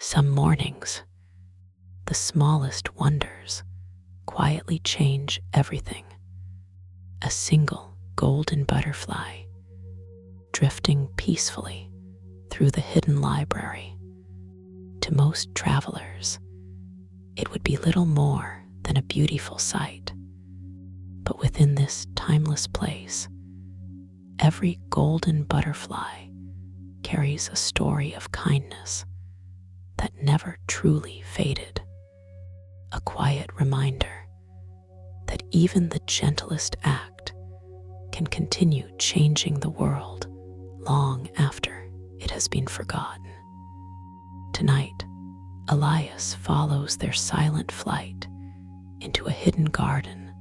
Some mornings, the smallest wonders quietly change everything. A single golden butterfly drifting peacefully through the hidden library. To most travelers, it would be little more than a beautiful sight. But within this timeless place, every golden butterfly carries a story of kindness that never truly faded. A quiet reminder that even the gentlest act can continue changing the world long after it has been forgotten. Tonight, Elias follows their silent flight into a hidden garden,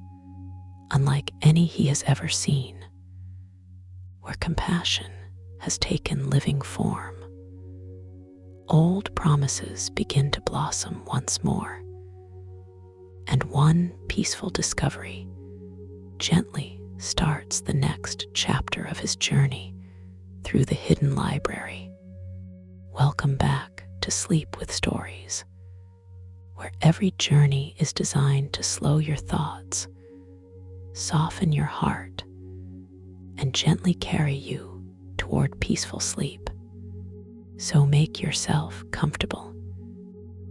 unlike any he has ever seen, where compassion has taken living form. Old promises begin to blossom once more, and one peaceful discovery gently starts the next chapter of his journey through the hidden library. Welcome back to Sleep with Stories, where every journey is designed to slow your thoughts, soften your heart, and gently carry you toward peaceful sleep. So make yourself comfortable.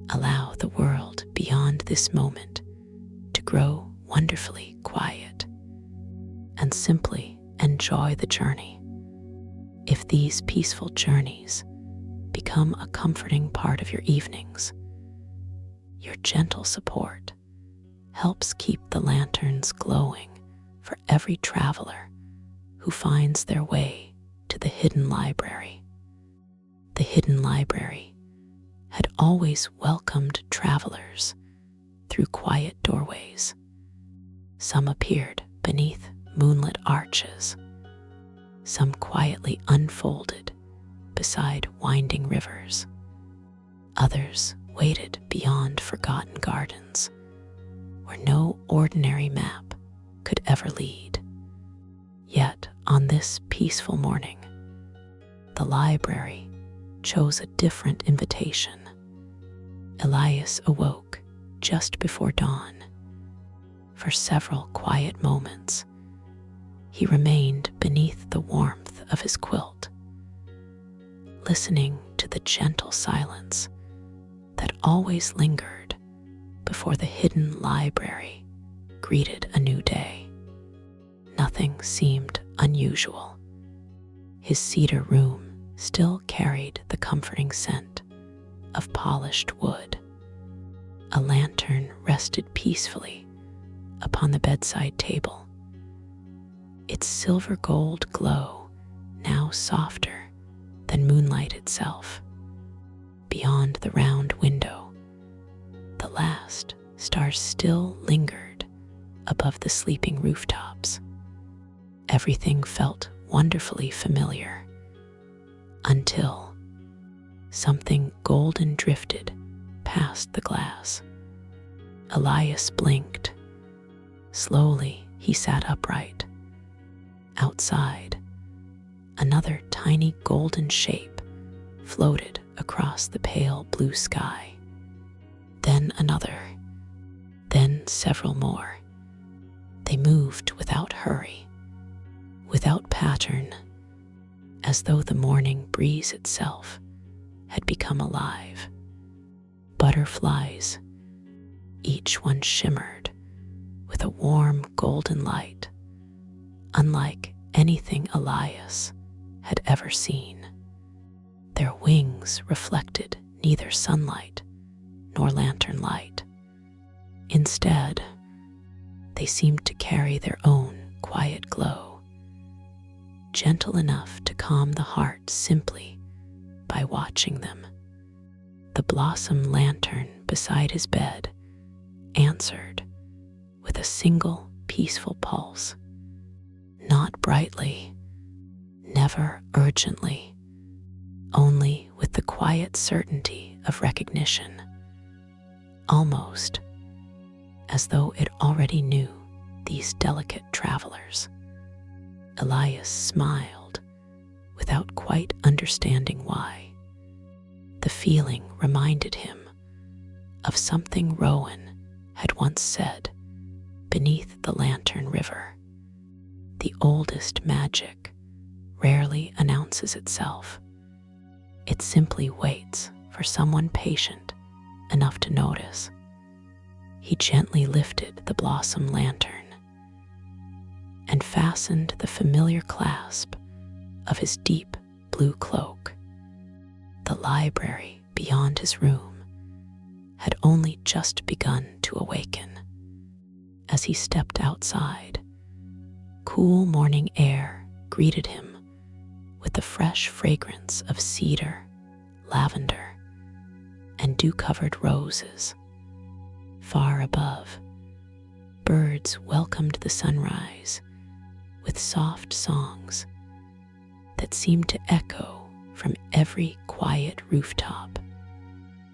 Allow the world beyond this moment to grow wonderfully quiet, and simply enjoy the journey. If these peaceful journeys become a comforting part of your evenings, your gentle support helps keep the lanterns glowing for every traveler who finds their way to the hidden library. The hidden library had always welcomed travelers through quiet doorways. Some appeared beneath moonlit arches, some quietly unfolded beside winding rivers. Others waited beyond forgotten gardens, where no ordinary map could ever lead. Yet on this peaceful morning, the library chose a different invitation. Elias awoke just before dawn. For several quiet moments, he remained beneath the warmth of his quilt, listening to the gentle silence that always lingered before the hidden library greeted a new day. Nothing seemed unusual. His cedar room still carried the comforting scent of polished wood. A lantern rested peacefully upon the bedside table, its silver gold glow now softer than moonlight itself. Beyond the round window, the last stars still lingered above the sleeping rooftops. Everything felt wonderfully familiar until something golden drifted past the glass. Elias blinked. Slowly, he sat upright. Outside, another tiny golden shape floated across the pale blue sky. Then another, then several more. They moved without hurry, without pattern, as though the morning breeze itself had become alive. Butterflies, each one shimmered with a warm golden light, unlike anything Elias had ever seen. Their wings reflected neither sunlight nor lantern light. Instead, they seemed to carry their own quiet glow, gentle enough to calm the heart simply by watching them. The blossom lantern beside his bed answered with a single peaceful pulse, not brightly, never urgently, only with the quiet certainty of recognition, almost as though it already knew these delicate travelers. Elias smiled without quite understanding why. The feeling reminded him of something Rowan had once said beneath the lantern river. The oldest magic rarely announces itself. It simply waits for someone patient enough to notice. He gently lifted the blossom lantern and fastened the familiar clasp of his deep blue cloak. The library beyond his room had only just begun to awaken. As he stepped outside, cool morning air greeted him with the fresh fragrance of cedar, lavender, and dew-covered roses. Far above, birds welcomed the sunrise with soft songs that seemed to echo from every quiet rooftop.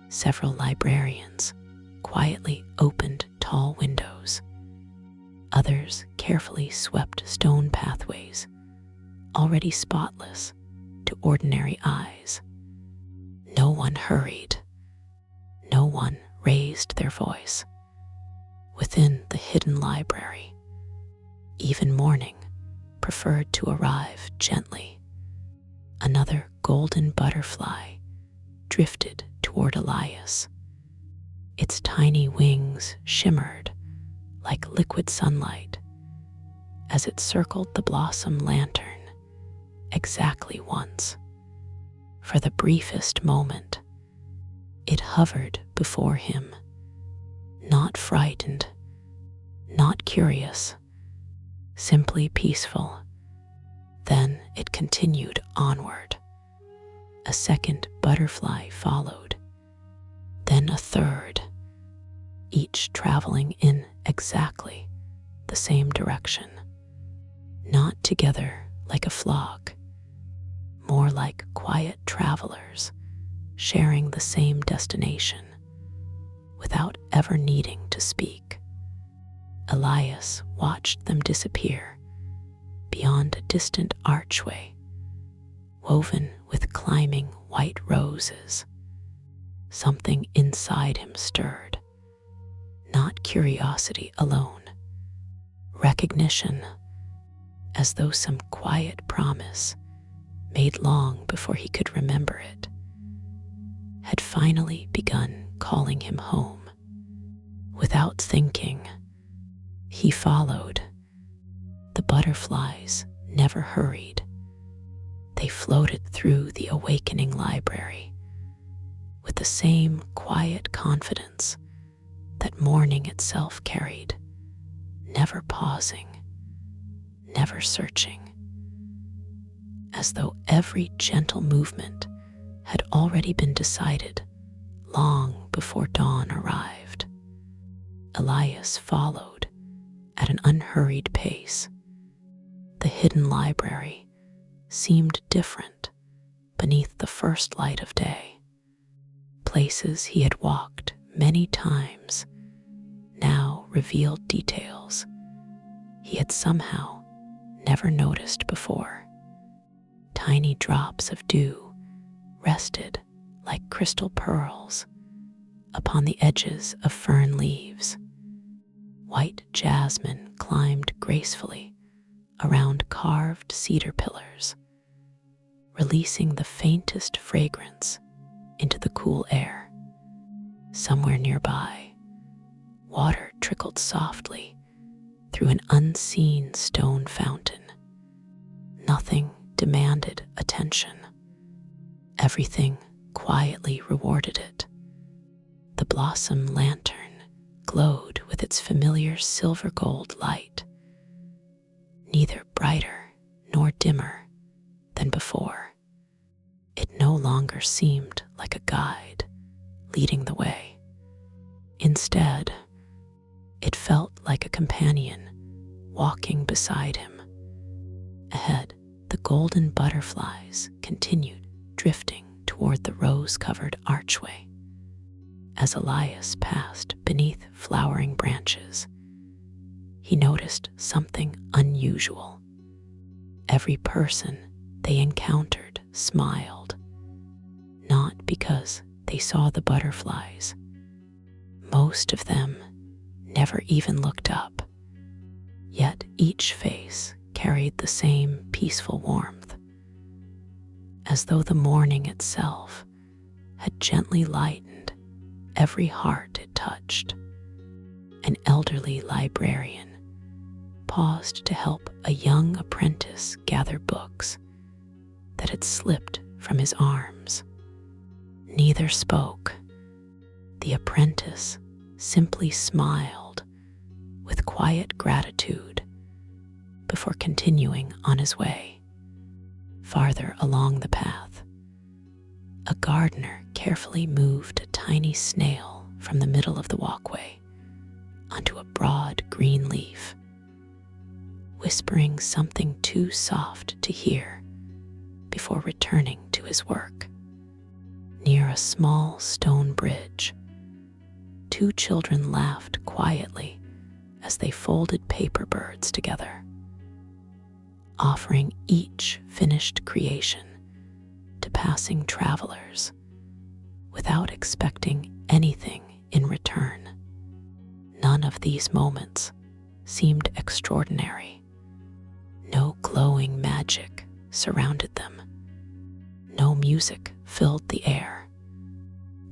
Several librarians quietly opened tall windows. Others carefully swept stone pathways, already spotless to ordinary eyes. No one hurried. No one raised their voice. Within the hidden library, even morning preferred to arrive gently. Another golden butterfly drifted toward Elias. Its tiny wings shimmered like liquid sunlight as it circled the blossom lantern exactly once. For the briefest moment, it hovered before him, not frightened, not curious, simply peaceful. Then it continued onward. A second butterfly followed, then a third, each traveling in exactly the same direction, not together like a flock, more like quiet travelers sharing the same destination without ever needing to speak. Elias watched them disappear beyond a distant archway woven with climbing white roses. Something inside him stirred, not curiosity alone, recognition, as though some quiet promise made long before he could remember it had finally begun calling him home. Without thinking, he followed. The butterflies never hurried. They floated through the awakening library with the same quiet confidence that morning itself carried, never pausing, never searching, as though every gentle movement had already been decided long before dawn arrived. Elias followed at an unhurried pace. The hidden library seemed different beneath the first light of day. Places he had walked many times now revealed details he had somehow never noticed before. Tiny drops of dew rested like crystal pearls upon the edges of fern leaves. White jasmine climbed gracefully around carved cedar pillars, releasing the faintest fragrance into the cool air. Somewhere nearby, water trickled softly through an unseen stone fountain. Nothing demanded attention. Everything quietly rewarded it. The blossom lantern glowed with its familiar silver gold light, neither brighter nor dimmer than before. It no longer seemed like a guide leading the way. Instead, it felt like a companion walking beside him. Ahead, the golden butterflies continued drifting toward the rose-covered archway. As Elias passed beneath flowering branches, he noticed something unusual. Every person they encountered smiled, not because they saw the butterflies. Most of them never even looked up, yet each face carried the same peaceful warmth, as though the morning itself had gently lightened every heart it touched. An elderly librarian paused to help a young apprentice gather books that had slipped from his arms. Neither spoke. The apprentice simply smiled with quiet gratitude before continuing on his way. Farther along the path, a gardener carefully moved a tiny snail from the middle of the walkway onto a broad green leaf, whispering something too soft to hear before returning to his work. Near a small stone bridge, two children laughed quietly as they folded paper birds together, offering each finished creation to passing travelers without expecting anything in return. None of these moments seemed extraordinary. No glowing magic surrounded them. No music filled the air.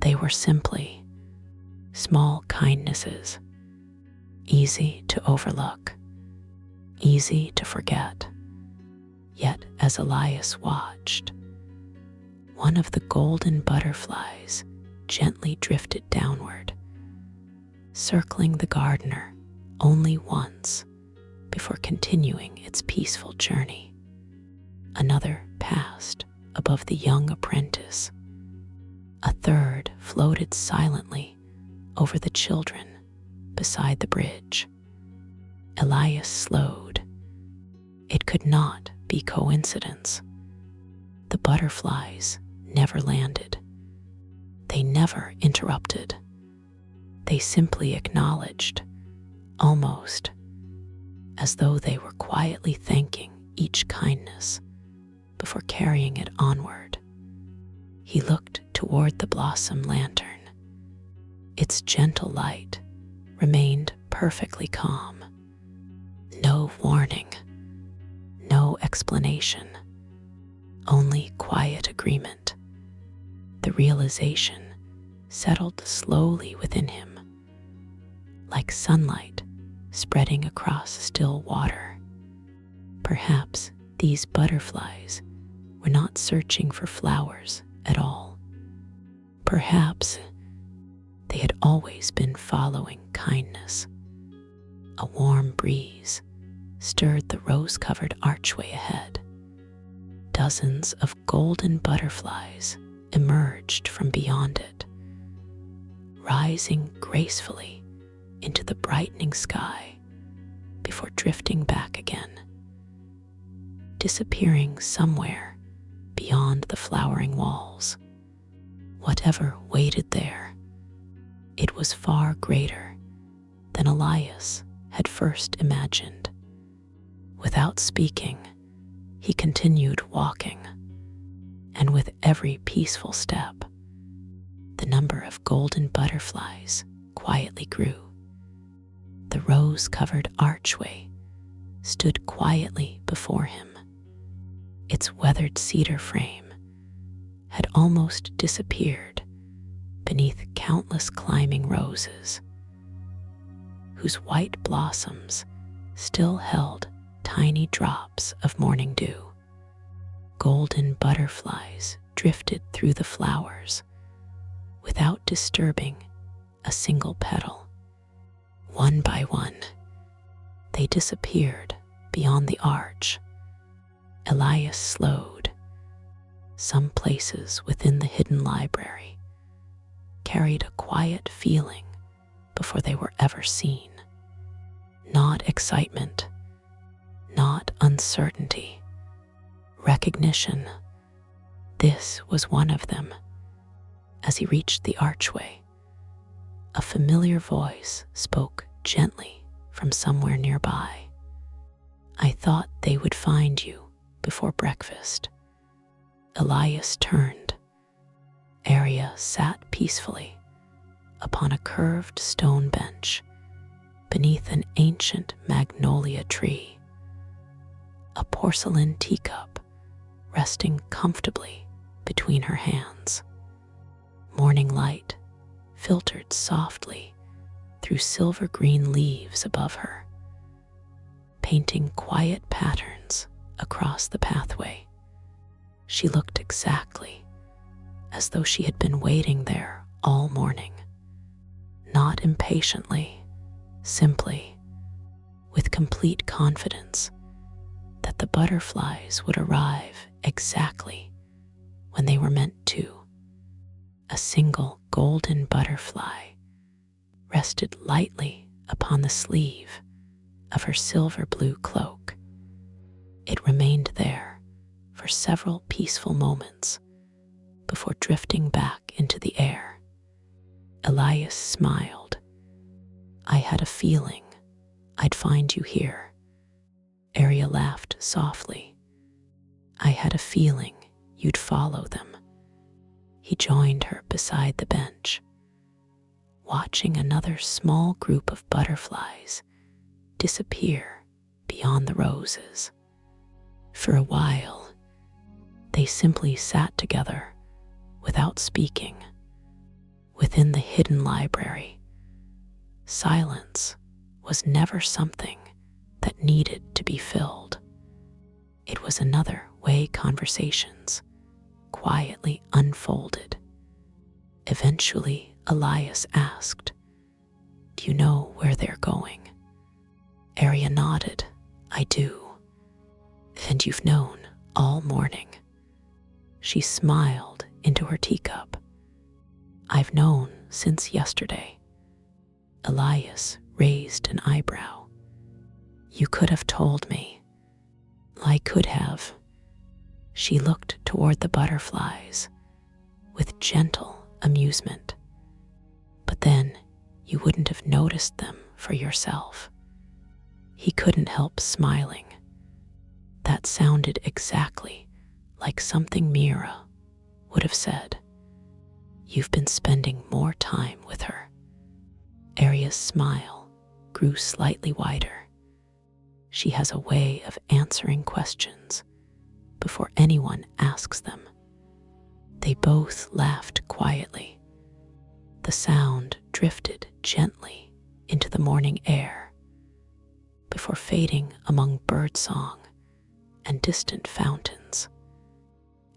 They were simply small kindnesses, easy to overlook, easy to forget. Yet as Elias watched, one of the golden butterflies gently drifted downward, circling the gardener only once before continuing its peaceful journey. Another passed above the young apprentice. A third floated silently over the children beside the bridge. Elias slowed. It could not be coincidence. The butterflies never landed. They never interrupted. They simply acknowledged, almost as though they were quietly thanking each kindness before carrying it onward. He looked toward the blossom lantern. Its gentle light remained perfectly calm. No warning, no explanation, only quiet agreement. The realization settled slowly within him, like sunlight spreading across still water. Perhaps these butterflies were not searching for flowers at all. Perhaps they had always been following kindness. A warm breeze stirred the rose-covered archway ahead. Dozens of golden butterflies emerged from beyond it, rising gracefully into the brightening sky before drifting back again, disappearing somewhere beyond the flowering walls. Whatever waited there, it was far greater than Elias had first imagined. Without speaking, he continued walking, and with every peaceful step, the number of golden butterflies quietly grew. The rose-covered archway stood quietly before him. Its weathered cedar frame had almost disappeared beneath countless climbing roses, whose white blossoms still held tiny drops of morning dew. Golden butterflies drifted through the flowers without disturbing a single petal. One by one, they disappeared beyond the arch. Elias slowed. Some places within the hidden library carried a quiet feeling before they were ever seen. Not excitement, not uncertainty, recognition. This was one of them. As he reached the archway, a familiar voice spoke gently from somewhere nearby. "I thought they would find you before breakfast." Elias turned. Arya sat peacefully upon a curved stone bench beneath an ancient magnolia tree, a porcelain teacup resting comfortably between her hands. Morning light filtered softly through silver-green leaves above her, painting quiet patterns across the pathway. She looked exactly as though she had been waiting there all morning, not impatiently, simply with complete confidence that the butterflies would arrive exactly when they were meant to. A single golden butterfly rested lightly upon the sleeve of her silver blue cloak. It remained there for several peaceful moments before drifting back into the air. Elias smiled. "I had a feeling I'd find you here." Arya laughed softly. "I had a feeling you'd follow them." He joined her beside the bench, watching another small group of butterflies disappear beyond the roses. For a while, they simply sat together without speaking. Within the hidden library, silence was never something that needed to be filled. It was another way conversations quietly unfolded. Eventually, Elias asked, "Do you know where they're going?" Arya nodded. "I do." "And you've known all morning." She smiled into her teacup. "I've known since yesterday." Elias raised an eyebrow. "You could have told me." "I could have." She looked toward the butterflies with gentle amusement. "But then you wouldn't have noticed them for yourself." He couldn't help smiling. That sounded exactly like something Mira would have said. "You've been spending more time with her." Arya's smile grew slightly wider. She has a way of answering questions before anyone asks them. They both laughed quietly. The sound drifted gently into the morning air before fading among birdsong and distant fountains.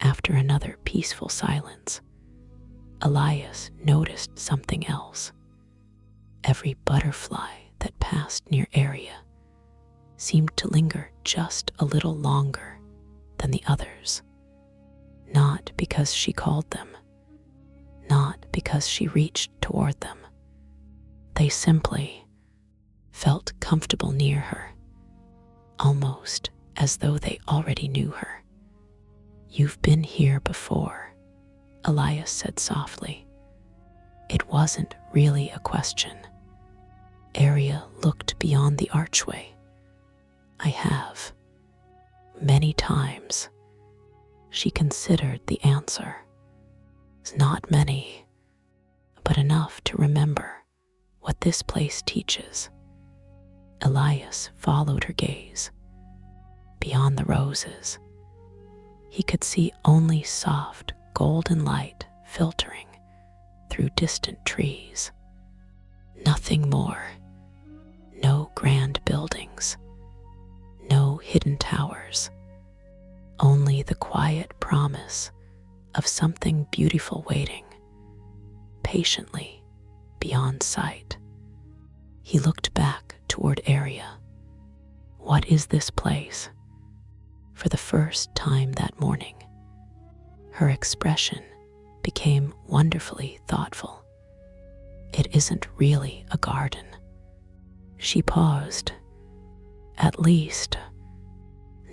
After another peaceful silence, Elias noticed something else. Every butterfly that passed near Arya seemed to linger just a little longer than the others. Not because she called them, not because she reached toward them. They simply felt comfortable near her, almost as though they already knew her. "You've been here before," Elias said softly. It wasn't really a question. Arya looked beyond the archway. "I have. Many times." She considered the answer. "Not many, but enough to remember what this place teaches." Elias followed her gaze. Beyond the roses, he could see only soft golden light filtering through distant trees. Nothing more. No grand buildings. No hidden towers. Only the quiet promise of something beautiful waiting patiently beyond sight. He looked back toward Arya. "What is this place?" For the first time that morning, her expression became wonderfully thoughtful. "It isn't really a garden." She paused. "At least,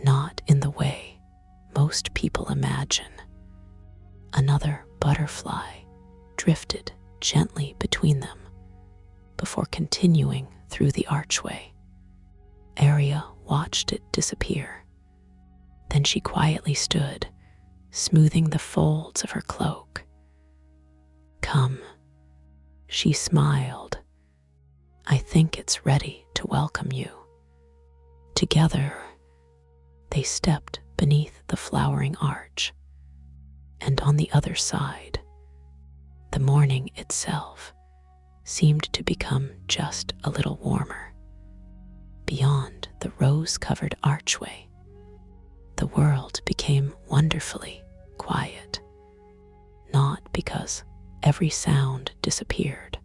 not in the way most people imagine." Another butterfly drifted gently between them before continuing through the archway. Arya watched it disappear. Then she quietly stood, smoothing the folds of her cloak. "Come," she smiled. "I think it's ready to welcome you." Together, they stepped beneath the flowering arch, and on the other side, the morning itself seemed to become just a little warmer. Beyond the rose-covered archway, the world became wonderfully quiet, not because every sound disappeared,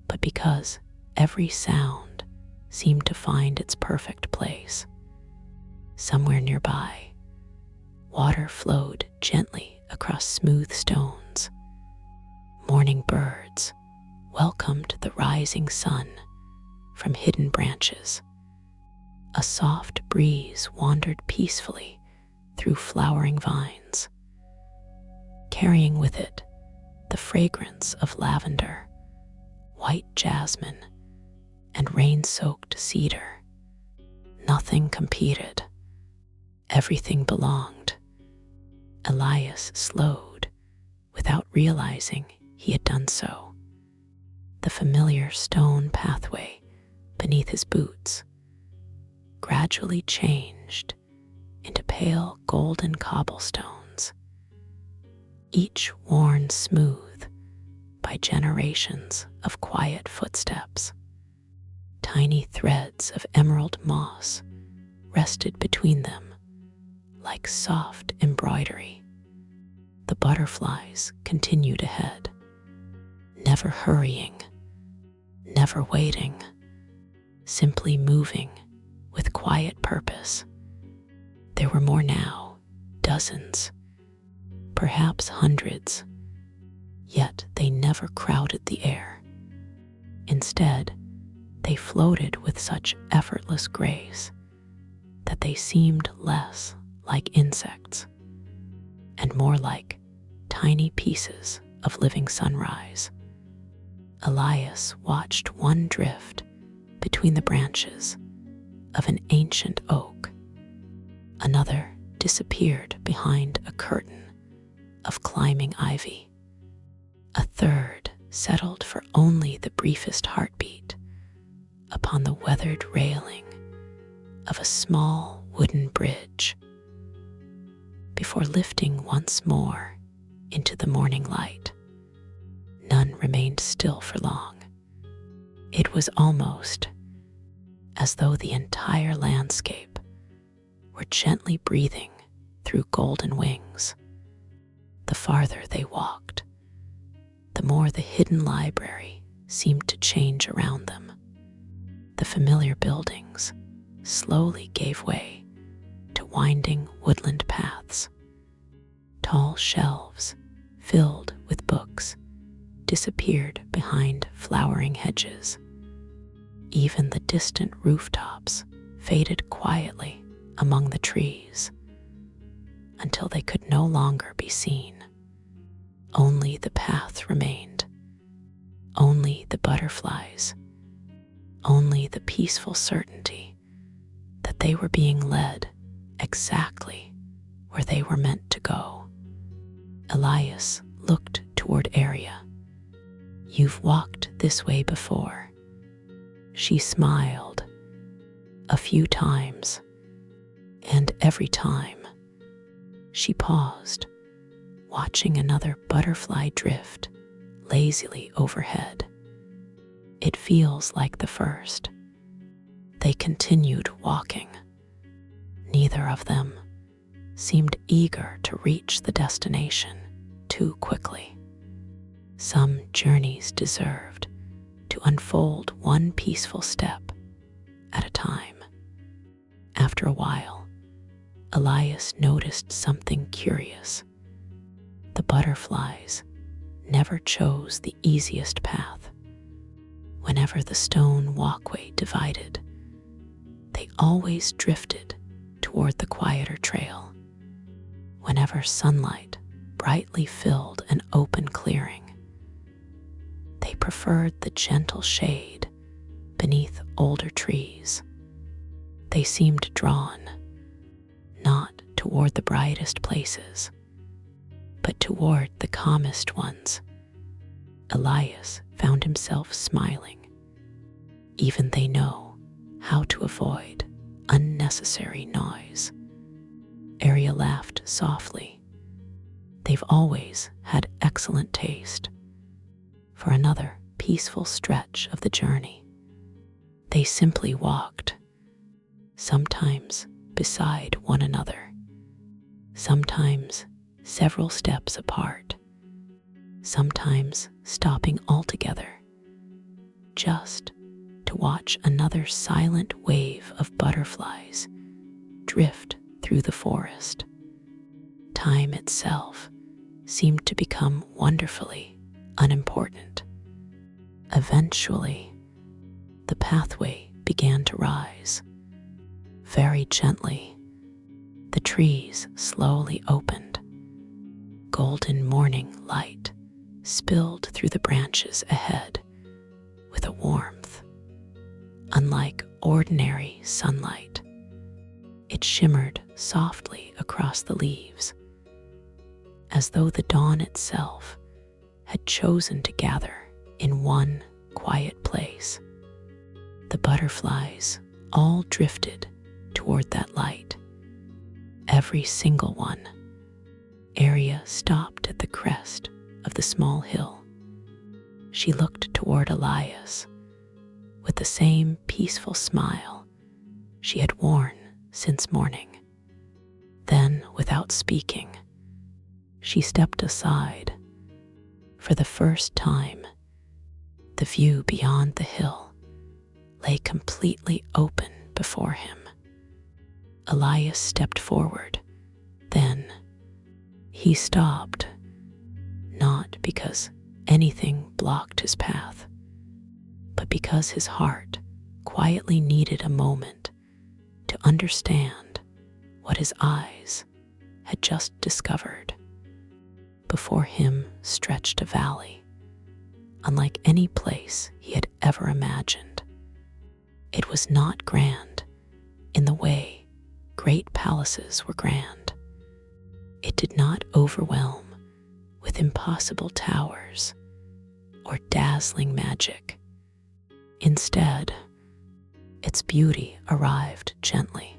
but because every sound seemed to find its perfect place. Somewhere nearby, water flowed gently across smooth stones. Morning birds welcomed the rising sun from hidden branches. A soft breeze wandered peacefully through flowering vines, carrying with it the fragrance of lavender, white jasmine, and rain-soaked cedar. Nothing competed. Everything belonged. Elias slowed without realizing he had done so. The familiar stone pathway beneath his boots gradually changed into pale golden cobblestones, each worn smooth by generations of quiet footsteps. Tiny threads of emerald moss rested between them like soft embroidery. The butterflies continued ahead, never hurrying, never waiting, simply moving with quiet purpose. There were more now, dozens, perhaps hundreds, yet they never crowded the air. Instead, they floated with such effortless grace that they seemed less like insects and more like tiny pieces of living sunrise. Elias watched one drift between the branches of an ancient oak. Another disappeared behind a curtain of climbing ivy. A third settled for only the briefest heartbeat upon the weathered railing of a small wooden bridge, before lifting once more into the morning light. None remained still for long. It was almost as though the entire landscape were gently breathing through golden wings. The farther they walked, the more the hidden library seemed to change around them. The familiar buildings slowly gave way to winding woodland paths. Tall shelves filled with books disappeared behind flowering hedges. Even the distant rooftops faded quietly among the trees until they could no longer be seen. Only the path remained, only the butterflies, only the peaceful certainty that they were being led exactly where they were meant to go. Elias looked toward Aria. "You've walked this way before." She smiled a few times, and every time she paused, watching another butterfly drift lazily overhead. "It feels like the first." They continued walking. Neither of them seemed eager to reach the destination too quickly. Some journeys deserved to unfold one peaceful step at a time. After a while, Elias noticed something curious. The butterflies never chose the easiest path. Whenever the stone walkway divided, they always drifted toward the quieter trail. Whenever sunlight brightly filled an open clearing, they preferred the gentle shade beneath older trees. They seemed drawn not toward the brightest places, but toward the calmest ones, Elias found himself smiling. Even they know how to avoid unnecessary noise. Ariel laughed softly. They've always had excellent taste. For another peaceful stretch of the journey, they simply walked, sometimes beside one another, sometimes several steps apart, sometimes stopping altogether, just to watch another silent wave of butterflies drift through the forest. Time itself seemed to become wonderfully unimportant. Eventually, the pathway began to rise. Very gently, the trees slowly opened. Golden morning light spilled through the branches ahead with a warmth unlike ordinary sunlight. It shimmered softly across the leaves, as though the dawn itself had chosen to gather in one quiet place. The butterflies all drifted toward that light, every single one. Aria stopped at the crest of the small hill. She looked toward Elias with the same peaceful smile she had worn since morning. Then, without speaking, she stepped aside. For the first time, the view beyond the hill lay completely open before him. Elias stepped forward. Then he stopped, not because anything blocked his path, but because his heart quietly needed a moment to understand what his eyes had just discovered. Before him stretched a valley, unlike any place he had ever imagined. It was not grand in the way great palaces were grand. It did not overwhelm with impossible towers or dazzling magic. Instead, its beauty arrived gently,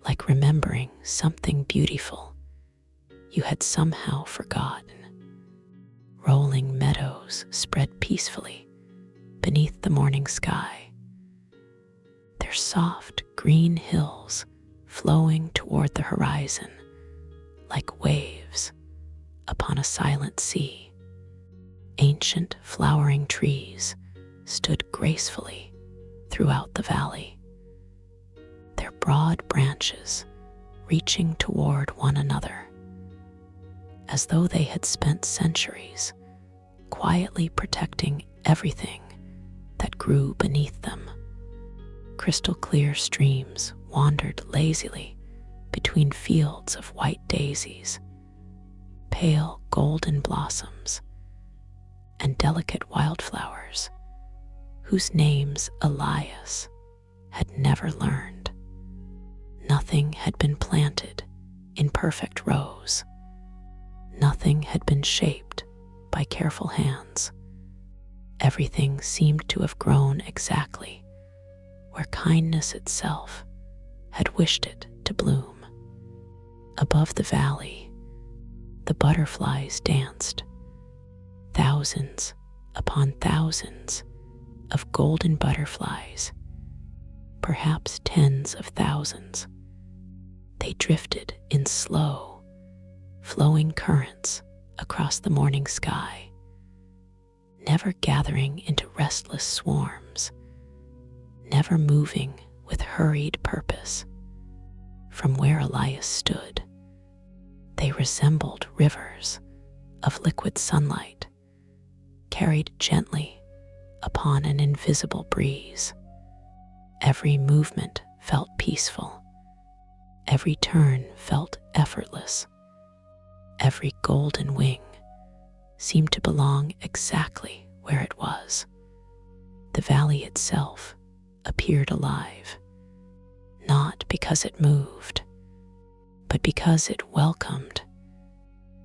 like remembering something beautiful you had somehow forgotten. Rolling meadows spread peacefully beneath the morning sky, their soft green hills flowing toward the horizon like waves upon a silent sea. Ancient flowering trees stood gracefully throughout the valley, their broad branches reaching toward one another, as though they had spent centuries quietly protecting everything that grew beneath them. Crystal clear streams wandered lazily between fields of white daisies, pale golden blossoms, and delicate wildflowers whose names Elias had never learned. Nothing had been planted in perfect rows. Nothing had been shaped by careful hands. Everything seemed to have grown exactly where kindness itself had wished it to bloom. Above the valley, the butterflies danced. Thousands upon thousands of golden butterflies, perhaps tens of thousands. They drifted in slow, flowing currents across the morning sky, never gathering into restless swarms, never moving with hurried purpose. From where Elias stood, they resembled rivers of liquid sunlight, carried gently upon an invisible breeze. Every movement felt peaceful. Every turn felt effortless. Every golden wing seemed to belong exactly where it was. The valley itself appeared alive, not because it moved, but because it welcomed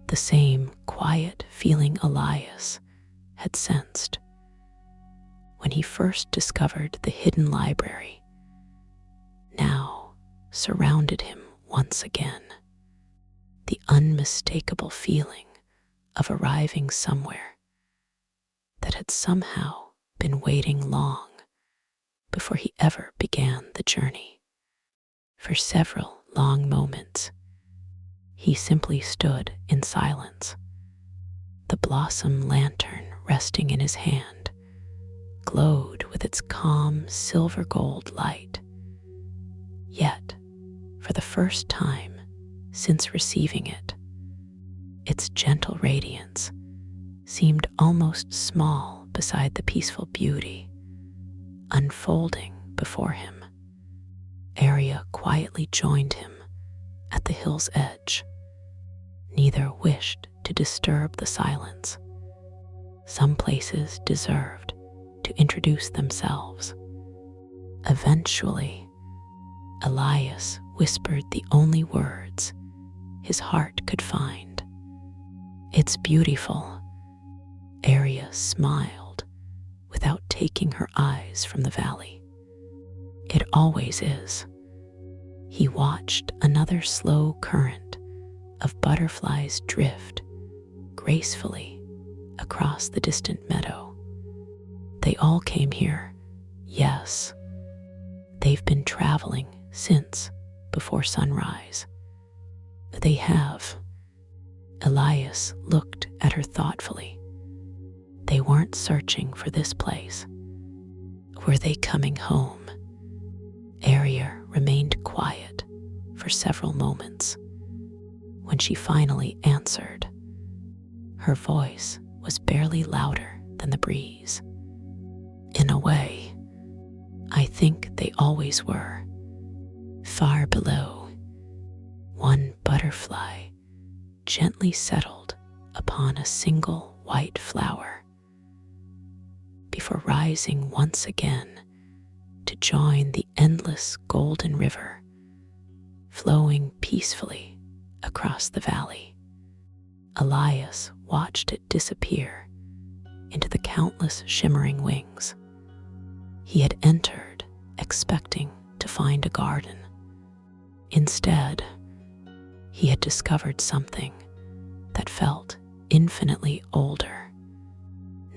the same quiet feeling Elias had sensed when he first discovered the hidden library now surrounded him once again. The unmistakable feeling of arriving somewhere that had somehow been waiting long before he ever began the journey. For several long moments, he simply stood in silence, the blossom lantern resting in his hand glowed with its calm silver gold light. Yet, for the first time since receiving it, its gentle radiance seemed almost small beside the peaceful beauty unfolding before him. Arya quietly joined him at the hill's edge. Neither wished to disturb the silence. Some places deserved to introduce themselves. Eventually, Elias whispered the only words his heart could find. "It's beautiful." Arya smiled without taking her eyes from the valley. "It always is." He watched another slow current of butterflies drift gracefully across the distant meadow. "They all came here, yes. They've been traveling since before sunrise." "They have." Elias looked at her thoughtfully. "They weren't searching for this place. Were they coming home?" Arya remained quiet for several moments. When she finally answered, her voice was barely louder than the breeze. "In a way, I think they always were." Far below, one butterfly gently settled upon a single white flower before rising once again to join the endless golden river flowing peacefully across the valley. Elias watched it disappear into the countless shimmering wings. He had entered expecting to find a garden. Instead, he had discovered something that felt infinitely older,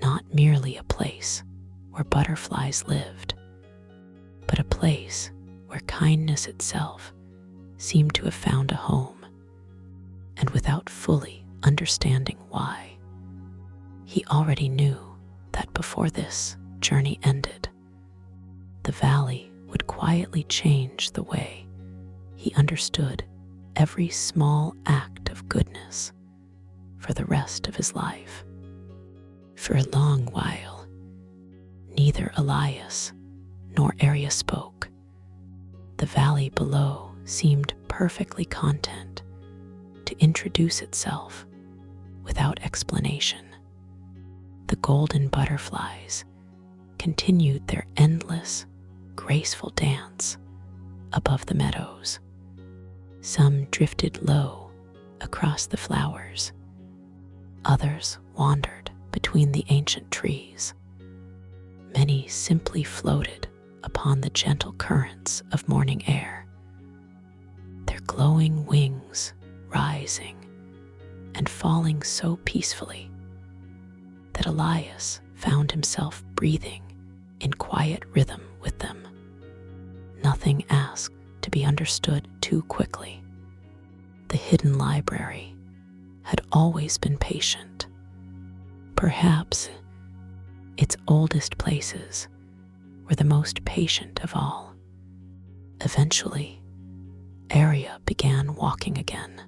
not merely a place where butterflies lived, but a place where kindness itself seemed to have found a home. And without fully understanding why, he already knew that before this journey ended, the valley would quietly change the way he understood every small act of goodness for the rest of his life. For a long while, neither Elias nor Arya spoke. The valley below seemed perfectly content to introduce itself without explanation. The golden butterflies continued their endless, graceful dance above the meadows. Some drifted low across the flowers. Others wandered between the ancient trees. Many simply floated upon the gentle currents of morning air, their glowing wings rising and falling so peacefully that Elias found himself breathing in quiet rhythm with them. Nothing asked to be understood too quickly. The hidden library had always been patient. Perhaps its oldest places were the most patient of all. Eventually, Arya began walking again.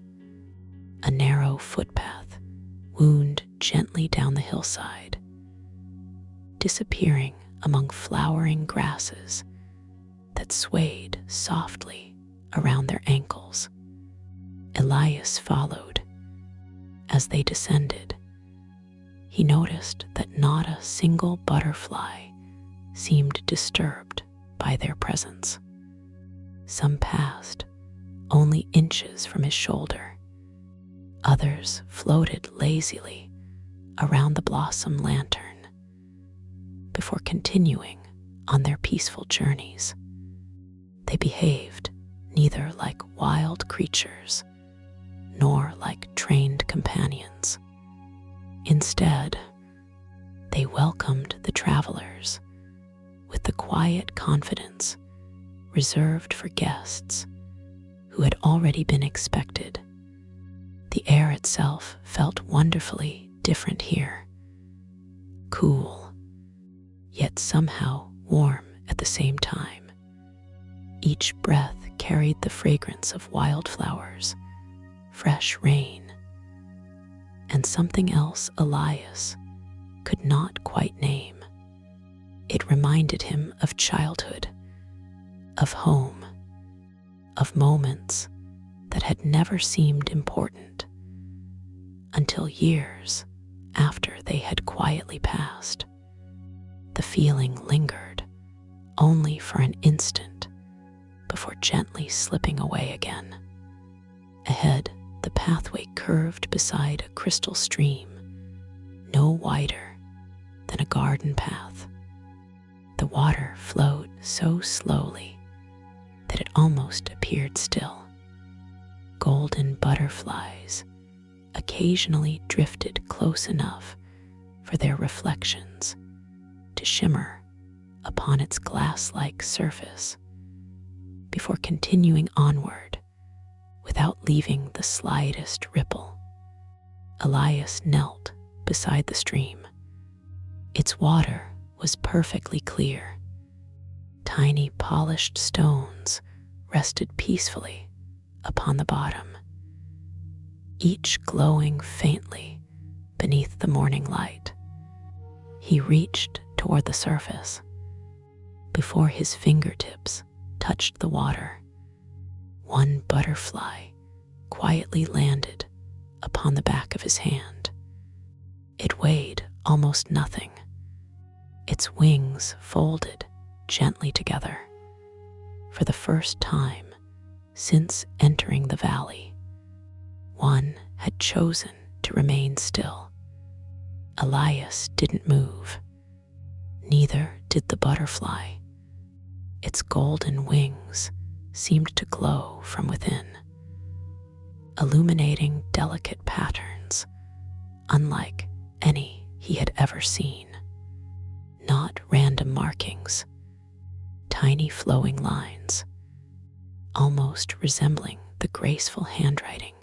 A narrow footpath wound gently down the hillside, disappearing among flowering grasses that swayed softly around their ankles. Elias followed. As they descended, he noticed that not a single butterfly seemed disturbed by their presence. Some passed only inches from his shoulder. Others floated lazily around the blossom lantern, before continuing on their peaceful journeys. They behaved neither like wild creatures nor like trained companions. Instead, they welcomed the travelers with the quiet confidence reserved for guests who had already been expected. The air itself felt wonderfully different here, cool, yet somehow warm at the same time. Each breath carried the fragrance of wildflowers, fresh rain, and something else Elias could not quite name. It reminded him of childhood, of home, of moments that had never seemed important until years after they had quietly passed. The feeling lingered only for an instant before gently slipping away again. Ahead, the pathway curved beside a crystal stream, no wider than a garden path. The water flowed so slowly that it almost appeared still. Golden butterflies occasionally drifted close enough for their reflections to shimmer upon its glass-like surface before continuing onward without leaving the slightest ripple. Elias knelt beside the stream. Its water was perfectly clear. Tiny polished stones rested peacefully upon the bottom, each glowing faintly beneath the morning light. He reached toward the surface. Before his fingertips touched the water, one butterfly quietly landed upon the back of his hand. It weighed almost nothing. Its wings folded gently together. For the first time since entering the valley, one had chosen to remain still. Elias didn't move. Neither did the butterfly. Its golden wings seemed to glow from within, illuminating delicate patterns unlike any he had ever seen. Not random markings, tiny flowing lines, almost resembling the graceful handwriting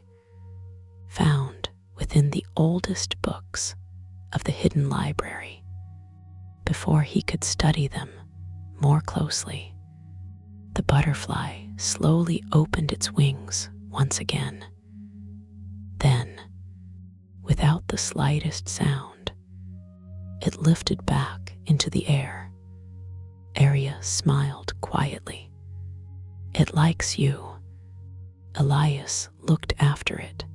found within the oldest books of the hidden library. Before he could study them more closely, the butterfly slowly opened its wings once again. Then, without the slightest sound, it lifted back into the air. Arya smiled quietly. "It likes you." Elias looked after it.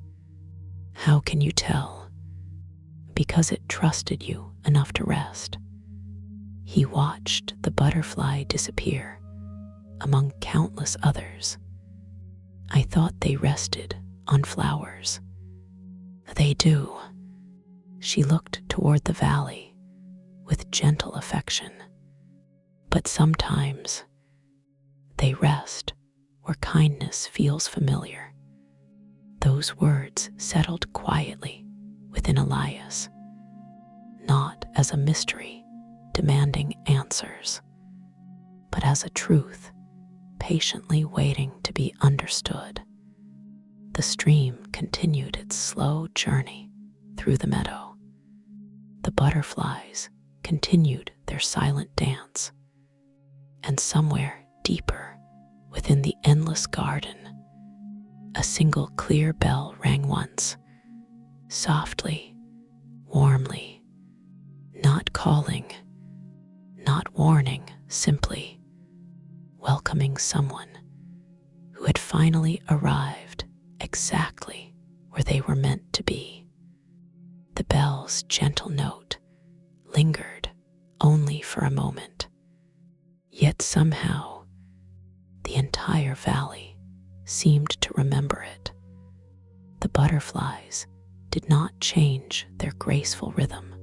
"How can you tell?" "Because it trusted you enough to rest." He watched the butterfly disappear among countless others. "I thought they rested on flowers." "They do." She looked toward the valley with gentle affection. "But sometimes they rest where kindness feels familiar." Those words settled quietly within Elias, not as a mystery demanding answers, but as a truth patiently waiting to be understood. The stream continued its slow journey through the meadow. The butterflies continued their silent dance, and somewhere deeper within the endless garden, a single clear bell rang once, softly, warmly, not calling, not warning, simply welcoming someone who had finally arrived exactly where they were meant to be. The bell's gentle note lingered only for a moment, yet somehow the entire valley seemed to remember it. The butterflies did not change their graceful rhythm.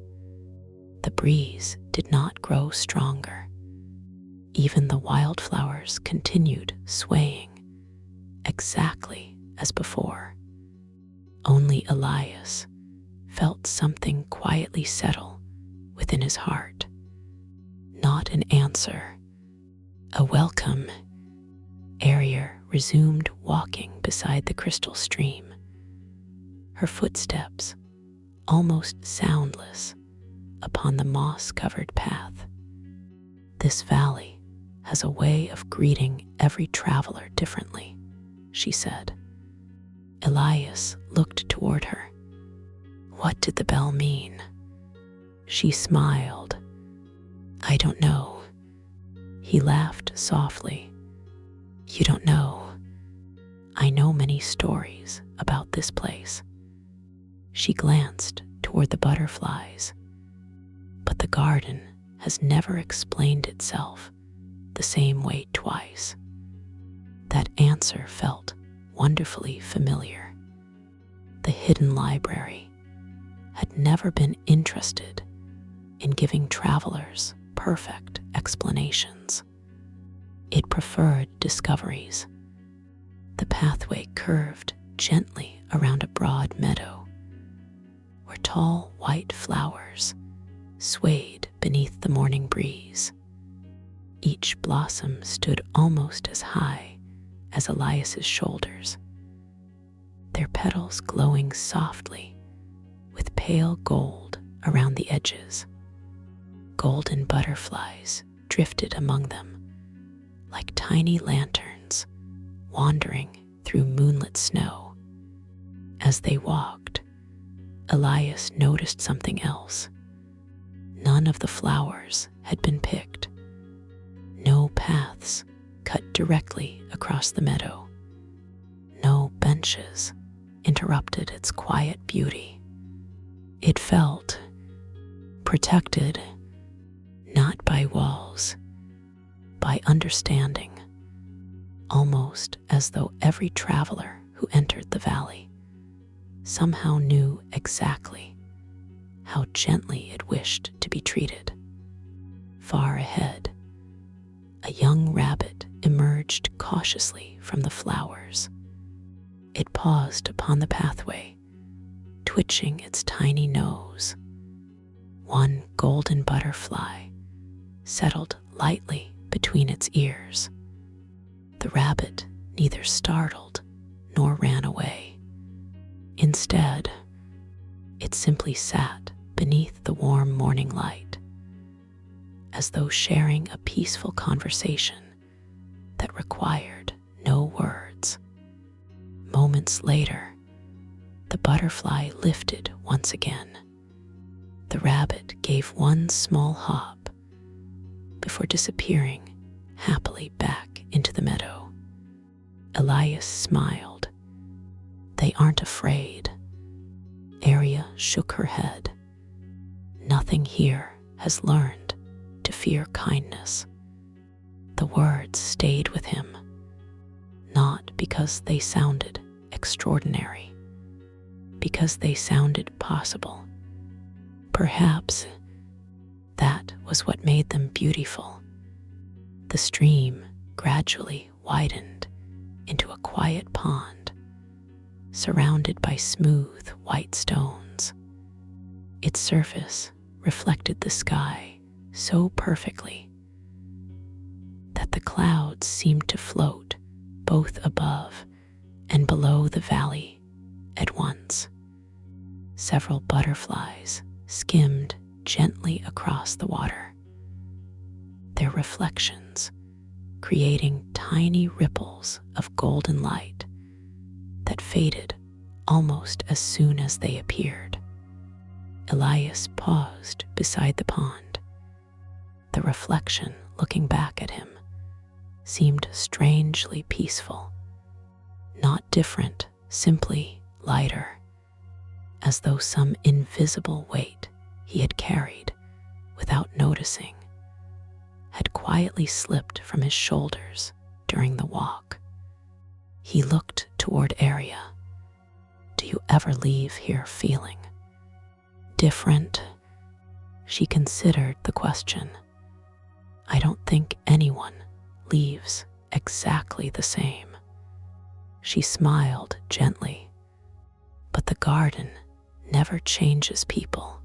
The breeze did not grow stronger. Even the wildflowers continued swaying, exactly as before. Only Elias felt something quietly settle within his heart. Not an answer, a welcome. Ariel resumed walking beside the crystal stream, her footsteps almost soundless upon the moss-covered path. This valley has a way of greeting every traveler differently, she said. Elias looked toward her. What did the bell mean? She smiled. I don't know. He laughed softly. You don't know. I know many stories about this place. She glanced toward the butterflies, but the garden has never explained itself the same way twice. That answer felt wonderfully familiar. The hidden library had never been interested in giving travelers perfect explanations. It preferred discoveries. The pathway curved gently around a broad meadow, where tall white flowers swayed beneath the morning breeze. Each blossom stood almost as high as Elias's shoulders, their petals glowing softly with pale gold around the edges. Golden butterflies drifted among them like tiny lanterns wandering through moonlit snow. As they walked, Elias noticed something else. None of the flowers had been picked. No paths cut directly across the meadow. No benches interrupted its quiet beauty. It felt protected, not by walls, by understanding, almost as though every traveler who entered the valley somehow knew exactly how gently it wished to be treated. Far ahead, a young rabbit emerged cautiously from the flowers. It paused upon the pathway, twitching its tiny nose. One golden butterfly settled lightly between its ears. The rabbit neither startled nor ran away. Instead, it simply sat beneath the warm morning light, as though sharing a peaceful conversation that required no words. Moments later, the butterfly lifted once again. The rabbit gave one small hop before disappearing happily back into the meadow. Elias smiled. They aren't afraid. Ariel shook her head. Nothing here has learned to fear kindness. The words stayed with him, not because they sounded extraordinary, because they sounded possible. Perhaps that was what made them beautiful. The stream gradually widened into a quiet pond, surrounded by smooth white stones. Its surface reflected the sky so perfectly that the clouds seemed to float both above and below the valley at once. Several butterflies skimmed gently across the water, their reflections creating tiny ripples of golden light that faded almost as soon as they appeared. Elias paused beside the pond. The reflection looking back at him seemed strangely peaceful, not different, simply lighter, as though some invisible weight he had carried without noticing had quietly slipped from his shoulders during the walk. He looked toward Ariel. Do you ever leave here feeling different? she considered the question. I don't think anyone leaves exactly the same. She smiled gently. But the garden never changes people.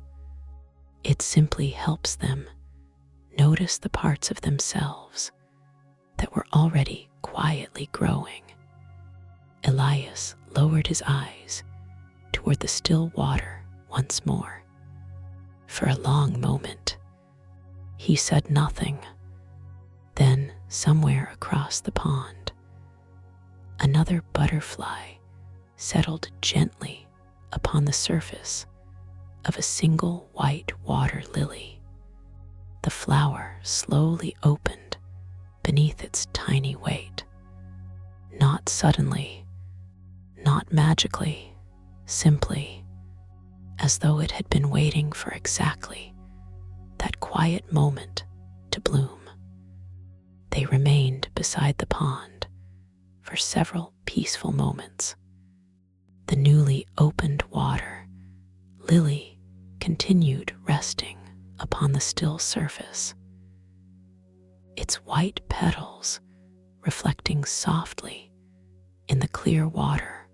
It simply helps them notice the parts of themselves that were already quietly growing. Elias lowered his eyes toward the still water once more. For a long moment, he said nothing. Then, somewhere across the pond, another butterfly settled gently upon the surface of a single white water lily. The flower slowly opened beneath its tiny weight. Not suddenly, not magically, simply as though it had been waiting for exactly that quiet moment to bloom. They remained beside the pond for several peaceful moments. The newly opened water lily continued resting upon the still surface, its white petals reflecting softly in the clear water,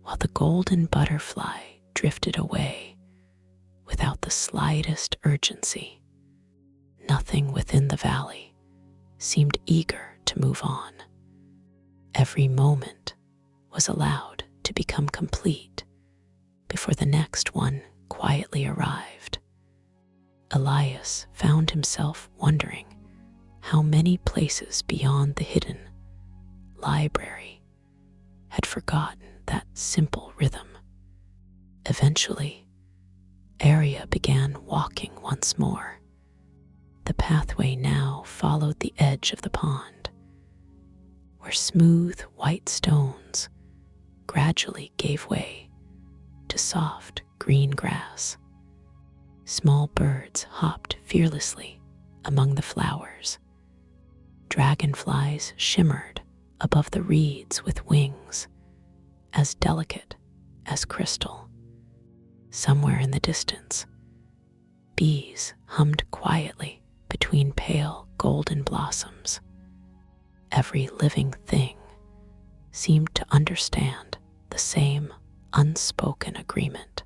while the golden butterfly drifted away without the slightest urgency. Nothing within the valley seemed eager to move on. Every moment was allowed to become complete before the next one quietly arrived. Elias found himself wondering how many places beyond the hidden library had forgotten that simple rhythm. Eventually, Arya began walking once more. The pathway now followed the edge of the pond, where smooth white stones gradually gave way to soft green grass. Small birds hopped fearlessly among the flowers. Dragonflies shimmered above the reeds with wings as delicate as crystal. Somewhere in the distance, bees hummed quietly between pale golden blossoms. Every living thing seemed to understand the same unspoken agreement.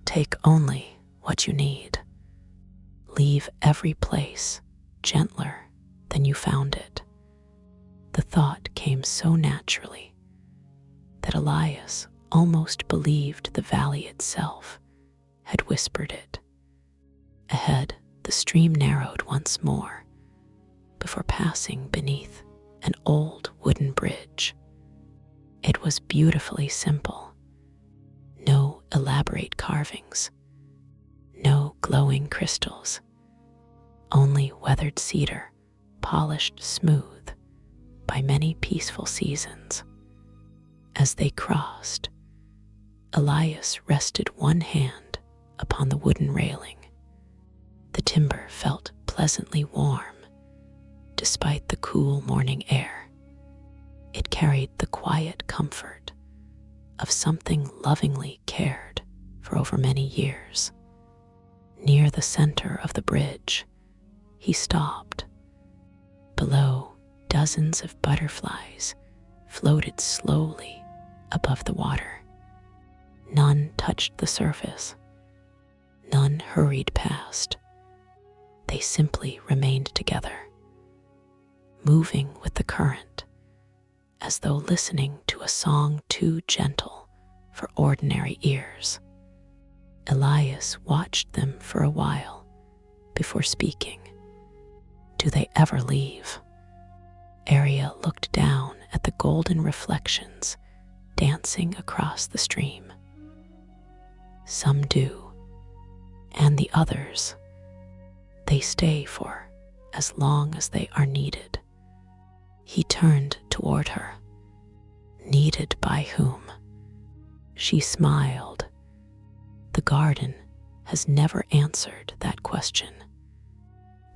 Take only what you need. Leave every place gentler than you found it. The thought came so naturally that Elias almost believed the valley itself had whispered it. Ahead, the stream narrowed once more before passing beneath an old wooden bridge. It was beautifully simple. No elaborate carvings, no glowing crystals, only weathered cedar polished smooth by many peaceful seasons. As they crossed, Elias rested one hand upon the wooden railing. The timber felt pleasantly warm despite the cool morning air. It carried the quiet comfort of something lovingly cared for over many years. Near the center of the bridge, he stopped. Below, dozens of butterflies floated slowly above the water. None touched the surface. None hurried past. They simply remained together, moving with the current, as though listening to a song too gentle for ordinary ears. Elias watched them for a while before speaking. Do they ever leave? Arya looked down at the golden reflections dancing across the stream. Some do, and the others, they stay for as long as they are needed. He turned toward her. Needed by whom? She smiled. The garden has never answered that question.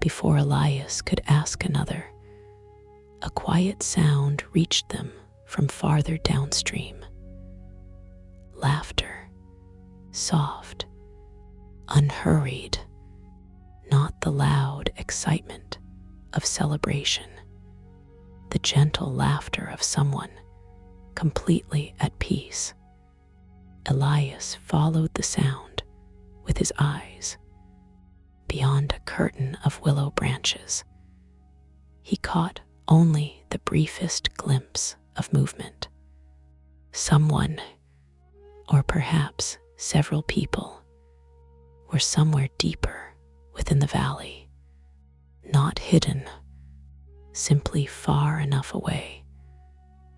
Before Elias could ask another, a quiet sound reached them from farther downstream. Laughter, soft, unhurried, not the loud excitement of celebration, the gentle laughter of someone completely at peace. Elias followed the sound with his eyes. Beyond a curtain of willow branches, he caught only the briefest glimpse of movement. Someone, or perhaps several people, were somewhere deeper within the valley, not hidden, simply far enough away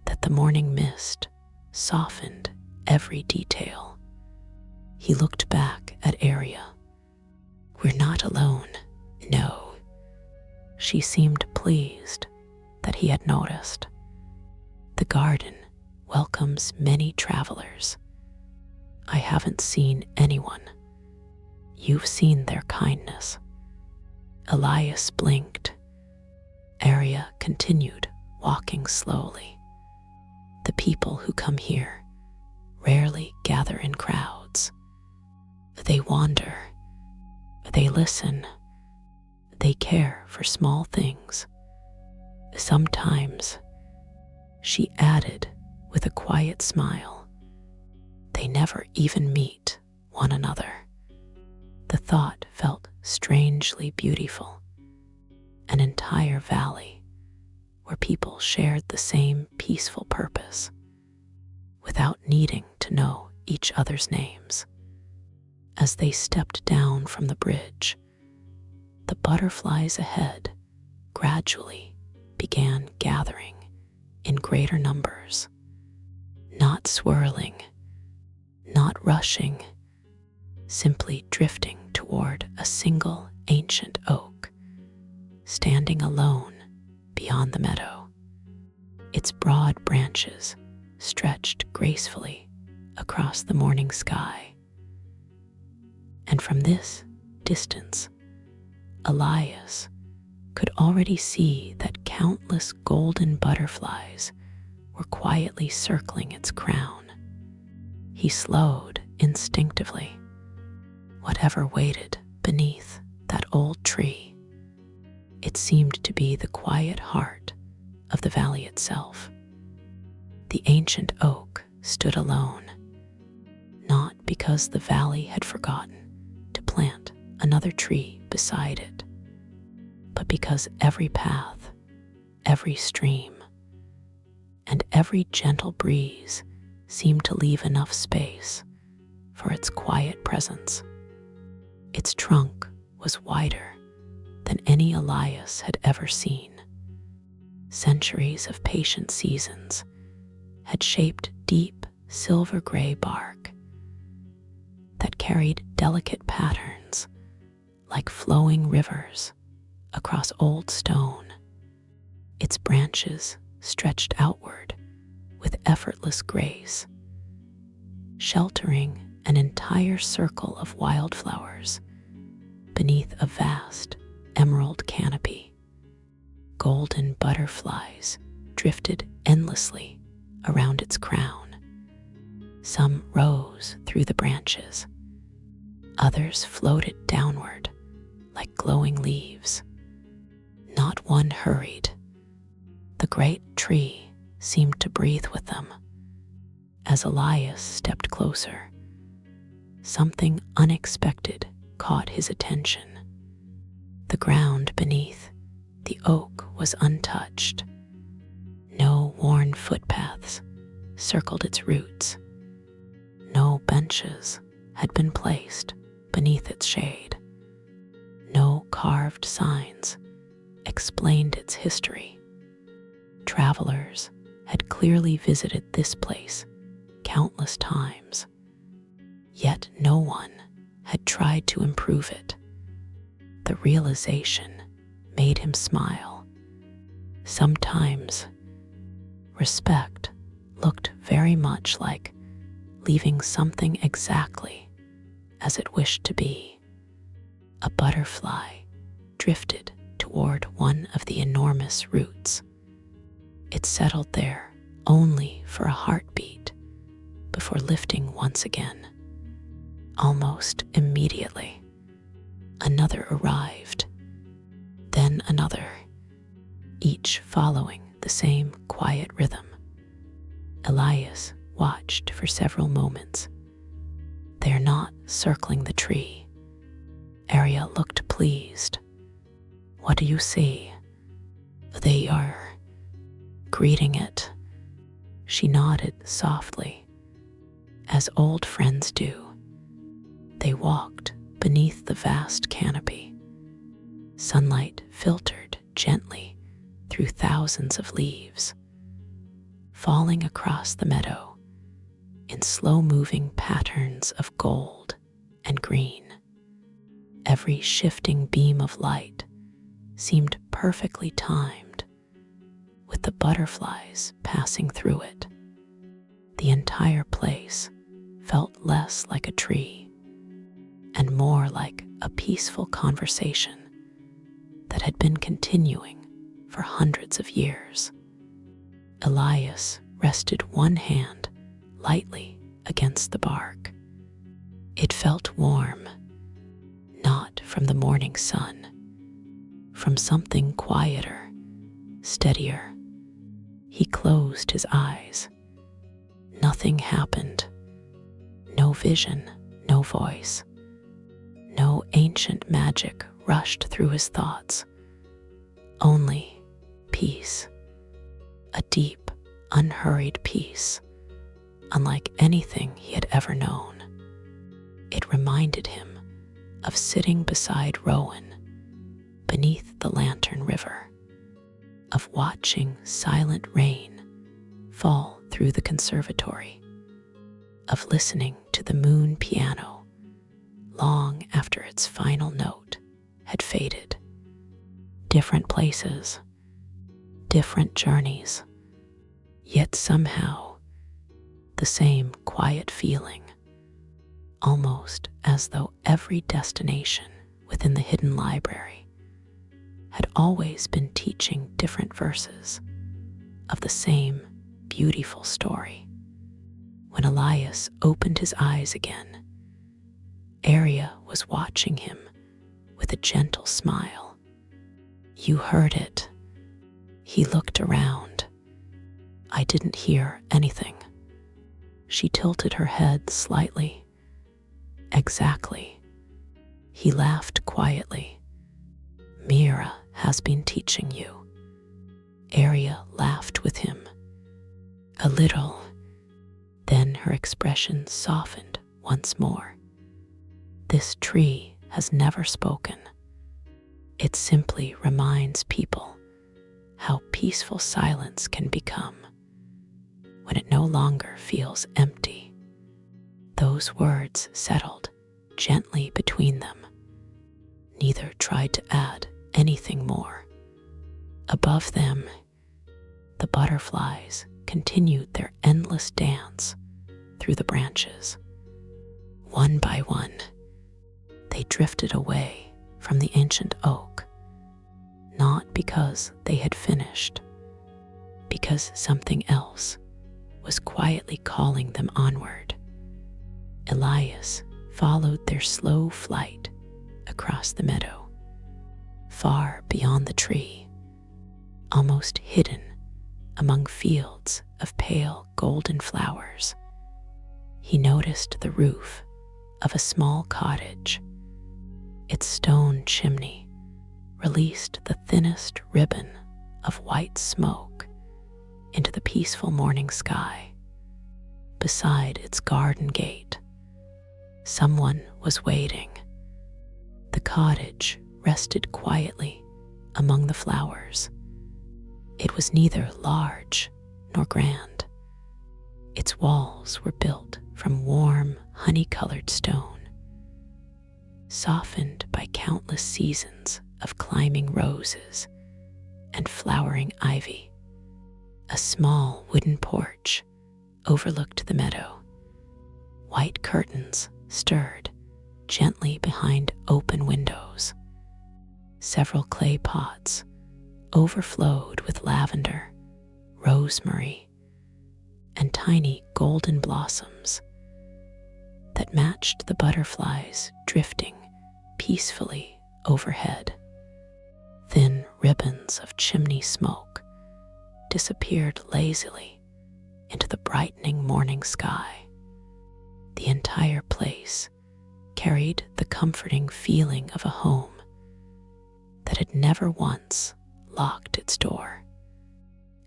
that the morning mist softened every detail. He looked back at Aria. "We're not alone, no." She seemed pleased that he had noticed. "The garden welcomes many travelers. I haven't seen anyone. You've seen their kindness." Elias blinked. Aria continued walking slowly. "The people who come here rarely gather in crowds. They wander, they listen, they care for small things. Sometimes," she added with a quiet smile, "they never even meet one another." The thought felt strangely beautiful. An entire valley where people shared the same peaceful purpose without needing to know each other's names. As they stepped down from the bridge, the butterflies ahead gradually began gathering in greater numbers, not swirling, not rushing, simply drifting toward a single ancient oak, standing alone beyond the meadow. Its broad branches stretched gracefully across the morning sky. And from this distance, Elias could already see that countless golden butterflies were quietly circling its crown. He slowed instinctively. Whatever waited beneath that old tree, it seemed to be the quiet heart of the valley itself. The ancient oak stood alone, not because the valley had forgotten to plant another tree beside it, but because every path, every stream, and every gentle breeze seemed to leave enough space for its quiet presence. Its trunk was wider than any Elias had ever seen. Centuries of patient seasons had shaped deep silver-gray bark that carried delicate patterns like flowing rivers across old stone. Its branches stretched outward with effortless grace, sheltering an entire circle of wildflowers beneath a vast emerald canopy. Golden butterflies drifted endlessly around its crown. Some rose through the branches. Others floated downward like glowing leaves. Not one hurried. The great tree seemed to breathe with them. As Elias stepped closer, something unexpected caught his attention. The ground beneath the oak was untouched. No worn footpaths circled its roots. No benches had been placed beneath its shade. No carved signs explained its history. Travelers had clearly visited this place countless times, yet no one had tried to improve it. The realization made him smile. Sometimes respect looked very much like leaving something exactly as it wished to be. A butterfly drifted toward one of the enormous roots. It settled there only for a heartbeat before lifting once again. Almost immediately, another arrived, then another, each following the same quiet rhythm. Elias watched for several moments. They're not circling the tree. Arya looked pleased. What do you see? They are greeting it. She nodded softly, as old friends do. They walked beneath the vast canopy. Sunlight filtered gently through thousands of leaves, falling across the meadow in slow-moving patterns of gold and green. Every shifting beam of light seemed perfectly timed, with the butterflies passing through it. The entire place felt less like a tree and more like a peaceful conversation that had been continuing for hundreds of years. Elias rested one hand lightly against the bark. It felt warm, not from the morning sun, from something quieter, steadier. He closed his eyes. Nothing happened. No vision, no voice. No ancient magic rushed through his thoughts. Only peace. A deep, unhurried peace, unlike anything he had ever known. It reminded him of sitting beside Rowan beneath the lantern river, of watching silent rain fall through the conservatory, of listening to the moon piano long after its final note had faded. Different places, different journeys, yet somehow the same quiet feeling, almost as though every destination within the hidden library had always been teaching different verses of the same beautiful story. When Elias opened his eyes again, Arya was watching him with a gentle smile. You heard it. He looked around. I didn't hear anything. She tilted her head slightly. Exactly. He laughed quietly. Mira has been teaching you. Arya laughed with him. A little. Then her expression softened once more. This tree has never spoken. It simply reminds people how peaceful silence can become when it no longer feels empty. Those words settled gently between them. Neither tried to add anything more. Above them, the butterflies continued their endless dance through the branches. One by one, they drifted away from the ancient oak, not because they had finished, because something else was quietly calling them onward. Elias followed their slow flight across the meadow, far beyond the tree, almost hidden among fields of pale golden flowers. He noticed the roof of a small cottage. Its stone chimney released the thinnest ribbon of white smoke into the peaceful morning sky. Beside its garden gate, someone was waiting. The cottage rested quietly among the flowers. It was neither large nor grand. Its walls were built from warm, honey-colored stone, softened by countless seasons of climbing roses and flowering ivy. A small wooden porch overlooked the meadow. White curtains stirred gently behind open windows. Several clay pots overflowed with lavender, rosemary, and tiny golden blossoms. that matched the butterflies drifting peacefully overhead. Thin ribbons of chimney smoke disappeared lazily into the brightening morning sky. The entire place carried the comforting feeling of a home that had never once locked its door.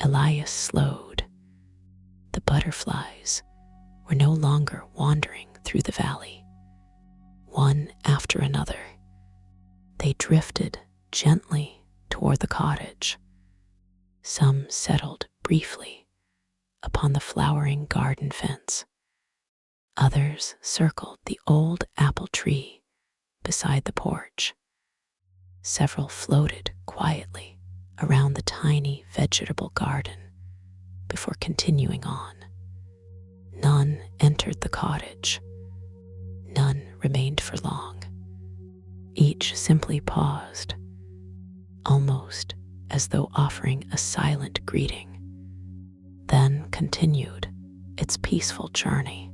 Elias slowed. The butterflies were no longer wandering through the valley. One after another, they drifted gently toward the cottage. Some settled briefly upon the flowering garden fence. Others circled the old apple tree beside the porch. Several floated quietly around the tiny vegetable garden before continuing on. None entered the cottage. None remained for long. Each simply paused, almost as though offering a silent greeting, then continued its peaceful journey.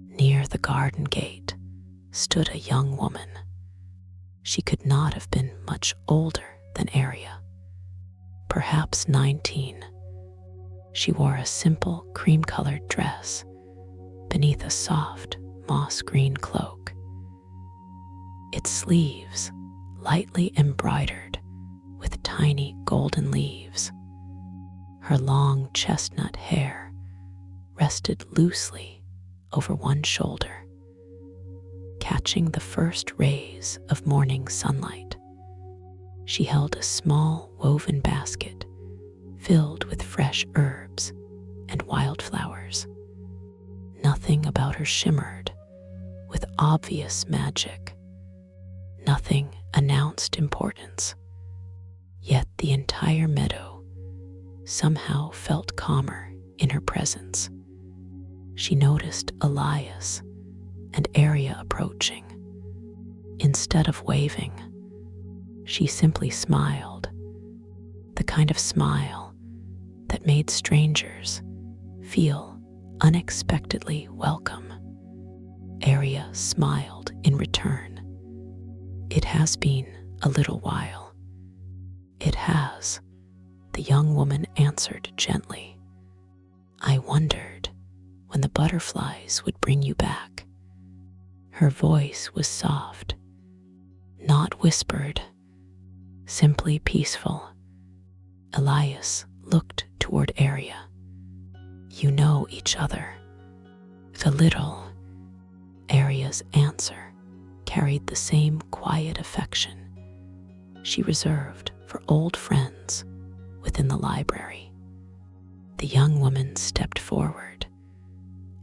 Near the garden gate stood a young woman. She could not have been much older than Aria, perhaps 19. She wore a simple cream-colored dress beneath a soft moss-green cloak. Its sleeves lightly embroidered with tiny golden leaves. Her long chestnut hair rested loosely over one shoulder, catching the first rays of morning sunlight. She held a small woven basket filled with fresh herbs and wildflowers. Nothing about her shimmered with obvious magic. Nothing announced importance. Yet the entire meadow somehow felt calmer in her presence. She noticed Elias and Aria approaching. Instead of waving, she simply smiled, the kind of smile that made strangers feel unexpectedly welcome. Aria smiled in return. "It has been a little while." "It has," the young woman answered gently. "I wondered when the butterflies would bring you back." Her voice was soft, not whispered, simply peaceful. Elias looked toward Aria. "You know each other." "A little." Aria's answer carried the same quiet affection she reserved for old friends within the library. The young woman stepped forward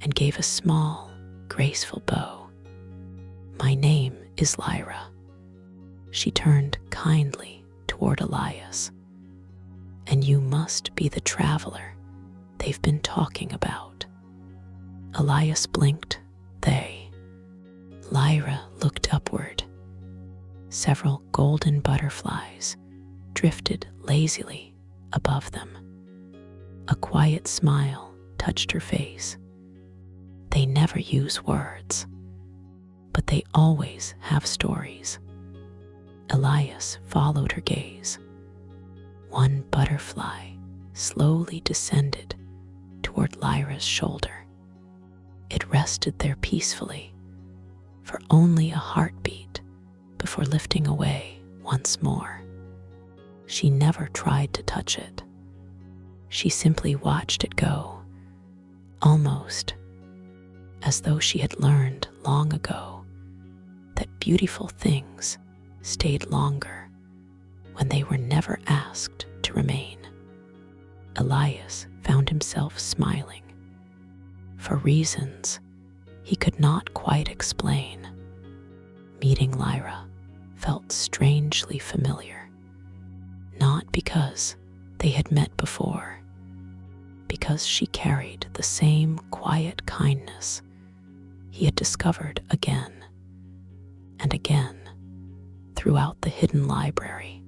and gave a small, graceful bow. "My name is Lyra." She turned kindly toward Elias. "And you must be the traveler they've been talking about." Elias blinked. "They." Lyra looked upward. Several golden butterflies drifted lazily above them. A quiet smile touched her face. "They never use words, but they always have stories." Elias followed her gaze. One butterfly slowly descended toward Lyra's shoulder. It rested there peacefully for only a heartbeat before lifting away once more. She never tried to touch it. She simply watched it go, almost as though she had learned long ago that beautiful things stayed longer when they were never asked to remain. Elias found himself smiling for reasons he could not quite explain. Meeting Lyra felt strangely familiar, not because they had met before, because she carried the same quiet kindness he had discovered again and again throughout the hidden library.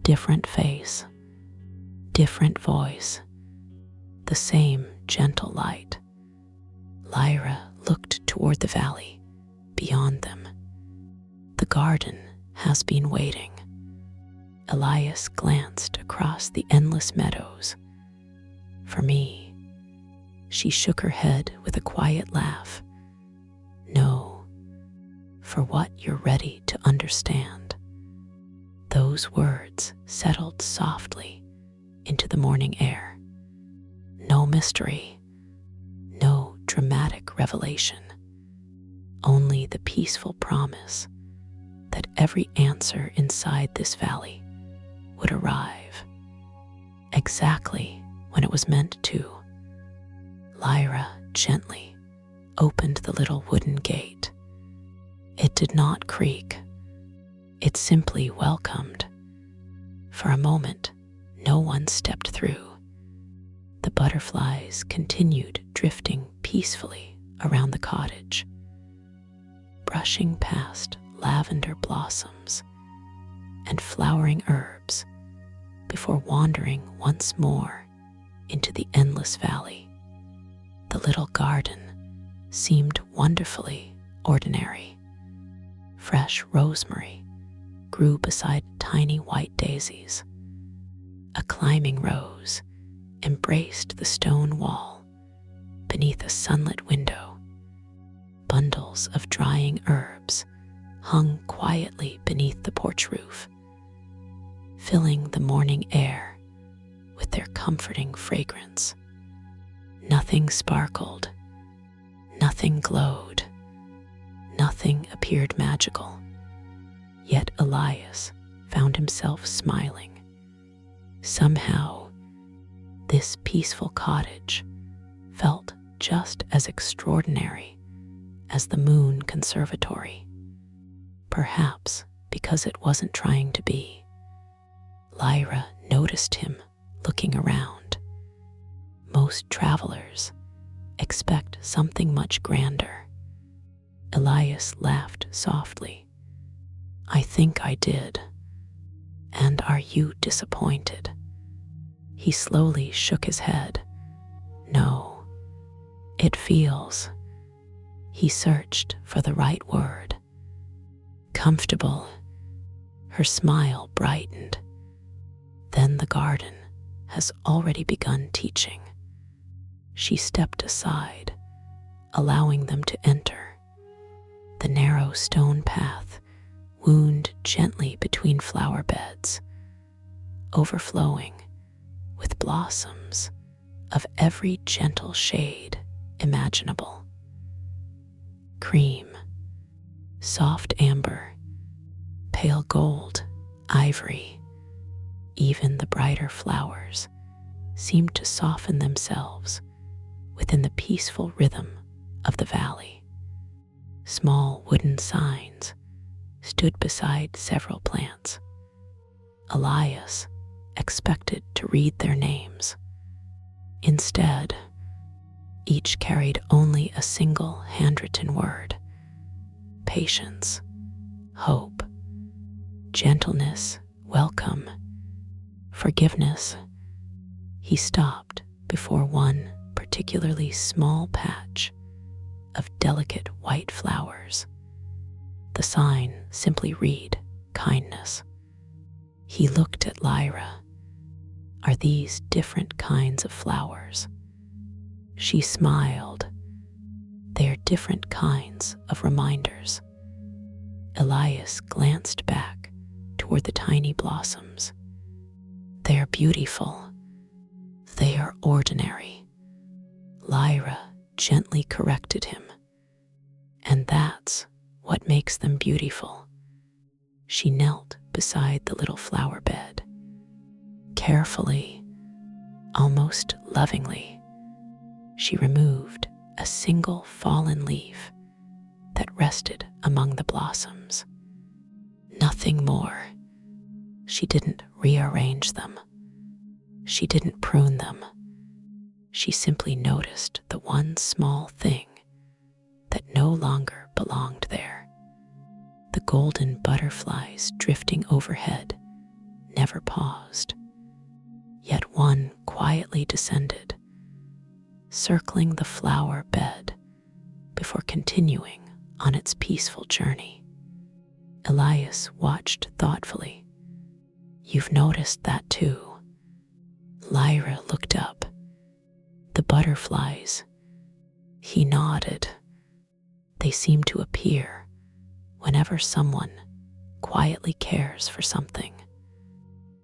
Different face, different voice, the same gentle light. Lyra looked toward the valley beyond them. The garden has been waiting. Elias glanced across the endless meadows. For me, she shook her head with a quiet laugh. No, for what you're ready to understand. Those words settled softly into the morning air. No mystery, no dramatic revelation, only the peaceful promise that every answer inside this valley would arrive exactly when it was meant to. Lyra gently opened the little wooden gate. It did not creak. It simply welcomed. For a moment, no one stepped through. The butterflies continued drifting peacefully around the cottage, brushing past lavender blossoms and flowering herbs before wandering once more into the endless valley. The little garden seemed wonderfully ordinary. Fresh rosemary grew beside tiny white daisies. A climbing rose embraced the stone wall beneath a sunlit window. Bundles of drying herbs hung quietly beneath the porch roof, filling the morning air with their comforting fragrance. Nothing sparkled, nothing glowed, nothing appeared magical. Yet Elias found himself smiling. Somehow, this peaceful cottage felt just as extraordinary as the moon conservatory. Perhaps because it wasn't trying to be. Lyra noticed him looking around. Most travelers expect something much grander. Elias laughed softly. I think I did. And are you disappointed? He slowly shook his head. No, it feels. He searched for the right word. Comfortable. Her smile brightened. Then the garden has already begun teaching. She stepped aside, allowing them to enter. The narrow stone path wound gently between flower beds, overflowing with blossoms of every gentle shade imaginable. Cream, soft amber, pale gold, ivory. Even the brighter flowers seemed to soften themselves within the peaceful rhythm of the valley. Small wooden signs stood beside several plants. Elias expected to read their names. Instead, each carried only a single handwritten word: patience, hope, gentleness, welcome, forgiveness. He stopped before one particularly small patch of delicate white flowers. The sign simply read, kindness. He looked at Lyra. Are these different kinds of flowers? She smiled. They are different kinds of reminders. Elias glanced back toward the tiny blossoms. They are beautiful. They are ordinary. Lyra gently corrected him. And that's what makes them beautiful. She knelt beside the little flower bed. Carefully, almost lovingly, she removed a single fallen leaf that rested among the blossoms. Nothing more. She didn't rearrange them. She didn't prune them. She simply noticed the one small thing that no longer belonged there. The golden butterflies drifting overhead never paused. Yet one quietly descended, circling the flower bed before continuing on its peaceful journey. Elias watched thoughtfully. "You've noticed that too." Lyra looked up. "The butterflies." He nodded. "They seem to appear whenever someone quietly cares for something."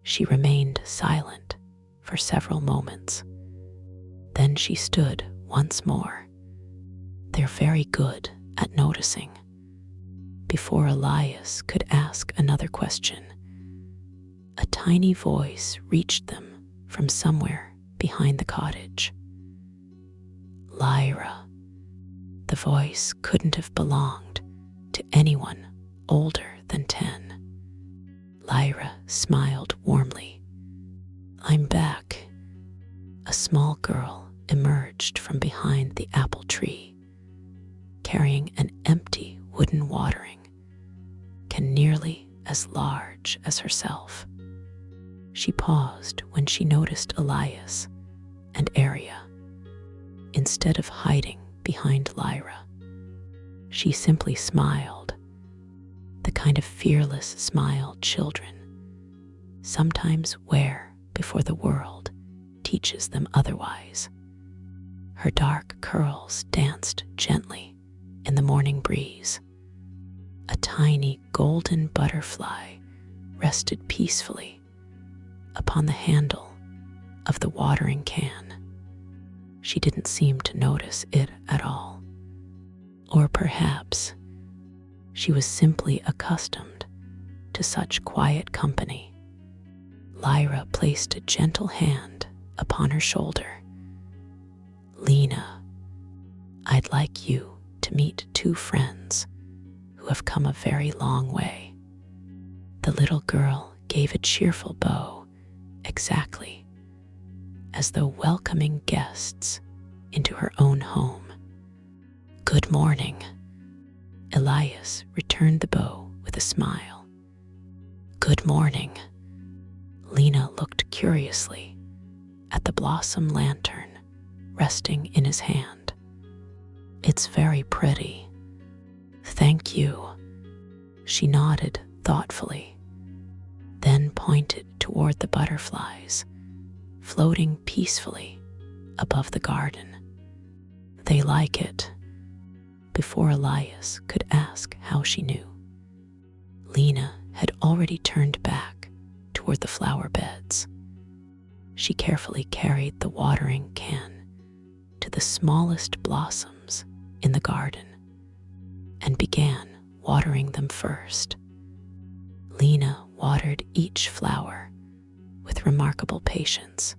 She remained silent for several moments. Then she stood once more. "They're very good at noticing." Before Elias could ask another question, a tiny voice reached them from somewhere behind the cottage. "Lyra." The voice couldn't have belonged to anyone older than 10. Lyra smiled warmly. "I'm back." A small girl emerged from behind the apple tree, carrying an empty wooden watering can nearly as large as herself. She paused when she noticed Elias and Aria. Instead of hiding behind Lyra, she simply smiled, the kind of fearless smile children sometimes wear before the world teaches them otherwise. Her dark curls danced gently in the morning breeze. A tiny golden butterfly rested peacefully upon the handle of the watering can. She didn't seem to notice it at all. Or perhaps she was simply accustomed to such quiet company. Lyra placed a gentle hand upon her shoulder. "Lena, I'd like you to meet two friends who have come a very long way." The little girl gave a cheerful bow, exactly as though welcoming guests into her own home. "Good morning." Elias returned the bow with a smile. "Good morning." Lena looked curiously at the blossom lantern resting in his hand. "It's very pretty." "Thank you." She nodded thoughtfully, then pointed toward the butterflies floating peacefully above the garden. "They like it." Before Elias could ask how she knew, Lena had already turned back toward the flower beds. She carefully carried the watering can to the smallest blossoms in the garden and began watering them first. Lena watered each flower with remarkable patience.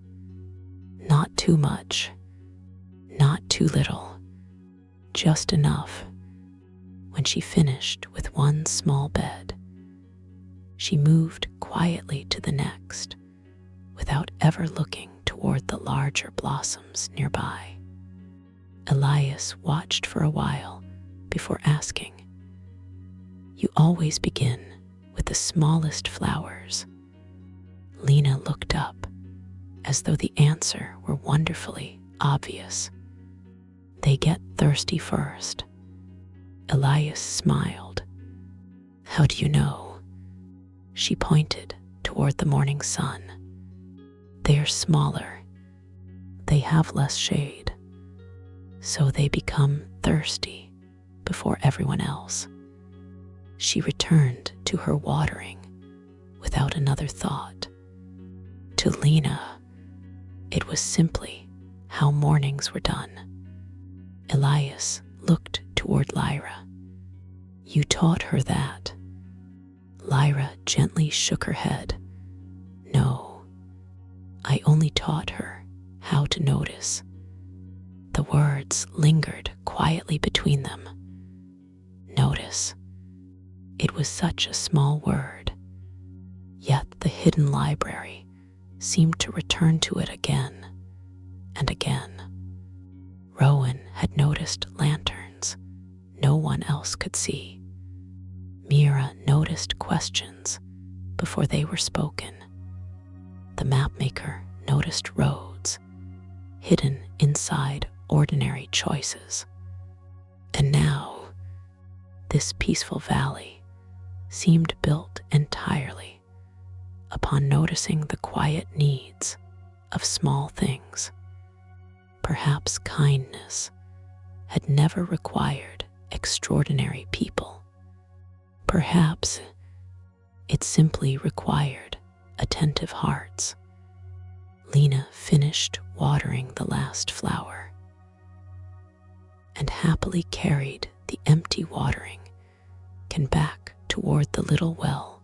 Not too much, not too little, just enough. When she finished with one small bed, she moved quietly to the next without ever looking toward the larger blossoms nearby. Elias watched for a while before asking, "You always begin with the smallest flowers?" Lena looked up as though the answer were wonderfully obvious. "They get thirsty first." Elias smiled. "How do you know?" She pointed toward the morning sun. "They are smaller. They have less shade, so they become thirsty before everyone else." She returned to her watering without another thought. To Lena, it was simply how mornings were done. Elias looked toward Lyra. "You taught her that?" Lyra gently shook her head. "No, I only taught her how to notice." The words lingered quietly between them. Notice. It was such a small word, yet the hidden library seemed to return to it again and again. Rowan had noticed lanterns no one else could see. Mira noticed questions before they were spoken. The mapmaker noticed roads hidden inside ordinary choices. And now, this peaceful valley seemed built entirely upon noticing the quiet needs of small things. Perhaps kindness had never required extraordinary people. Perhaps it simply required attentive hearts. Lena finished watering the last flower and happily carried the empty watering can back toward the little well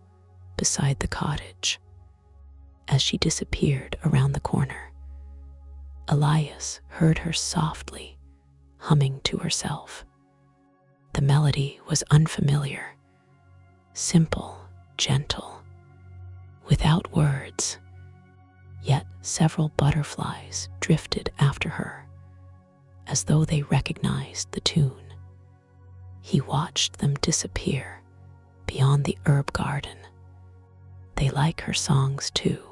beside the cottage. As she disappeared around the corner, Elias heard her softly humming to herself. The melody was unfamiliar, simple, gentle, without words, yet several butterflies drifted after her, as though they recognized the tune. He watched them disappear beyond the herb garden. They like her songs too.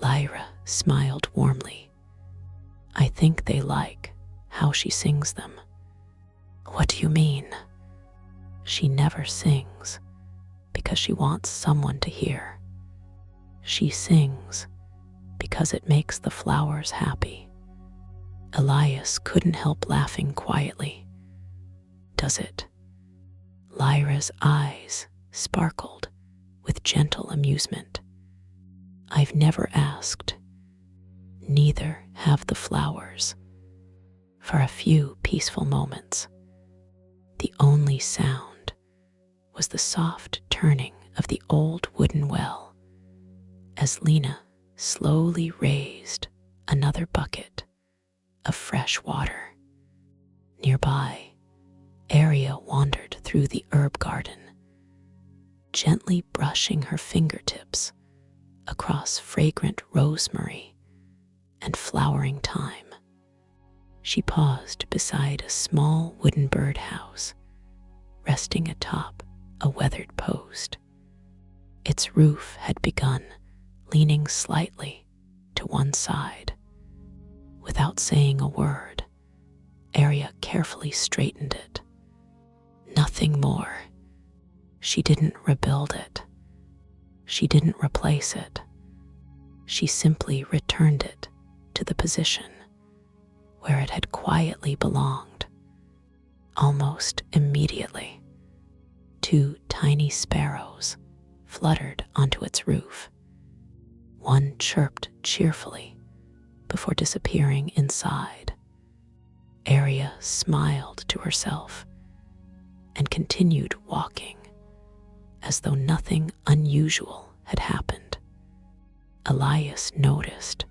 Lyra smiled warmly. I think they like how she sings them. What do you mean? She never sings because she wants someone to hear. She sings because it makes the flowers happy. Elias couldn't help laughing quietly. Does it? Lyra's eyes sparkled with gentle amusement. I've never asked. Neither have the flowers. For a few peaceful moments, the only sound was the soft turning of the old wooden well as Lena slowly raised another bucket of fresh water. Nearby, Aria wandered through the herb garden, gently brushing her fingertips across fragrant rosemary and flowering thyme. She paused beside a small wooden birdhouse, resting atop a weathered post. Its roof had begun leaning slightly to one side. Without saying a word, Aria carefully straightened it. Nothing more. She didn't rebuild it. She didn't replace it. She simply returned it to the position where it had quietly belonged. Almost immediately, 2 tiny sparrows fluttered onto its roof. One chirped cheerfully before disappearing inside. Aria smiled to herself and continued walking as though nothing unusual had happened. Elias noticed.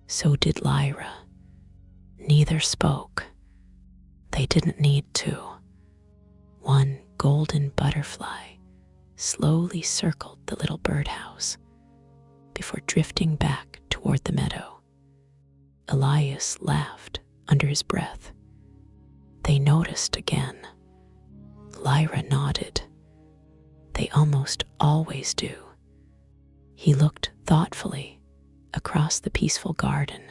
So did Lyra. Neither spoke. They didn't need to. One golden butterfly slowly circled the little birdhouse before drifting back toward the meadow. Elias laughed under his breath. They noticed again. Lyra nodded. They almost always do. He looked thoughtfully across the peaceful garden.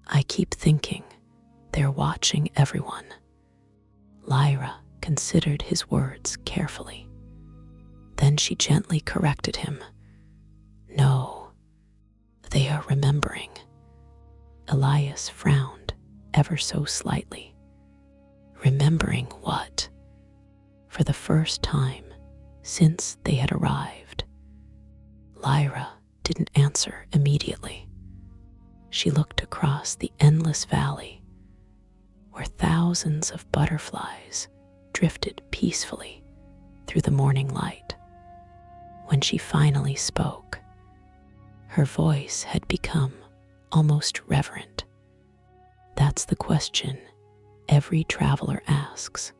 I keep thinking they're watching everyone. Lyra considered his words carefully. Then she gently corrected him. No, they are remembering. Elias frowned ever so slightly. Remembering what? For the first time since they had arrived. Lyra didn't answer immediately. She looked across the endless valley where thousands of butterflies drifted peacefully through the morning light. When she finally spoke, her voice had become almost reverent. That's the question every traveler asks,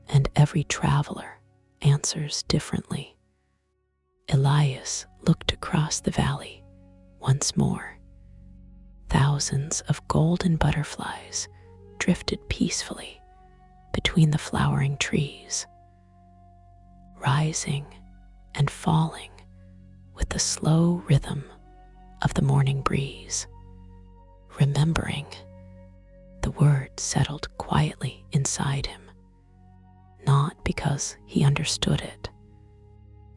and every traveler answers differently. Elias looked across the valley once more. Thousands of golden butterflies drifted peacefully between the flowering trees, rising and falling with the slow rhythm of the morning breeze. Remembering, the word settled quietly inside him, not because he understood it,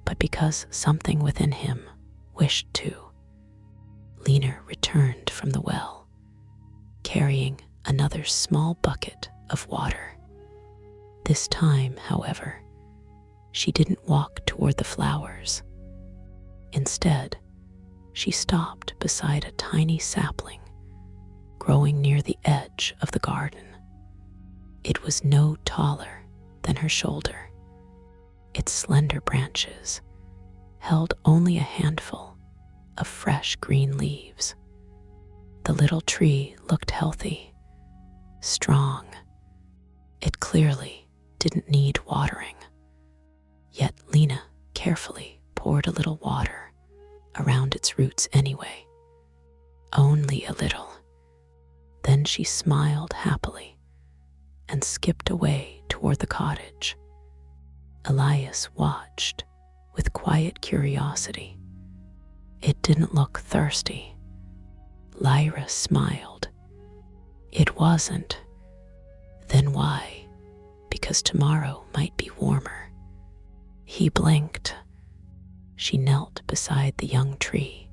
but because something within him wished to. Lena returned from the well, carrying another small bucket of water. This time, however, she didn't walk toward the flowers. Instead, she stopped beside a tiny sapling growing near the edge of the garden. It was no taller than her shoulder. Its slender branches held only a handful of fresh green leaves. The little tree looked healthy, strong. It clearly didn't need watering. Yet Lena carefully poured a little water around its roots anyway. Only a little. Then she smiled happily and skipped away toward the cottage. Elias watched with quiet curiosity. It didn't look thirsty. Lyra smiled. It wasn't. Then why? Because tomorrow might be warmer. He blinked. She knelt beside the young tree,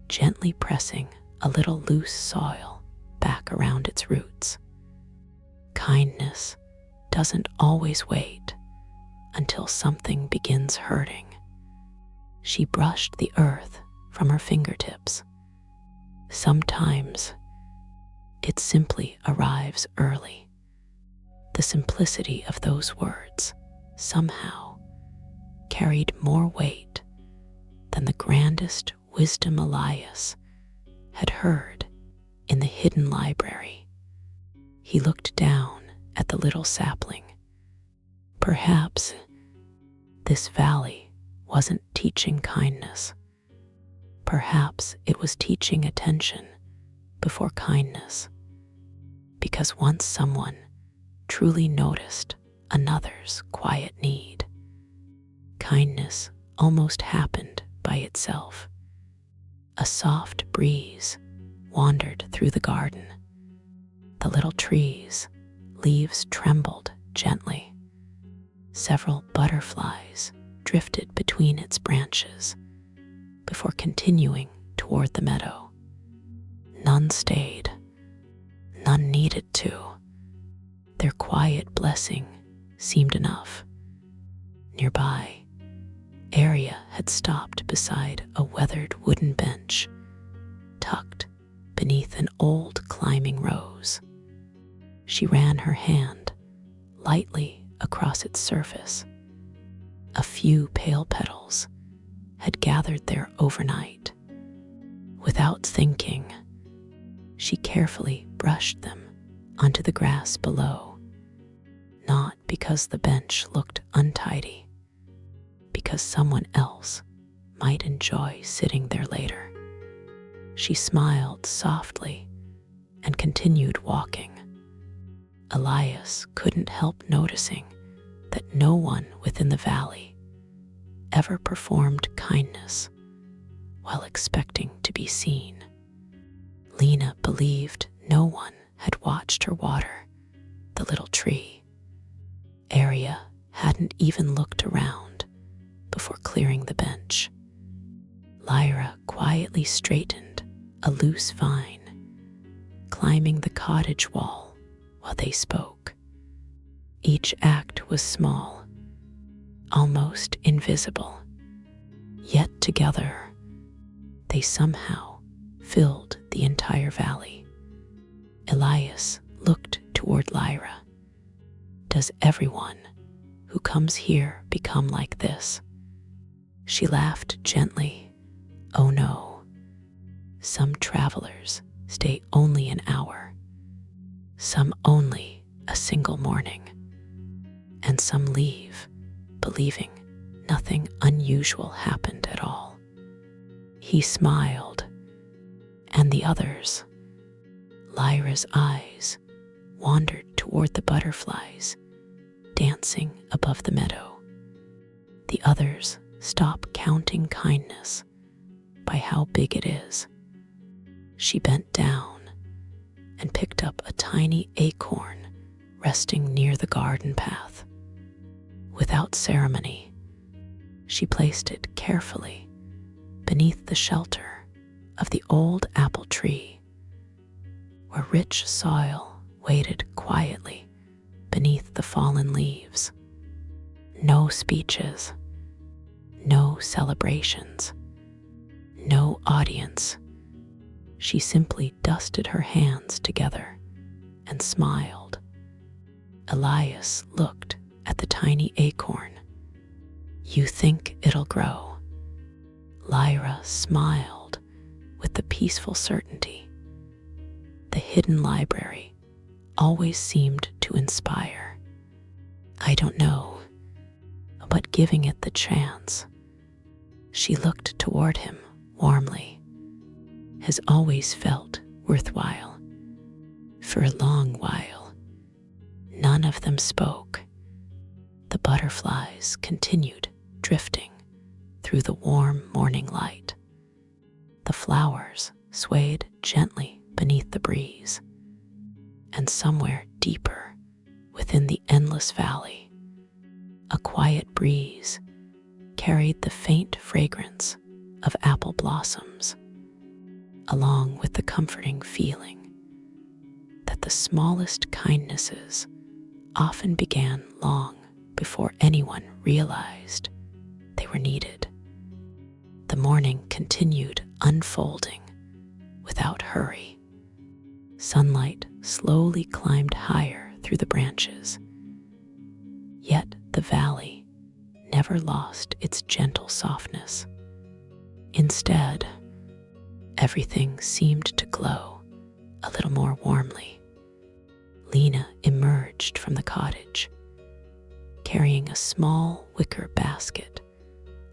gently pressing a little loose soil back around its roots. Kindness doesn't always wait until something begins hurting. She brushed the earth from her fingertips. Sometimes it simply arrives early. The simplicity of those words somehow carried more weight than the grandest wisdom Elias had heard in the hidden library. He looked down at the little sapling. Perhaps this valley wasn't teaching kindness. Perhaps it was teaching attention before kindness. Because once someone truly noticed another's quiet need, kindness almost happened by itself. A soft breeze wandered through the garden. The little trees' leaves trembled gently. Several butterflies drifted between its branches before continuing toward the meadow. None stayed. None needed to. Their quiet blessing seemed enough. Nearby, Aria had stopped beside a weathered wooden bench, tucked beneath an old climbing rose. She ran her hand lightly across its surface. A few pale petals had gathered there overnight. Without thinking, she carefully brushed them onto the grass below, not because the bench looked untidy, because someone else might enjoy sitting there later. She smiled softly and continued walking. Elias couldn't help noticing that no one within the valley ever performed kindness while expecting to be seen. Lena believed no one had watched her water the little tree. Aria hadn't even looked around before clearing the bench. Lyra quietly straightened a loose vine, climbing the cottage wall while they spoke. Each act was small, almost invisible, yet together they somehow filled the entire valley. Elias looked toward Lyra. Does everyone who comes here become like this? She laughed gently. Oh no. Some travelers stay only an hour, some only a single morning, and some leave believing nothing unusual happened at all. He smiled, and the others. Lyra's eyes wandered toward the butterflies dancing above the meadow. The others stop counting kindness by how big it is. She bent down and picked up a tiny acorn resting near the garden path. Without ceremony, she placed it carefully beneath the shelter of the old apple tree, where rich soil waited quietly beneath the fallen leaves. No speeches, no celebrations, no audience. She simply dusted her hands together and smiled. Elias looked at the tiny acorn. "You think it'll grow?" Lyra smiled with the peaceful certainty. The hidden library always seemed to inspire. "I don't know, but giving it the chance." She looked toward him warmly. "Has always felt worthwhile." For a long while, none of them spoke. The butterflies continued drifting through the warm morning light. The flowers swayed gently beneath the breeze, and somewhere deeper within the endless valley, a quiet breeze carried the faint fragrance of apple blossoms, along with the comforting feeling that the smallest kindnesses often began long before anyone realized they were needed. The morning continued unfolding without hurry. Sunlight slowly climbed higher through the branches, yet the valley never lost its gentle softness. Instead, everything seemed to glow a little more warmly. Lena emerged from the cottage, carrying a small wicker basket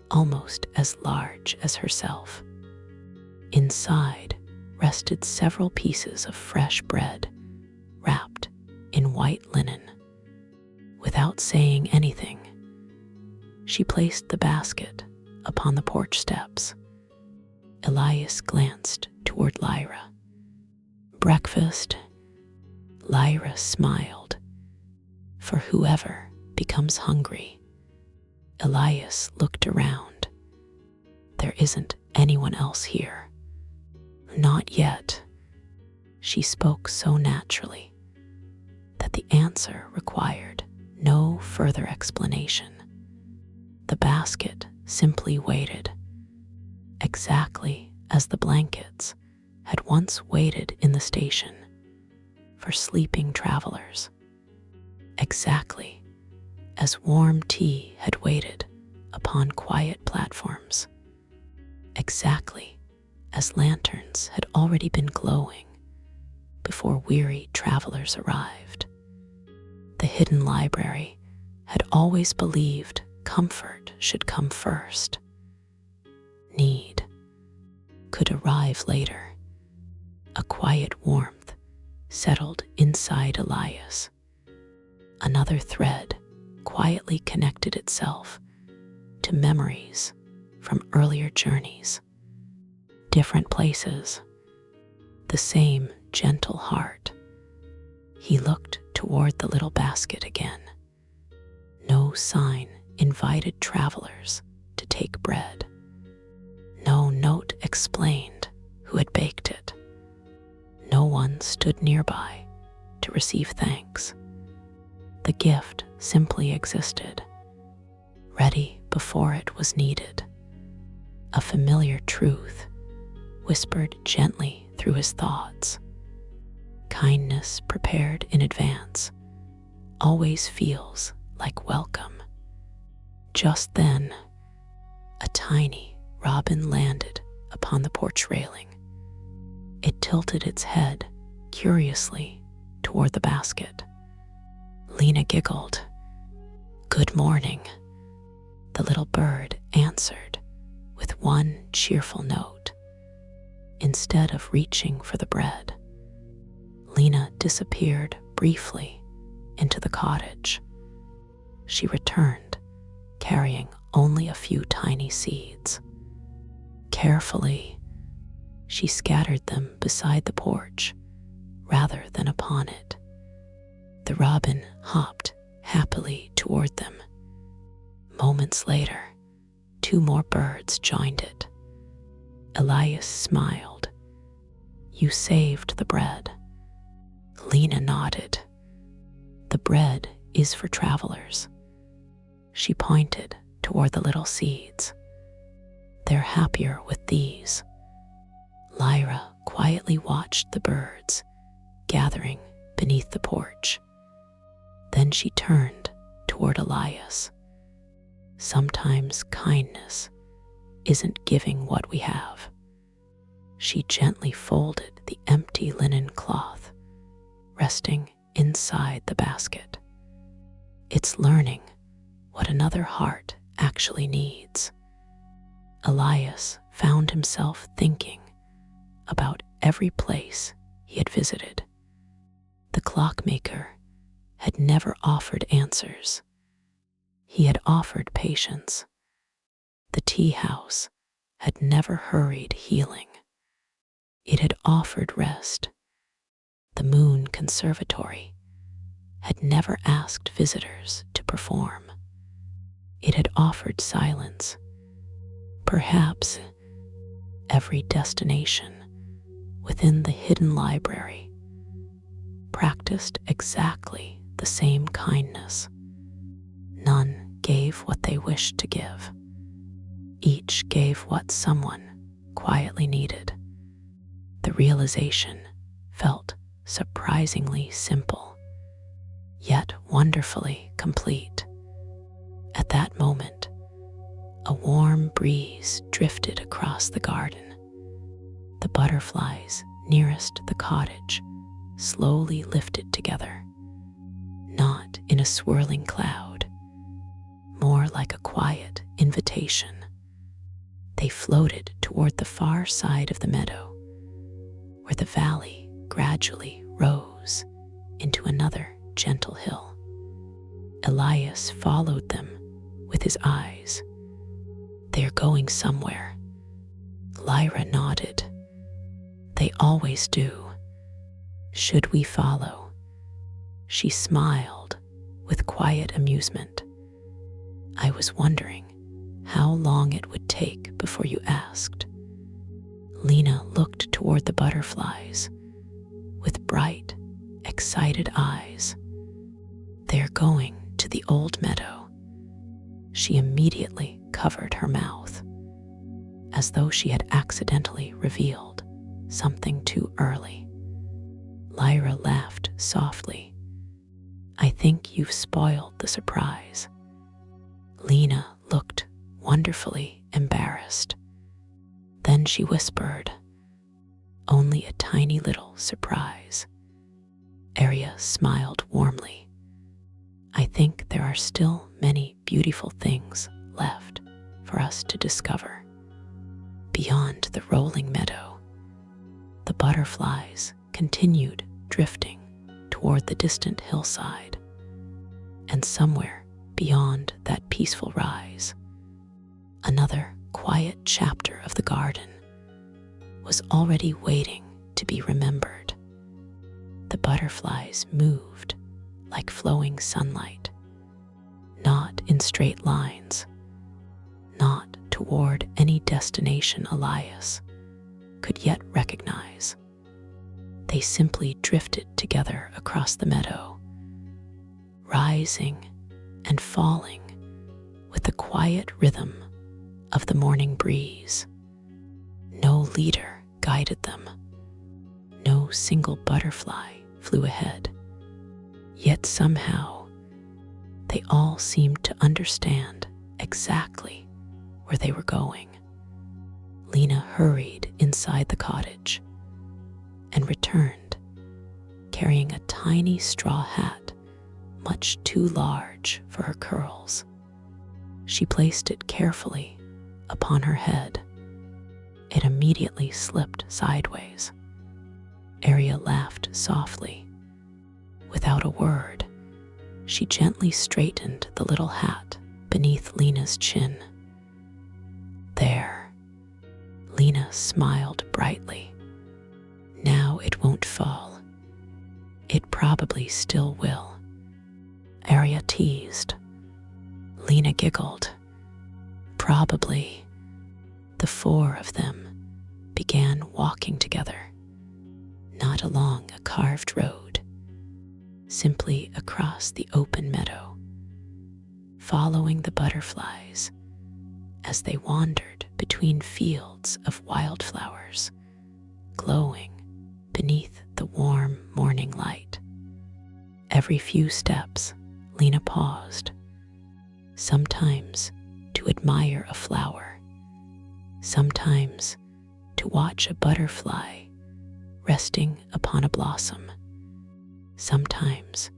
almost as large as herself. Inside rested several pieces of fresh bread wrapped in white linen. Without saying anything, she placed the basket upon the porch steps. Elias glanced toward Lyra. "Breakfast?" Lyra smiled. "For whoever becomes hungry." Elias looked around. "There isn't anyone else here." "Not yet." She spoke so naturally that the answer required no further explanation. The basket simply waited, exactly as the blankets had once waited in the station for sleeping travelers, exactly as warm tea had waited upon quiet platforms, exactly as lanterns had already been glowing before weary travelers arrived. The hidden library had always believed comfort should come first. Need could arrive later. A quiet warmth settled inside Elias. Another thread quietly connected itself to memories from earlier journeys. Different places, the same gentle heart. He looked toward the little basket again. No sign invited travelers to take bread. No note explained who had baked it. No one stood nearby to receive thanks. The gift simply existed, ready before it was needed. A familiar truth whispered gently through his thoughts. Kindness prepared in advance always feels like welcome. Just then, a tiny robin landed upon the porch railing. It tilted its head curiously toward the basket. Lena giggled. "Good morning." The little bird answered with one cheerful note. Instead of reaching for the bread, Lena disappeared briefly into the cottage. She returned, carrying only a few tiny seeds. Carefully, she scattered them beside the porch, rather than upon it. The robin hopped happily toward them. Moments later, 2 more birds joined it. Elias smiled. "You saved the bread." Lena nodded. "The bread is for travelers." She pointed toward the little seeds. "They're happier with these." Lyra quietly watched the birds gathering beneath the porch. Then she turned toward Elias. "Sometimes kindness isn't giving what we have." She gently folded the empty linen cloth resting inside the basket. "It's learning what another heart actually needs." Elias found himself thinking about every place he had visited. The clockmaker had never offered answers. He had offered patience. The tea house had never hurried healing. It had offered rest. The moon conservatory had never asked visitors to perform. It had offered silence. Perhaps every destination within the hidden library practiced exactly the same kindness. None gave what they wished to give. Each gave what someone quietly needed. The realization felt surprisingly simple, yet wonderfully complete. At that moment, a warm breeze drifted across the garden. The butterflies nearest the cottage slowly lifted together, not in a swirling cloud, more like a quiet invitation. They floated toward the far side of the meadow, where the valley gradually rose into another gentle hill. Elias followed them with his eyes. "They're going somewhere." Lyra nodded. "They always do. Should we follow?" She smiled with quiet amusement. "I was wondering how long it would take before you asked." Lena looked toward the butterflies with bright, excited eyes. "They're going to the old meadow." She immediately covered her mouth, as though she had accidentally revealed something too early. Lyra laughed softly. "I think you've spoiled the surprise." Lena looked wonderfully embarrassed. Then she whispered, "Only a tiny little surprise." Arya smiled warmly. "I think there are still many beautiful things left for us to discover." Beyond the rolling meadow, the butterflies continued drifting toward the distant hillside, and somewhere beyond that peaceful rise, another quiet chapter of the garden was already waiting to be remembered. The butterflies moved like flowing sunlight, not in straight lines, not toward any destination Elias could yet recognize. They simply drifted together across the meadow, rising and falling with the quiet rhythm of the morning breeze. No leader guided them. No single butterfly flew ahead. Yet somehow, they all seemed to understand exactly where they were going. Lena hurried inside the cottage and returned, carrying a tiny straw hat much too large for her curls. She placed it carefully upon her head. It immediately slipped sideways. Arya laughed softly. Without a word, she gently straightened the little hat beneath Lena's chin. "There." Lena smiled brightly. "Now it won't fall." It probably still will, Arya teased. Lena giggled. Probably. The four of them began walking together, not along a carved road, simply across the open meadow, following the butterflies as they wandered between fields of wildflowers, glowing beneath the warm morning light. Every few steps, Lena paused, sometimes to admire a flower, sometimes to watch a butterfly resting upon a blossom, sometimes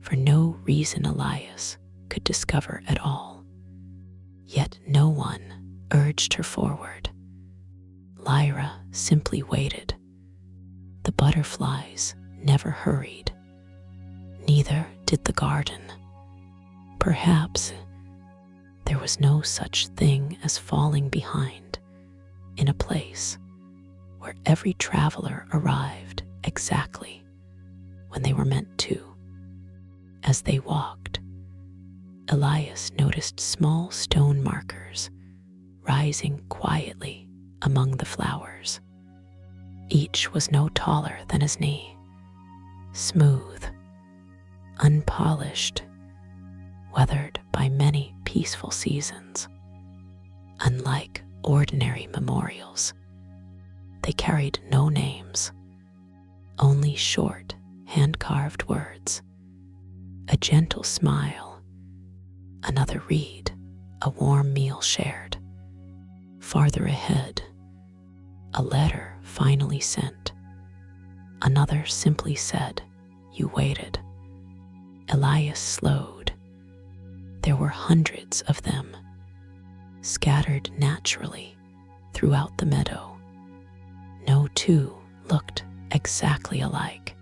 for no reason Elias could discover at all. Yet no one urged her forward. Lyra simply waited. The butterflies never hurried. Neither did the garden. Perhaps there was no such thing as falling behind in a place where every traveler arrived exactly when they were meant to. As they walked, Elias noticed small stone markers rising quietly among the flowers. Each was no taller than his knee, smooth, unpolished, weathered by many peaceful seasons. Unlike ordinary memorials, they carried no names, only short, hand-carved words, a gentle smile, another read, a warm meal shared. Farther ahead, a letter finally sent. Another simply said, "You waited." Elias slowed. There were hundreds of them, scattered naturally throughout the meadow. No two looked exactly alike.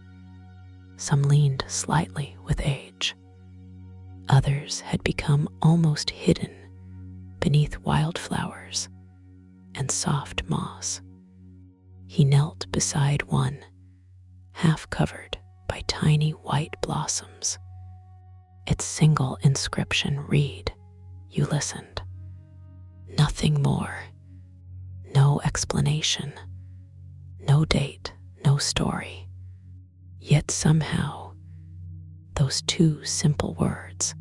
Some leaned slightly with age. Others had become almost hidden beneath wildflowers and soft moss. He knelt beside one, half covered by tiny white blossoms. Its single inscription read, "You listened." Nothing more. No explanation. No date, no story. Yet somehow, those two simple words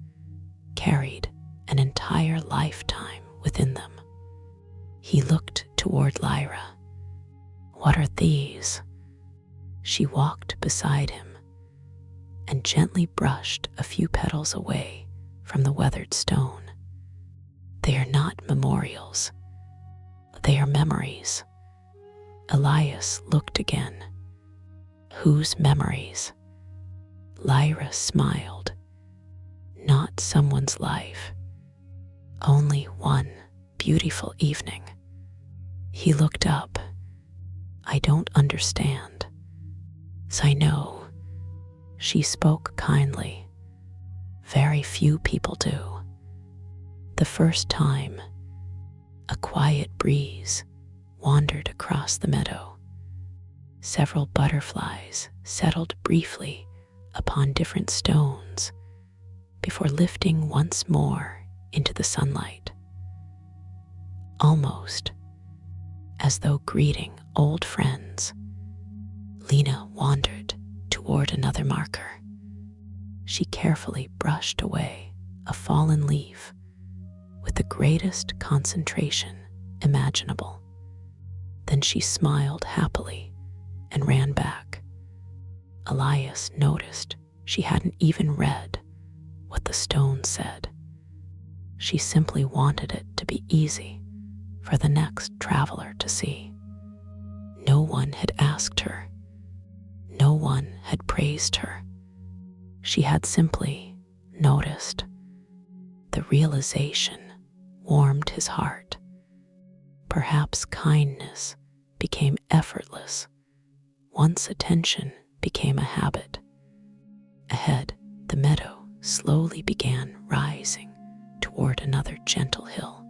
carried an entire lifetime within them. He looked toward Lyra. "What are these?" She walked beside him and gently brushed a few petals away from the weathered stone. "They are not memorials. They are memories." Elias looked again. "Whose memories?" Lyra smiled. "Not someone's life. Only one beautiful evening." He looked up. "I don't understand." "I know." She spoke kindly. "Very few people do." The first time, a quiet breeze wandered across the meadow. Several butterflies settled briefly upon different stones before lifting once more into the sunlight. Almost as though greeting old friends, Lena wandered toward another marker. She carefully brushed away a fallen leaf with the greatest concentration imaginable. Then she smiled happily and ran back. Elias noticed she hadn't even read what the stone said. She simply wanted it to be easy for the next traveler to see. No one had asked her. No one had praised her. She had simply noticed. The realization warmed his heart. Perhaps kindness became effortless once attention became a habit. Ahead, the meadow slowly began rising toward another gentle hill.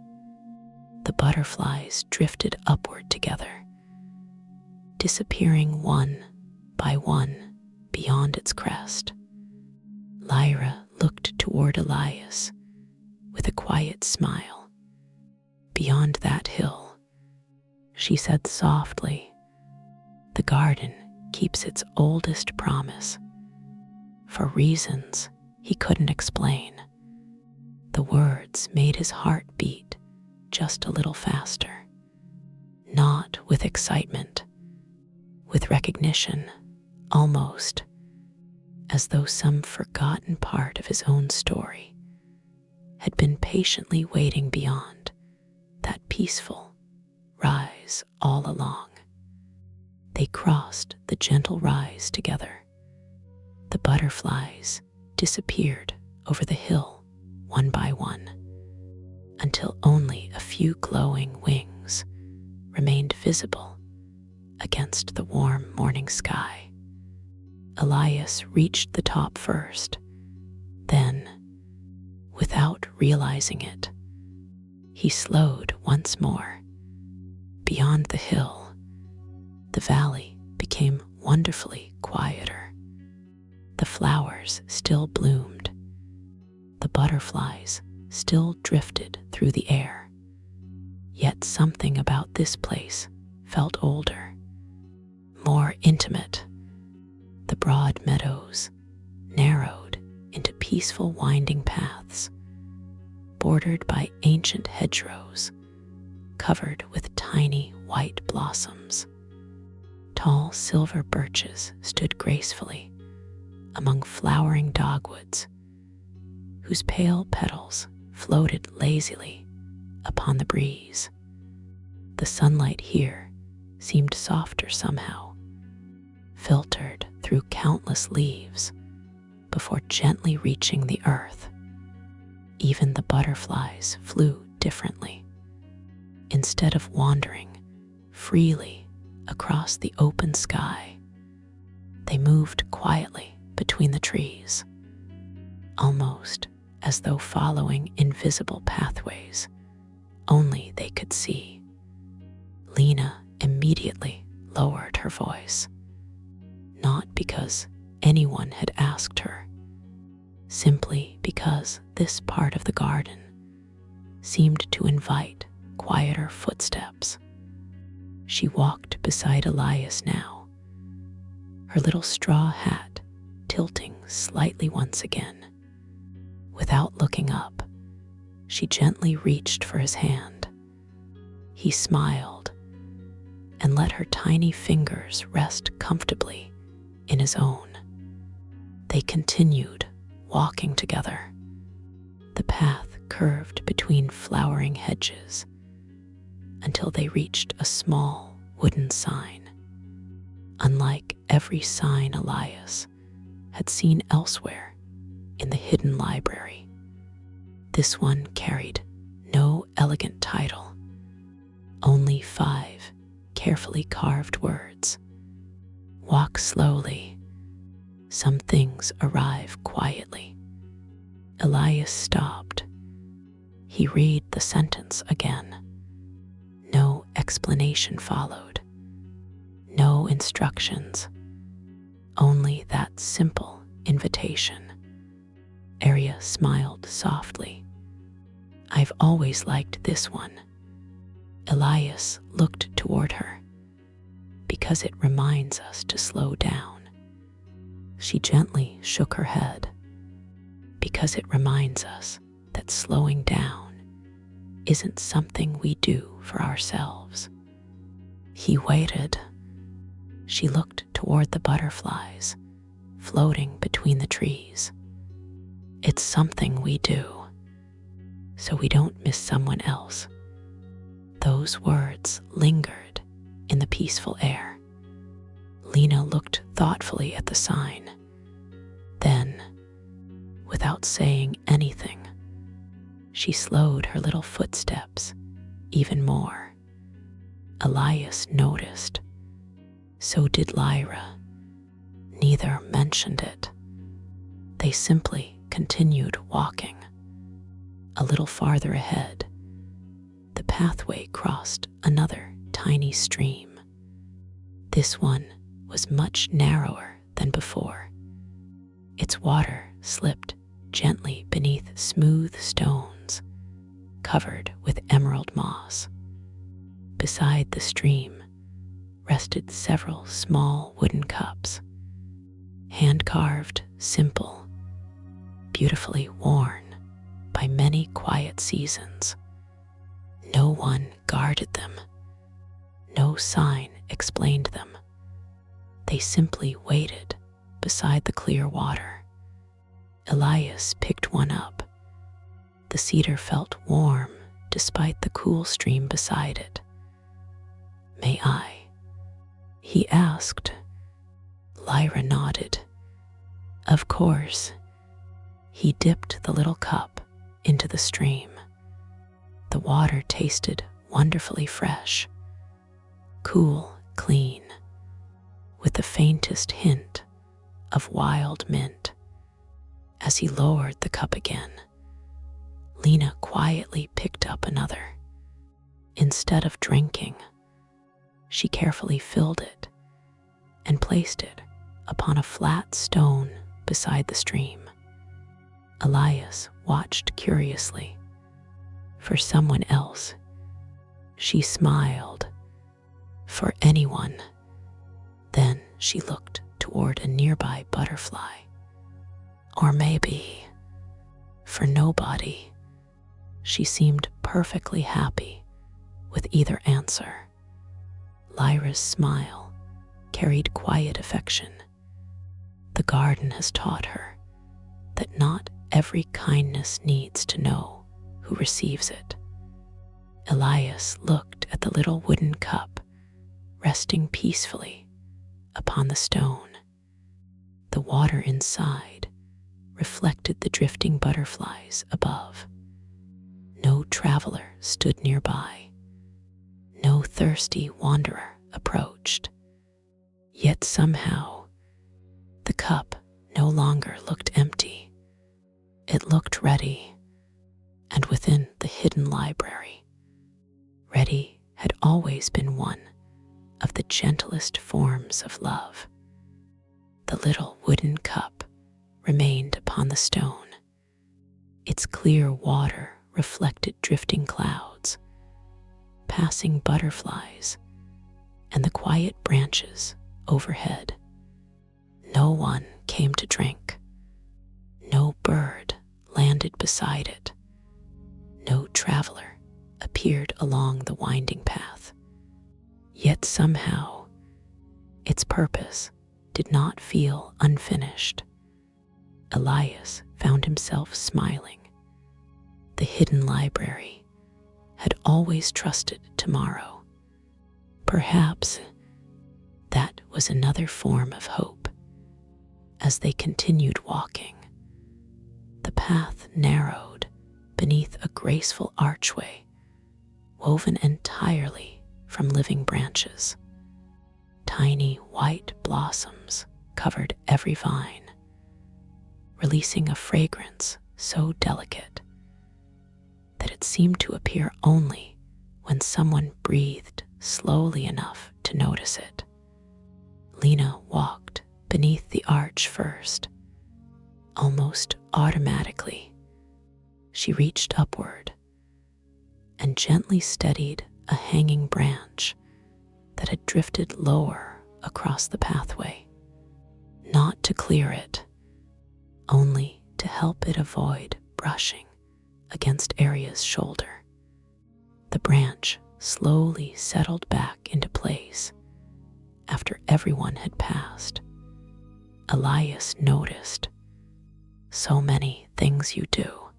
The butterflies drifted upward together, disappearing one by one beyond its crest. Lyra looked toward Elias with a quiet smile. "Beyond that hill," she said softly, "the garden keeps its oldest promise. For reasons he couldn't explain." The words made his heart beat just a little faster. Not with excitement, with recognition, almost, as though some forgotten part of his own story had been patiently waiting beyond that peaceful rise all along. They crossed the gentle rise together. The butterflies disappeared over the hill one by one, until only a few glowing wings remained visible against the warm morning sky. Elias reached the top first. Then, without realizing it, he slowed once more. Beyond the hill, the valley became wonderfully quieter. The flowers still bloomed. The butterflies still drifted through the air. Yet something about this place felt older, more intimate. The broad meadows narrowed into peaceful winding paths, bordered by ancient hedgerows, covered with tiny white blossoms. Tall silver birches stood gracefully among flowering dogwoods, whose pale petals floated lazily upon the breeze. The sunlight here seemed softer somehow, filtered through countless leaves before gently reaching the earth. Even the butterflies flew differently. Instead of wandering freely across the open sky, they moved quietly between the trees, almost as though following invisible pathways only they could see. Lena immediately lowered her voice, not because anyone had asked her, simply because this part of the garden seemed to invite quieter footsteps. She walked beside Elias now, her little straw hat tilting slightly once again. Without looking up, she gently reached for his hand. He smiled and let her tiny fingers rest comfortably in his own. They continued walking together. The path curved between flowering hedges until they reached a small wooden sign. Unlike every sign Elias had seen elsewhere in the hidden library, this one carried no elegant title, only 5 carefully carved words. "Walk slowly. Some things arrive quietly." Elias stopped. He read the sentence again. No explanation followed. No instructions. Only that simple invitation. Arya smiled softly. "I've always liked this one." Elias looked toward her. "Because it reminds us to slow down." She gently shook her head. "Because it reminds us that slowing down isn't something we do for ourselves." He waited. She looked toward the butterflies floating between the trees. "It's something we do, so we don't miss someone else." Those words lingered in the peaceful air. Lena looked thoughtfully at the sign. Then, without saying anything, she slowed her little footsteps even more. Elias noticed. So did Lyra. Neither mentioned it. They simply continued walking. A little farther ahead, the pathway crossed another tiny stream. This one was much narrower than before, Its water slipped gently beneath smooth stones covered with emerald moss. Beside the stream rested several small wooden cups, hand-carved, simple, beautifully worn by many quiet seasons. No one guarded them. No sign explained them. They simply waited beside the clear water. Elias picked one up. The cedar felt warm despite the cool stream beside it. "May I?" he asked. Lyra nodded. Of course. He dipped the little cup into the stream. The water tasted wonderfully fresh, cool, clean, with the faintest hint of wild mint. As he lowered the cup again, Lena quietly picked up another. Instead of drinking, she carefully filled it and placed it upon a flat stone beside the stream. Elias watched curiously. For someone else, she smiled. For anyone, then she looked toward a nearby butterfly. Or maybe, for nobody, she seemed perfectly happy with either answer. Lyra's smile carried quiet affection. The garden has taught her that not every kindness needs to know who receives it. Elias looked at the little wooden cup resting peacefully upon the stone. The water inside reflected the drifting butterflies above. No traveler stood nearby. No thirsty wanderer approached. Yet somehow, the cup no longer looked empty. It looked ready, and within the hidden library, ready had always been one of the gentlest forms of love. The little wooden cup remained upon the stone. Its clear water reflected drifting clouds, passing butterflies, and the quiet branches overhead. No one came to drink. No bird landed beside it. No traveler appeared along the winding path. Yet somehow, its purpose did not feel unfinished. Elias found himself smiling. The hidden library had always trusted tomorrow. Perhaps that was another form of hope. As they continued walking, the path narrowed beneath a graceful archway woven entirely from living branches. Tiny white blossoms covered every vine, releasing a fragrance so delicate that it seemed to appear only when someone breathed slowly enough to notice it. Lena walked beneath the arch first. Almost automatically, she reached upward and gently steadied a hanging branch that had drifted lower across the pathway. Not to clear it, only to help it avoid brushing against Aria's shoulder. The branch slowly settled back into place after everyone had passed. Elias noticed. "So many things you do,"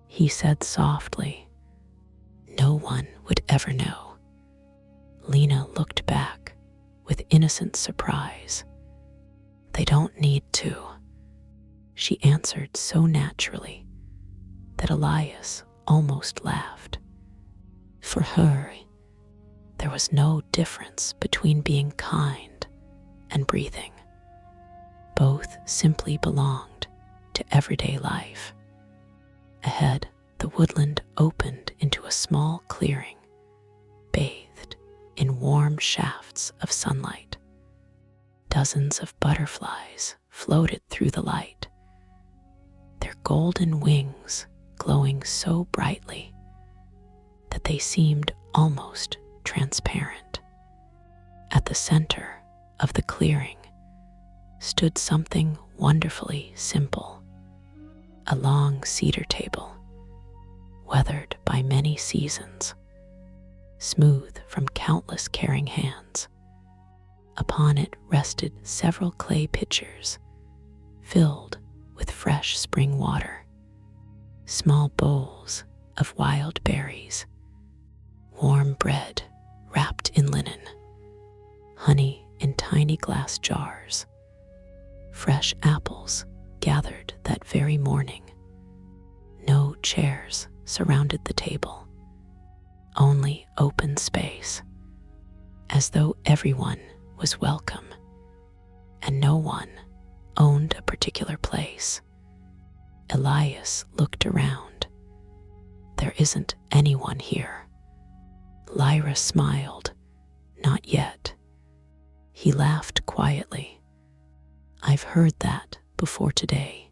he said softly. "No one would ever know." Lena looked back with innocent surprise. "They don't need to," she answered so naturally that Elias almost laughed. For her, there was no difference between being kind and breathing. Both simply belonged to everyday life. Ahead, the woodland opened into a small clearing, bathed in warm shafts of sunlight. Dozens of butterflies floated through the light, their golden wings glowing so brightly that they seemed almost transparent. At the center of the clearing stood something wonderfully simple, a long cedar table, weathered by many seasons, smooth from countless caring hands. Upon it rested several clay pitchers filled with fresh spring water, small bowls of wild berries, warm bread wrapped in linen, honey in tiny glass jars, fresh apples gathered that very morning. No chairs surrounded the table, only open space, as though everyone was welcome and no one owned a particular place. Elias looked around. There isn't anyone here. Lyra smiled. Not yet. He laughed quietly. I've heard that before today,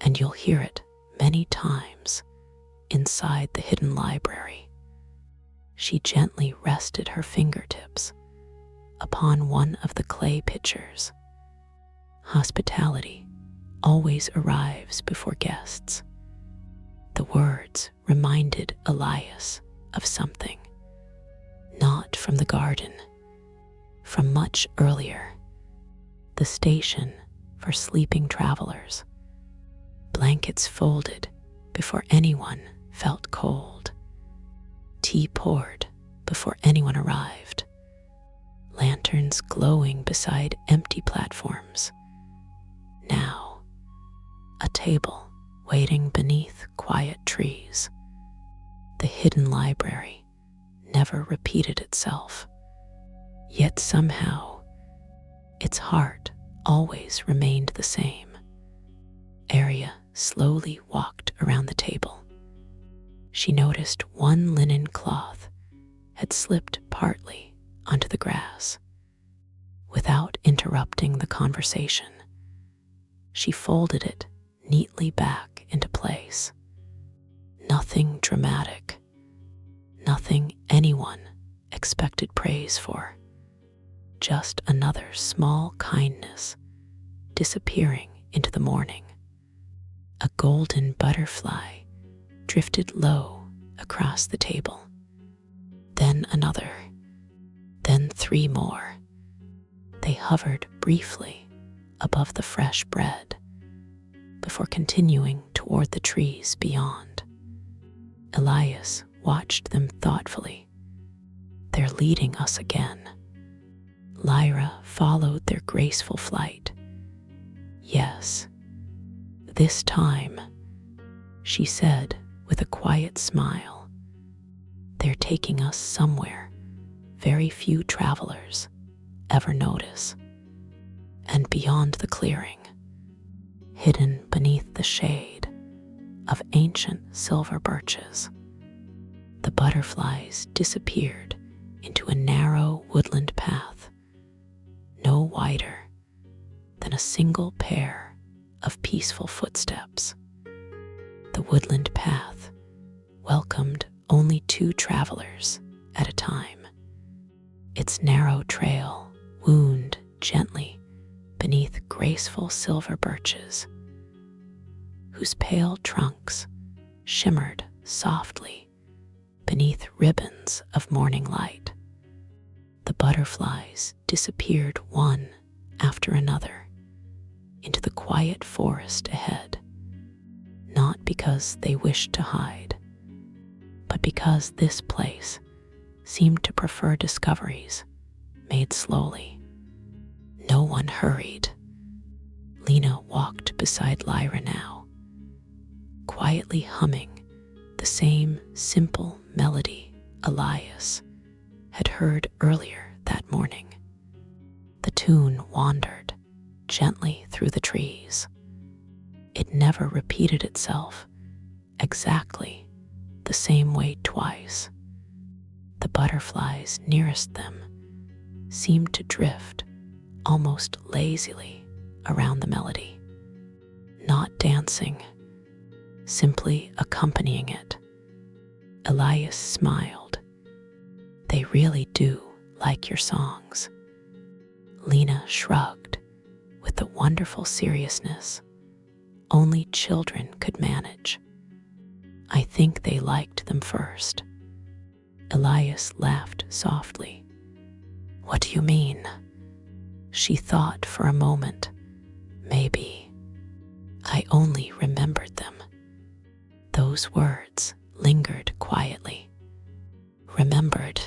and you'll hear it many times inside the hidden library. She gently rested her fingertips upon one of the clay pitchers. Hospitality always arrives before guests. The words reminded Elias of something, not from the garden, from much earlier, the station for sleeping travelers, blankets folded before anyone felt cold, tea poured before anyone arrived, lanterns glowing beside empty platforms. Now, a table waiting beneath quiet trees. The hidden library never repeated itself, yet somehow its heart always remained the same. Arya slowly walked around the table. She noticed one linen cloth had slipped partly onto the grass. Without interrupting the conversation, she folded it neatly back into place. Nothing dramatic, nothing anyone expected praise for. Just another small kindness disappearing into the morning. A golden butterfly drifted low across the table. Then another, then 3 more. They hovered briefly above the fresh bread before continuing toward the trees beyond. Elias watched them thoughtfully. They're leading us again. Lyra followed their graceful flight. Yes, this time, she said with a quiet smile, they're taking us somewhere very few travelers ever notice. And beyond the clearing, hidden beneath the shade of ancient silver birches, the butterflies disappeared into a narrow woodland path, no wider than a single pair of peaceful footsteps. The woodland path welcomed only 2 travelers at a time. Its narrow trail wound gently beneath graceful silver birches, whose pale trunks shimmered softly beneath ribbons of morning light. The butterflies disappeared one after another into the quiet forest ahead, not because they wished to hide, but because this place seemed to prefer discoveries made slowly. No one hurried. Lena walked beside Lyra now, quietly humming the same simple melody Elias had heard earlier that morning. The tune wandered gently through the trees. It never repeated itself exactly the same way twice. The butterflies nearest them seemed to drift almost lazily around the melody, not dancing, simply accompanying it. Elias smiled. "They really do like your songs." Lena shrugged with the wonderful seriousness only children could manage. "I think they liked them first." Elias laughed softly. "What do you mean?" She thought for a moment. "Maybe I only remembered them." Those words lingered quietly. Remembered.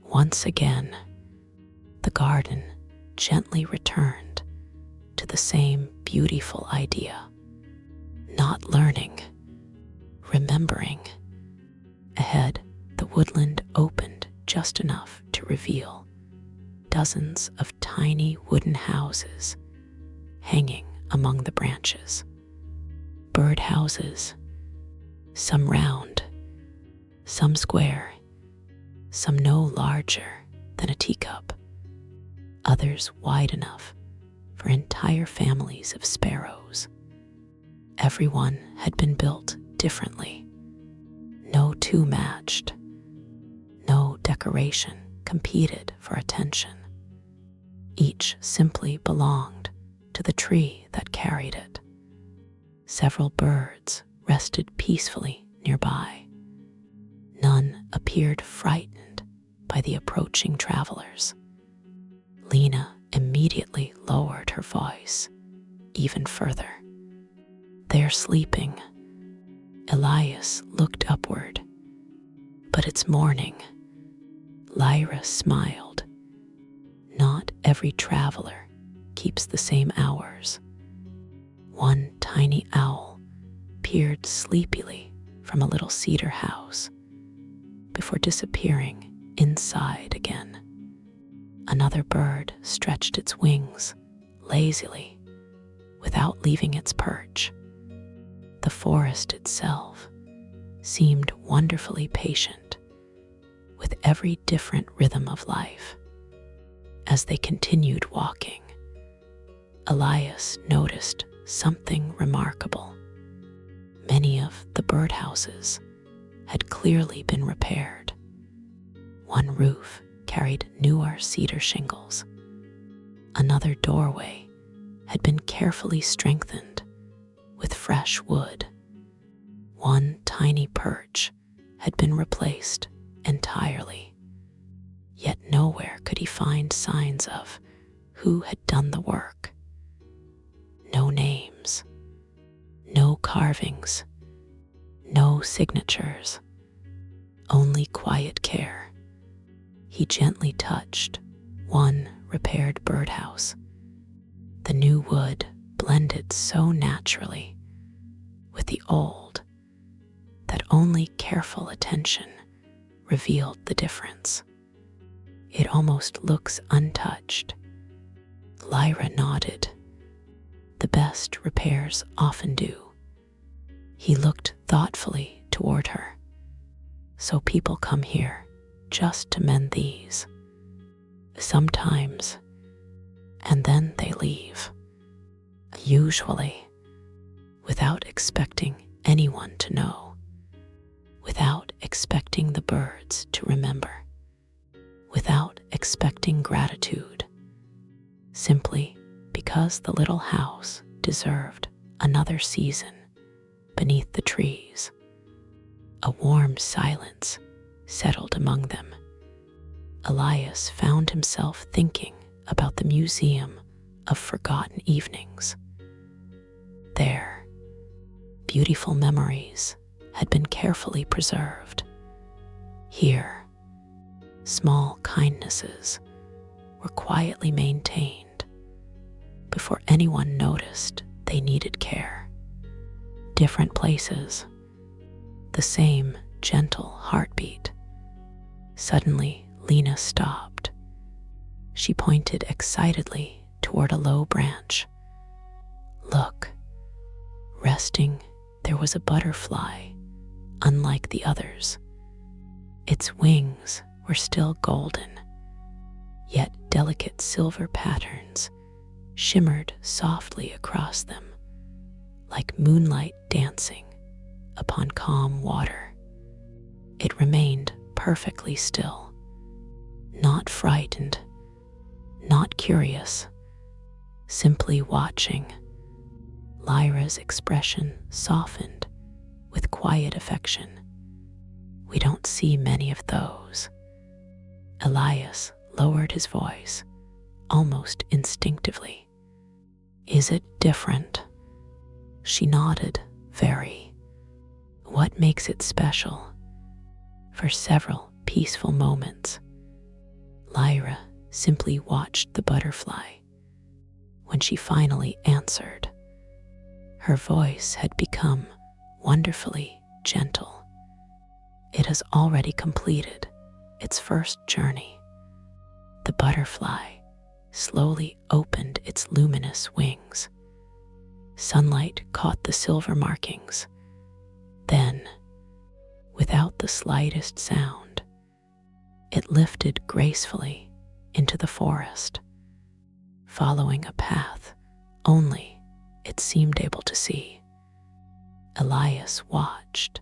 Once again, the garden gently returned to the same beautiful idea. Not learning, remembering. Ahead, the woodland opened just enough to reveal dozens of tiny wooden houses hanging among the branches. Birdhouses, some round, some square, some no larger than a teacup, others wide enough for entire families of sparrows. Everyone had been built differently. No two matched. No decoration competed for attention. Each simply belonged to the tree that carried it. Several birds rested peacefully nearby. None appeared frightened by the approaching travelers. Lena immediately lowered her voice even further. "They're sleeping." Elias looked upward. "But it's morning." Lyra smiled. "Not every traveler keeps the same hours." One tiny owl peered sleepily from a little cedar house before disappearing inside again. Another bird stretched its wings lazily without leaving its perch. The forest itself seemed wonderfully patient with every different rhythm of life. As they continued walking, Elias noticed something remarkable. Many of the birdhouses had clearly been repaired. One roof carried newer cedar shingles. Another doorway had been carefully strengthened with fresh wood. One tiny perch had been replaced entirely. Yet nowhere could he find signs of who had done the work. No names, no carvings, no signatures, only quiet care. He gently touched one repaired birdhouse. The new wood blended so naturally with the old that only careful attention revealed the difference. "It almost looks untouched." Lyra nodded. "The best repairs often do." He looked thoughtfully toward her. "So people come here just to mend these." "Sometimes, and then they leave. Usually, without expecting anyone to know, without expecting the birds to remember, without expecting gratitude, simply because the little house deserved another season beneath the trees." A warm silence settled among them. Elias found himself thinking about the museum of forgotten evenings. There, beautiful memories had been carefully preserved. Here, small kindnesses were quietly maintained before anyone noticed they needed care. Different places, the same gentle heartbeat. Suddenly, Lena stopped. She pointed excitedly toward a low branch. "Look." Resting, there was a butterfly, unlike the others. Its wings were still golden, yet delicate silver patterns shimmered softly across them, like moonlight dancing upon calm water. It remained perfectly still, not frightened, not curious, simply watching. Lyra's expression softened with quiet affection. We don't see many of those. Elias lowered his voice, almost instinctively. Is it different? She nodded, very. What makes it special? For several peaceful moments, Lyra simply watched the butterfly. When she finally answered, her voice had become wonderfully gentle. It has already completed its first journey. The butterfly slowly opened its luminous wings. Sunlight caught the silver markings. Then, without the slightest sound, it lifted gracefully into the forest, following a path only it seemed able to see. Elias watched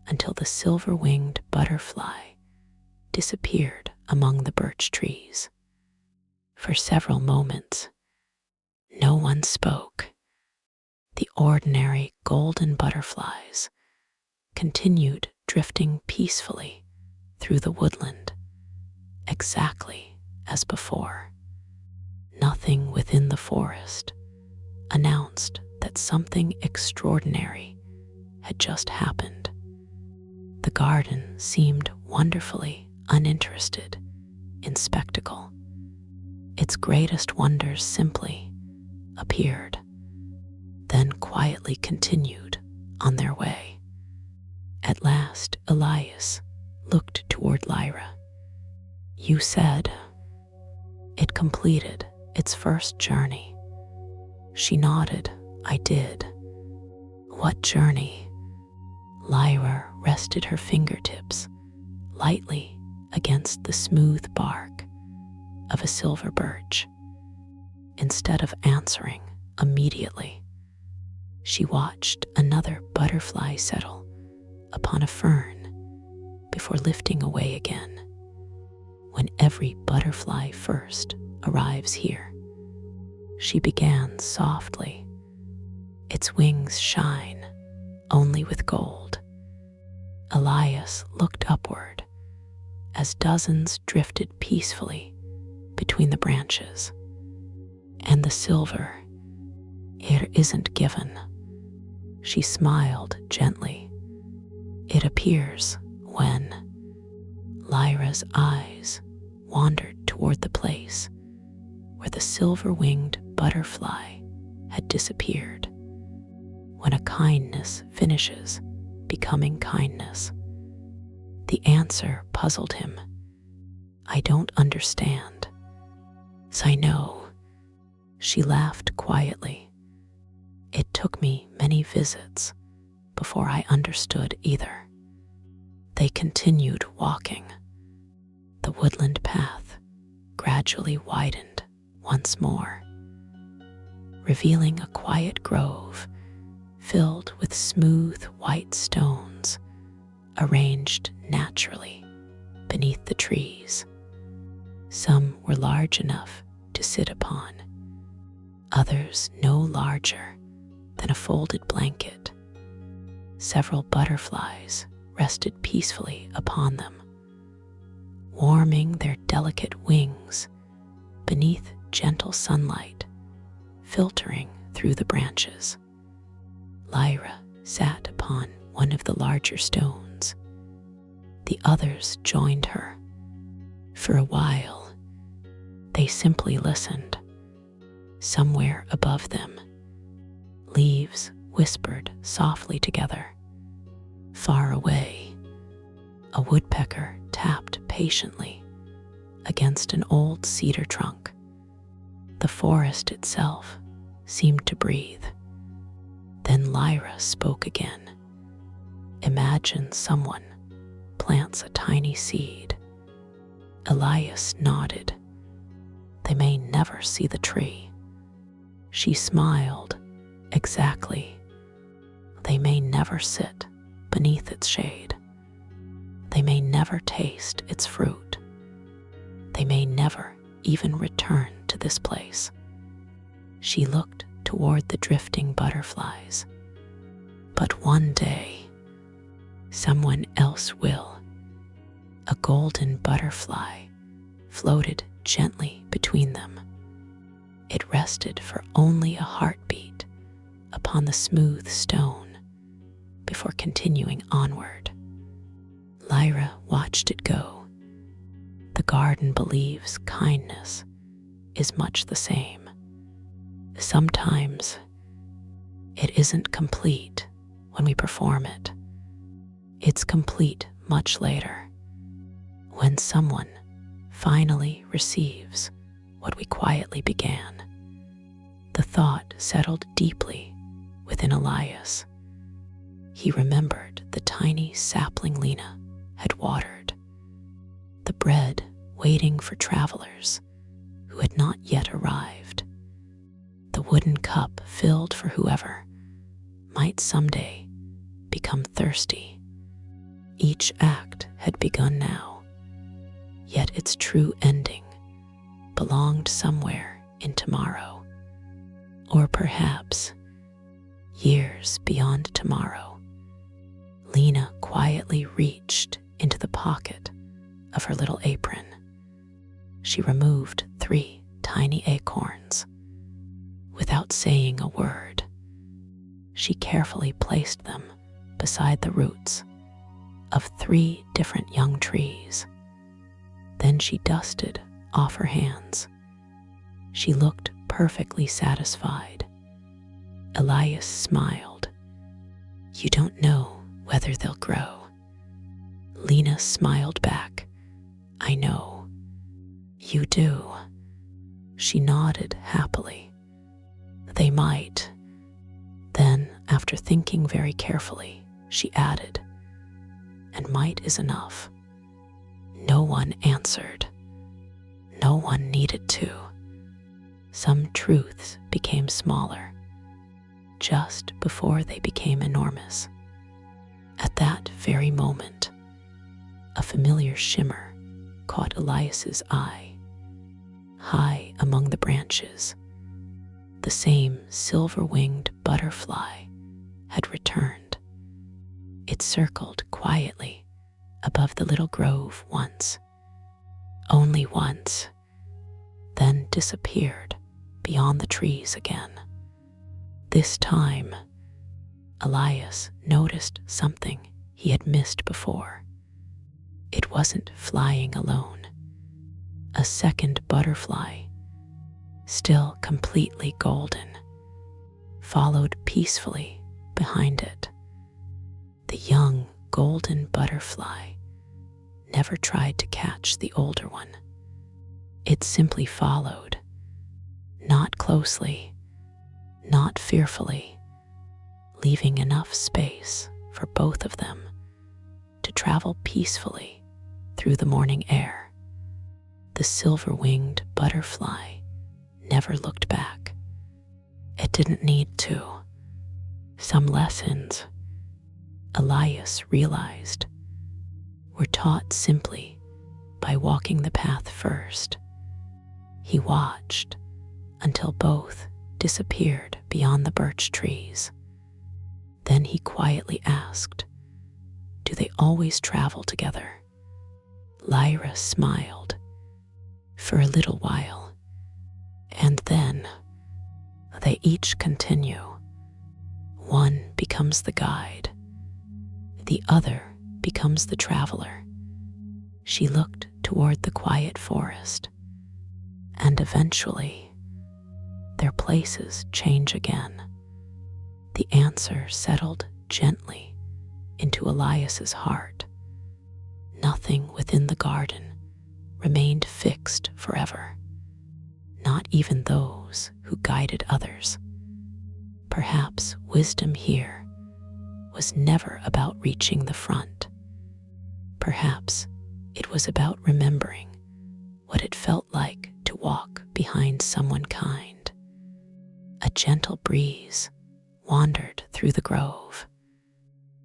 until the silver-winged butterfly disappeared among the birch trees. For several moments, no one spoke. The ordinary golden butterflies continued drifting peacefully through the woodland, exactly as before. Nothing within the forest announced that something extraordinary had just happened. The garden seemed wonderfully uninterested in spectacle. Its greatest wonders simply appeared, then quietly continued on their way. At last, Elias looked toward Lyra. You said it completed its first journey. She nodded. I did. What journey? Lyra rested her fingertips lightly against the smooth bark of a silver birch. Instead of answering immediately, she watched another butterfly settle upon a fern before lifting away again. When every butterfly first arrives here, she began softly. Its wings shine only with gold. Elias looked upward as dozens drifted peacefully between the branches. And the silver, it isn't given. She smiled gently. It appears when Lyra's eyes wandered toward the place where the silver-winged butterfly had disappeared. When a kindness finishes becoming kindness, the answer puzzled him. I don't understand. I know. She laughed quietly. It took me many visits before I understood either. They continued walking. The woodland path gradually widened once more, revealing a quiet grove filled with smooth white stones arranged naturally beneath the trees. Some were large enough to sit upon, others no larger than a folded blanket. Several butterflies rested peacefully upon them, warming their delicate wings beneath gentle sunlight filtering through the branches. Lyra sat upon one of the larger stones. The others joined her. For a while, they simply listened. Somewhere above them, leaves whispered softly together. Far away, a woodpecker tapped patiently against an old cedar trunk. The forest itself seemed to breathe. Then Lyra spoke again. Imagine someone plants a tiny seed. Elias nodded. never see the tree. She smiled. Exactly. They may never sit beneath its shade. They may never taste its fruit. They may never even return to this place. She looked toward the drifting butterflies. But one day, someone else will. A golden butterfly floated gently between them. It rested for only a heartbeat upon the smooth stone before continuing onward. Lyra watched it go. The garden believes kindness is much the same. Sometimes it isn't complete when we perform it. It's complete much later, when someone finally receives what we quietly began. The thought settled deeply within Elias. He remembered the tiny sapling Lena had watered, the bread waiting for travelers who had not yet arrived, the wooden cup filled for whoever might someday become thirsty. Each act had begun now, yet its true ending belonged somewhere in tomorrow, or perhaps years beyond tomorrow. Lena quietly reached into the pocket of her little apron. She removed 3 tiny acorns. Without saying a word, she carefully placed them beside the roots of 3 different young trees. Then she dusted off her hands. She looked perfectly satisfied. Elias smiled. "You don't know whether they'll grow." Lena smiled back. "I know. You do." She nodded happily. "They might." Then, after thinking very carefully, she added, "And might is enough." No one answered. No one needed to. Some truths became smaller, just before they became enormous. At that very moment, a familiar shimmer caught Elias's eye. High among the branches, the same silver-winged butterfly had returned. It circled quietly above the little grove once, only once, then disappeared beyond the trees again. This time, Elias noticed something he had missed before. It wasn't flying alone. A second butterfly, still completely golden, followed peacefully behind it. The young golden butterfly never tried to catch the older one. It simply followed, not closely, not fearfully, leaving enough space for both of them to travel peacefully through the morning air. The silver-winged butterfly never looked back. It didn't need to. Some lessons, Elias realized, were taught simply by walking the path first. He watched until both disappeared beyond the birch trees. Then he quietly asked, "Do they always travel together?" Lyra smiled for a little while, and then they each continue. One becomes the guide, the other becomes the traveler. She looked toward the quiet forest, and eventually their places change again. The answer settled gently into Elias's heart. Nothing within the garden remained fixed forever, not even those who guided others. Perhaps wisdom here was never about reaching the front. Perhaps it was about remembering what it felt like to walk behind someone kind. A gentle breeze wandered through the grove.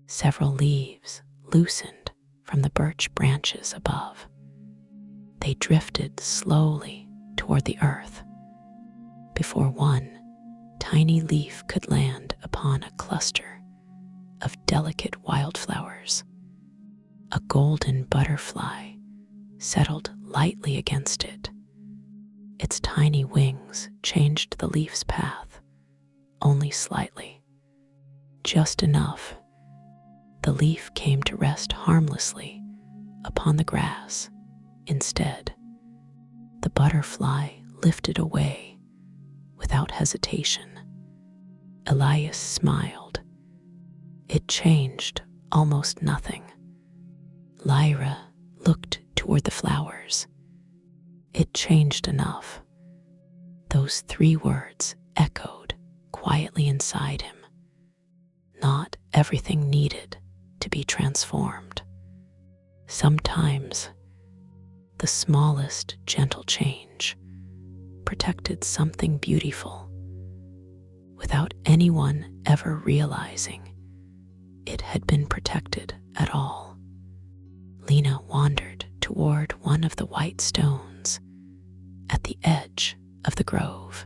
Several leaves loosened from the birch branches above. They drifted slowly toward the earth before one tiny leaf could land upon a cluster of delicate wildflowers. A golden butterfly settled lightly against it. Its tiny wings changed the leaf's path only slightly, just enough. The leaf came to rest harmlessly upon the grass. Instead, the butterfly lifted away without hesitation. Elias smiled. It changed almost nothing. Lyra looked toward the flowers. It changed enough. Those 3 words echoed quietly inside him. Not everything needed to be transformed. Sometimes the smallest gentle change protected something beautiful without anyone ever realizing it had been protected at all. Lena wandered toward one of the white stones at the edge of the grove.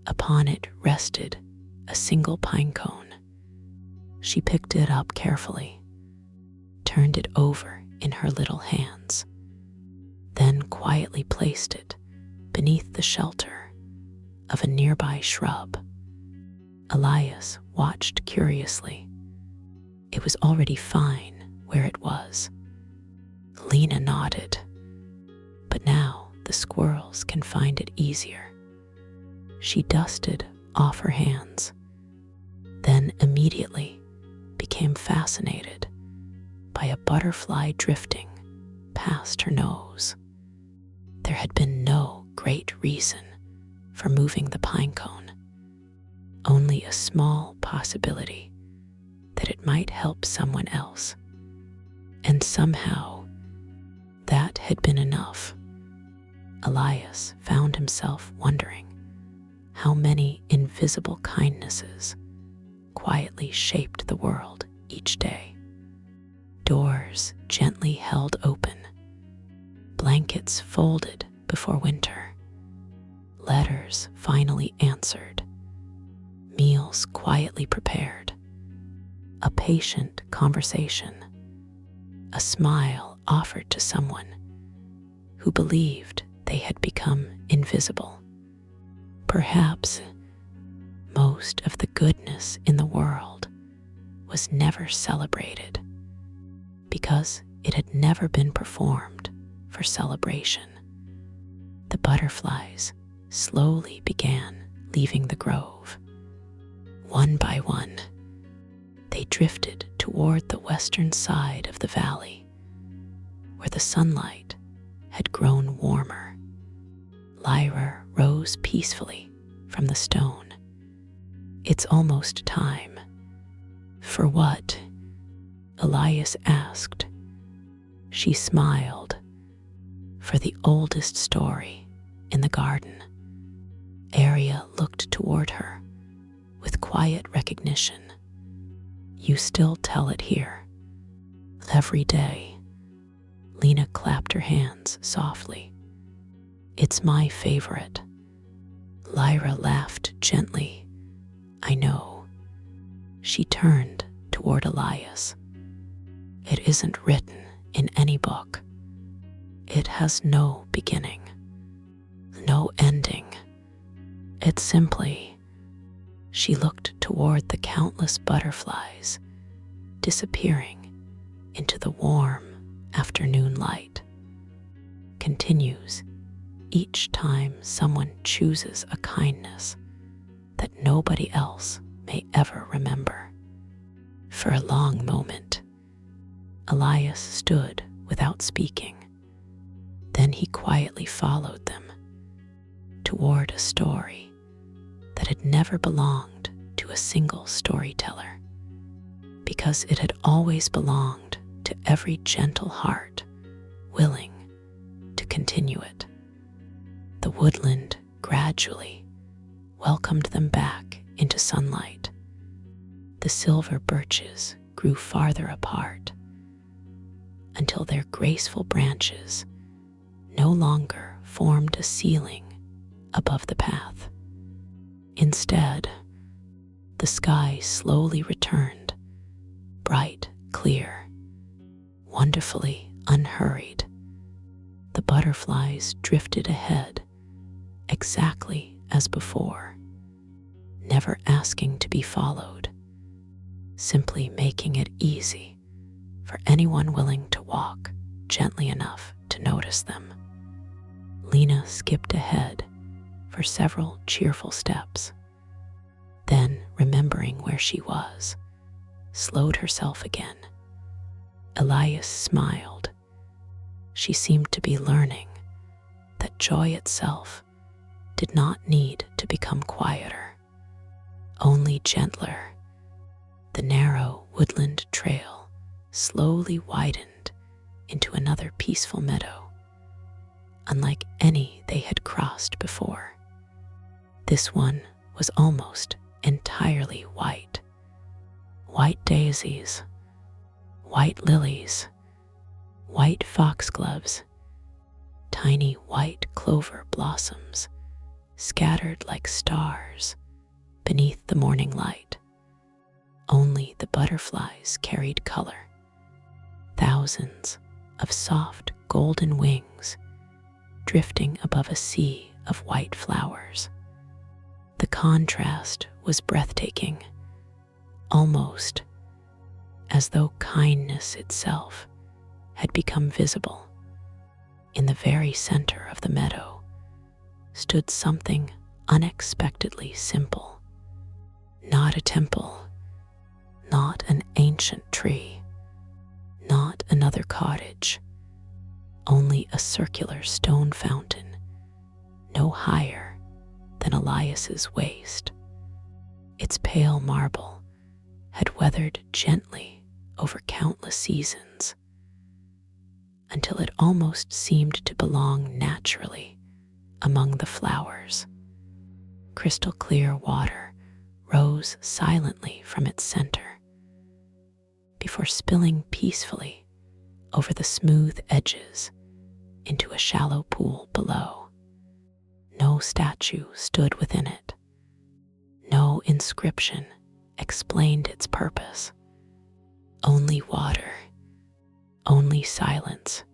Upon it rested a single pine cone. She picked it up carefully, turned it over in her little hands, then quietly placed it beneath the shelter of a nearby shrub. Elias watched curiously. It was already fine where it was. Lena nodded, but now the squirrels can find it easier. She dusted off her hands, then immediately became fascinated by a butterfly drifting past her nose. There had been no great reason for moving the pine cone, only a small possibility that it might help someone else. And somehow, that had been enough. Elias found himself wondering how many invisible kindnesses quietly shaped the world each day. Doors gently held open, blankets folded before winter, letters finally answered, meals quietly prepared, a patient conversation, a smile offered to someone who believed they had become invisible. Perhaps most of the goodness in the world was never celebrated because it had never been performed for celebration. The butterflies slowly began leaving the grove. One by one, they drifted toward the western side of the valley, where the sunlight had grown warmer. Lyra rose peacefully from the stone. "It's almost time." "For what?" Elias asked. She smiled. "For the oldest story in the garden." Arya looked toward her with quiet recognition. "You still tell it here." "Every day." Lena clapped her hands softly. "It's my favorite." Lyra laughed gently. "I know." She turned toward Elias. "It isn't written in any book. It has no beginning, no ending. It's simply..." She looked toward the countless butterflies disappearing into the warm afternoon light. "Continues each time someone chooses a kindness that nobody else may ever remember." For a long moment, Elias stood without speaking. Then he quietly followed them toward a story that had never belonged to a single storyteller, because it had always belonged to every gentle heart willing to continue it. The woodland gradually welcomed them back into sunlight. The silver birches grew farther apart until their graceful branches no longer formed a ceiling above the path. Instead, the sky slowly returned, bright, clear, wonderfully unhurried. The butterflies drifted ahead exactly as before, never asking to be followed, simply making it easy for anyone willing to walk gently enough to notice them. Lena skipped ahead for several cheerful steps, then, remembering where she was, slowed herself again. Elias smiled. She seemed to be learning that joy itself did not need to become quieter, only gentler. The narrow woodland trail slowly widened into another peaceful meadow, unlike any they had crossed before. This one was almost entirely white. White daisies, white lilies, white foxgloves, tiny white clover blossoms scattered like stars beneath the morning light. Only the butterflies carried color, thousands of soft golden wings drifting above a sea of white flowers. The contrast was breathtaking, almost as though kindness itself had become visible. In the very center of the meadow stood something unexpectedly simple. Not a temple, not an ancient tree, not another cottage, only a circular stone fountain, no higher than Elias's waist. Its pale marble had weathered gently over countless seasons until it almost seemed to belong naturally among the flowers. Crystal clear water rose silently from its center before spilling peacefully over the smooth edges into a shallow pool below. No statue stood within it. No inscription explained its purpose. Only water, only silence,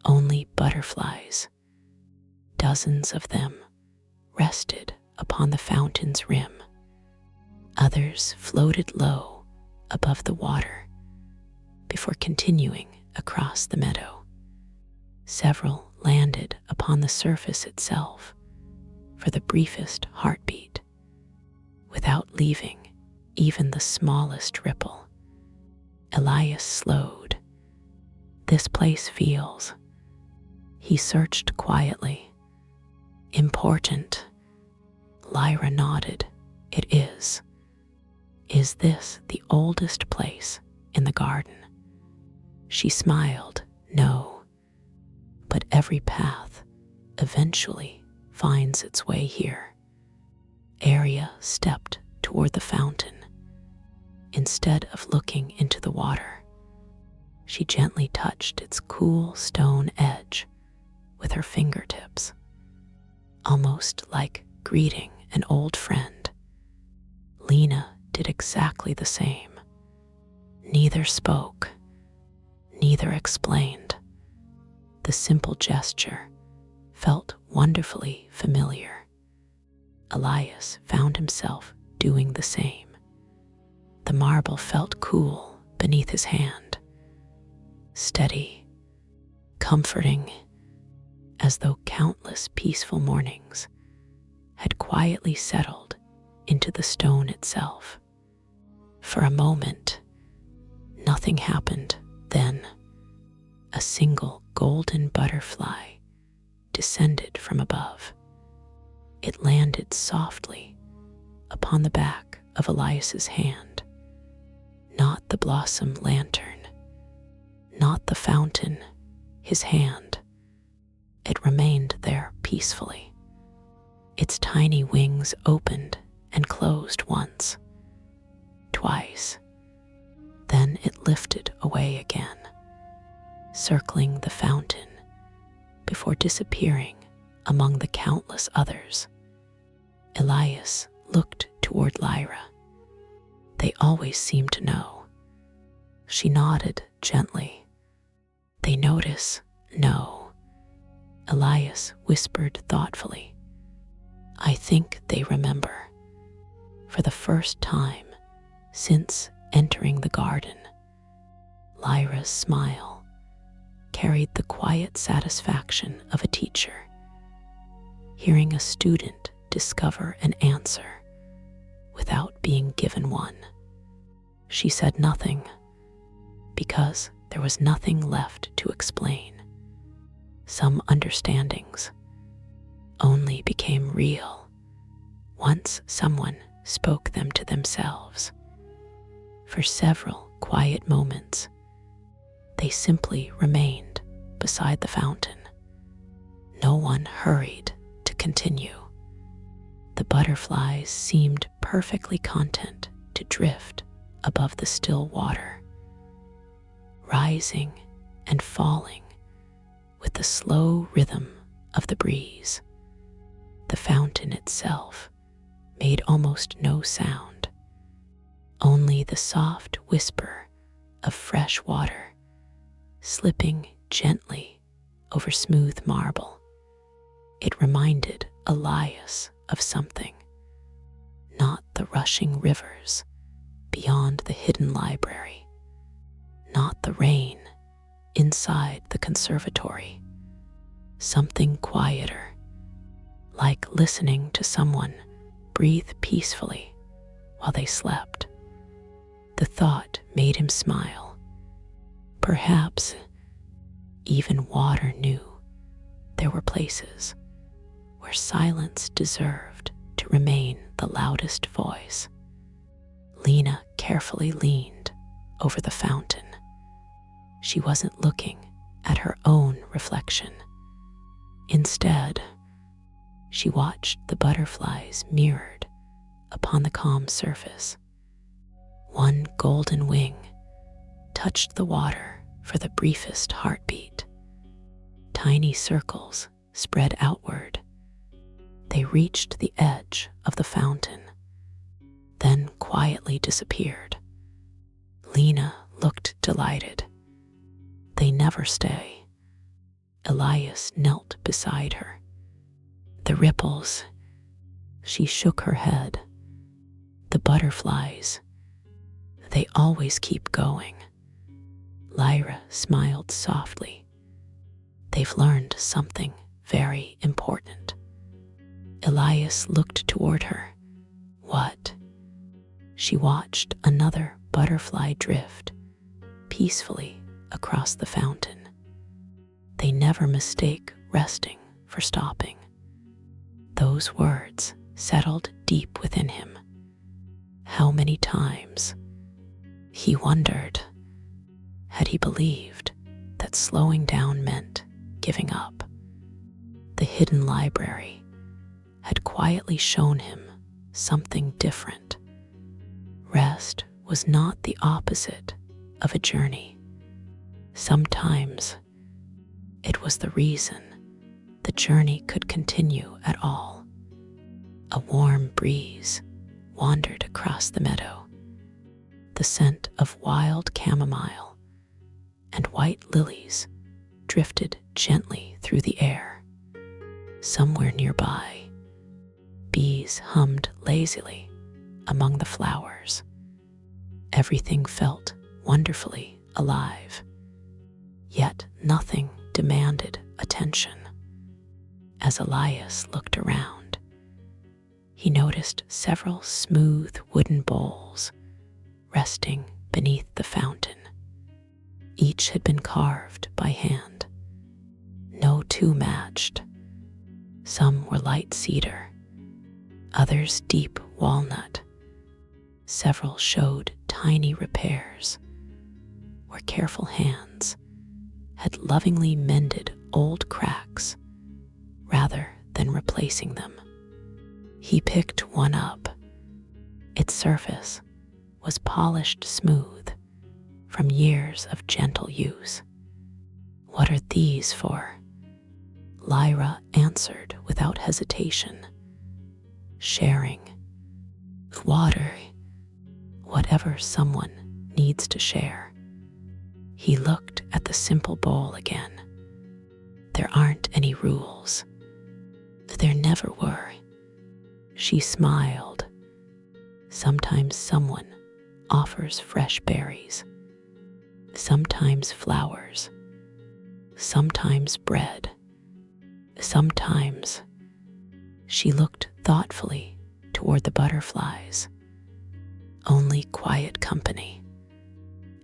only butterflies. Dozens of them rested upon the fountain's rim. Others floated low above the water before continuing across the meadow. Several landed upon the surface itself for the briefest heartbeat, without leaving even the smallest ripple. Elias slowed. This place feels. He searched quietly. Important. Lyra nodded. It is. Is this the oldest place in the garden? She smiled. No. But every path eventually finds its way here. Arya stepped toward the fountain. Instead of looking into the water, she gently touched its cool stone edge with her fingertips, almost like greeting an old friend. Lena did exactly the same. Neither spoke, neither explained. The simple gesture felt wonderfully familiar. Elias found himself doing the same. The marble felt cool beneath his hand, steady, comforting, as though countless peaceful mornings had quietly settled into the stone itself. For a moment, nothing happened. Then, a single golden butterfly descended from above. It landed softly upon the back of Elias's hand. Not the blossom lantern, not the fountain, his hand. It remained there peacefully. peacefully. Its tiny wings opened and closed once, twice. Then it lifted away again, circling the fountain before disappearing among the countless others. Elias looked toward Lyra. They always seem to know. She nodded gently. They notice? No. Elias whispered thoughtfully. I think they remember. For the first time since entering the garden, Lyra's smile carried the quiet satisfaction of a teacher, hearing a student discover an answer without being given one. She said nothing because there was nothing left to explain. Some understandings only became real once someone spoke them to themselves. For several quiet moments, they simply remained beside the fountain. No one hurried to continue. The butterflies seemed perfectly content to drift above the still water, rising and falling with the slow rhythm of the breeze. The fountain itself made almost no sound, only the soft whisper of fresh water slipping gently over smooth marble. It reminded Elias of something, not the rushing rivers beyond the hidden library, not the rain inside the conservatory, something quieter, like listening to someone breathe peacefully while they slept. The thought made him smile. Perhaps even water knew there were places where silence deserved to remain the loudest voice. Lena carefully leaned over the fountain. She wasn't looking at her own reflection. Instead, she watched the butterflies mirrored upon the calm surface. One golden wing touched the water for the briefest heartbeat. Tiny circles spread outward. They reached the edge of the fountain, then quietly disappeared. Lena looked delighted. They never stay. Elias knelt beside her. The ripples. She shook her head. The butterflies. They always keep going. Lyra smiled softly. They've learned something very important. Elias looked toward her. What? She watched another butterfly drift peacefully across the fountain. They never mistake resting for stopping. Those words settled deep within him. How many times, he wondered, had he believed that slowing down meant giving up? The hidden library had quietly shown him something different. Rest was not the opposite of a journey. Sometimes it was the reason the journey could continue at all. A warm breeze wandered across the meadow. The scent of wild chamomile and white lilies drifted gently through the air. Somewhere nearby, bees hummed lazily among the flowers. Everything felt wonderfully alive, yet nothing demanded attention. As Elias looked around, he noticed several smooth wooden bowls resting beneath the fountain. Each had been carved by hand. No two matched. Some were light cedar, others deep walnut. Several showed tiny repairs where careful hands had lovingly mended old cracks rather replacing them. He picked one up. Its surface was polished smooth from years of gentle use. "What are these for?" Lyra answered without hesitation. "Sharing. Water. Whatever someone needs to share." He looked at the simple bowl again. "There aren't any rules. There never were." She smiled. "Sometimes someone offers fresh berries, sometimes flowers, sometimes bread, sometimes." She looked thoughtfully toward the butterflies. "Only quiet company."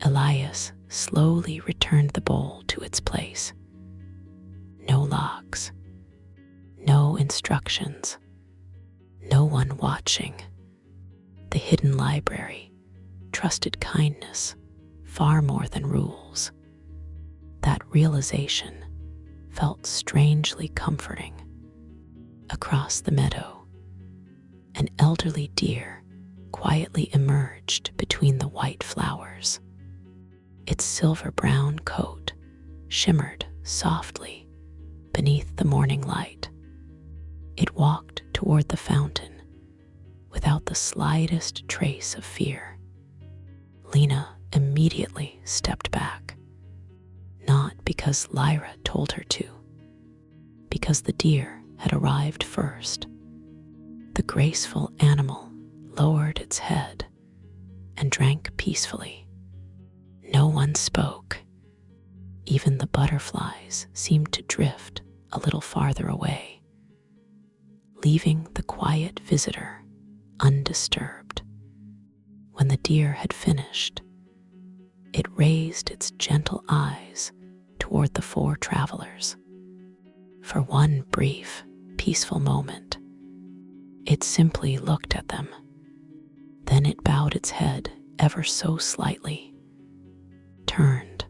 Elias slowly returned the bowl to its place. No locks, no instructions, no one watching. The hidden library trusted kindness far more than rules. That realization felt strangely comforting. Across the meadow, an elderly deer quietly emerged between the white flowers. Its silver-brown coat shimmered softly beneath the morning light. It walked toward the fountain without the slightest trace of fear. Lena immediately stepped back, not because Lyra told her to, because the deer had arrived first. The graceful animal lowered its head and drank peacefully. No one spoke. Even the butterflies seemed to drift a little farther away, leaving the quiet visitor undisturbed. When the deer had finished, it raised its gentle eyes toward the four travelers. For one brief, peaceful moment, it simply looked at them. Then it bowed its head ever so slightly, turned,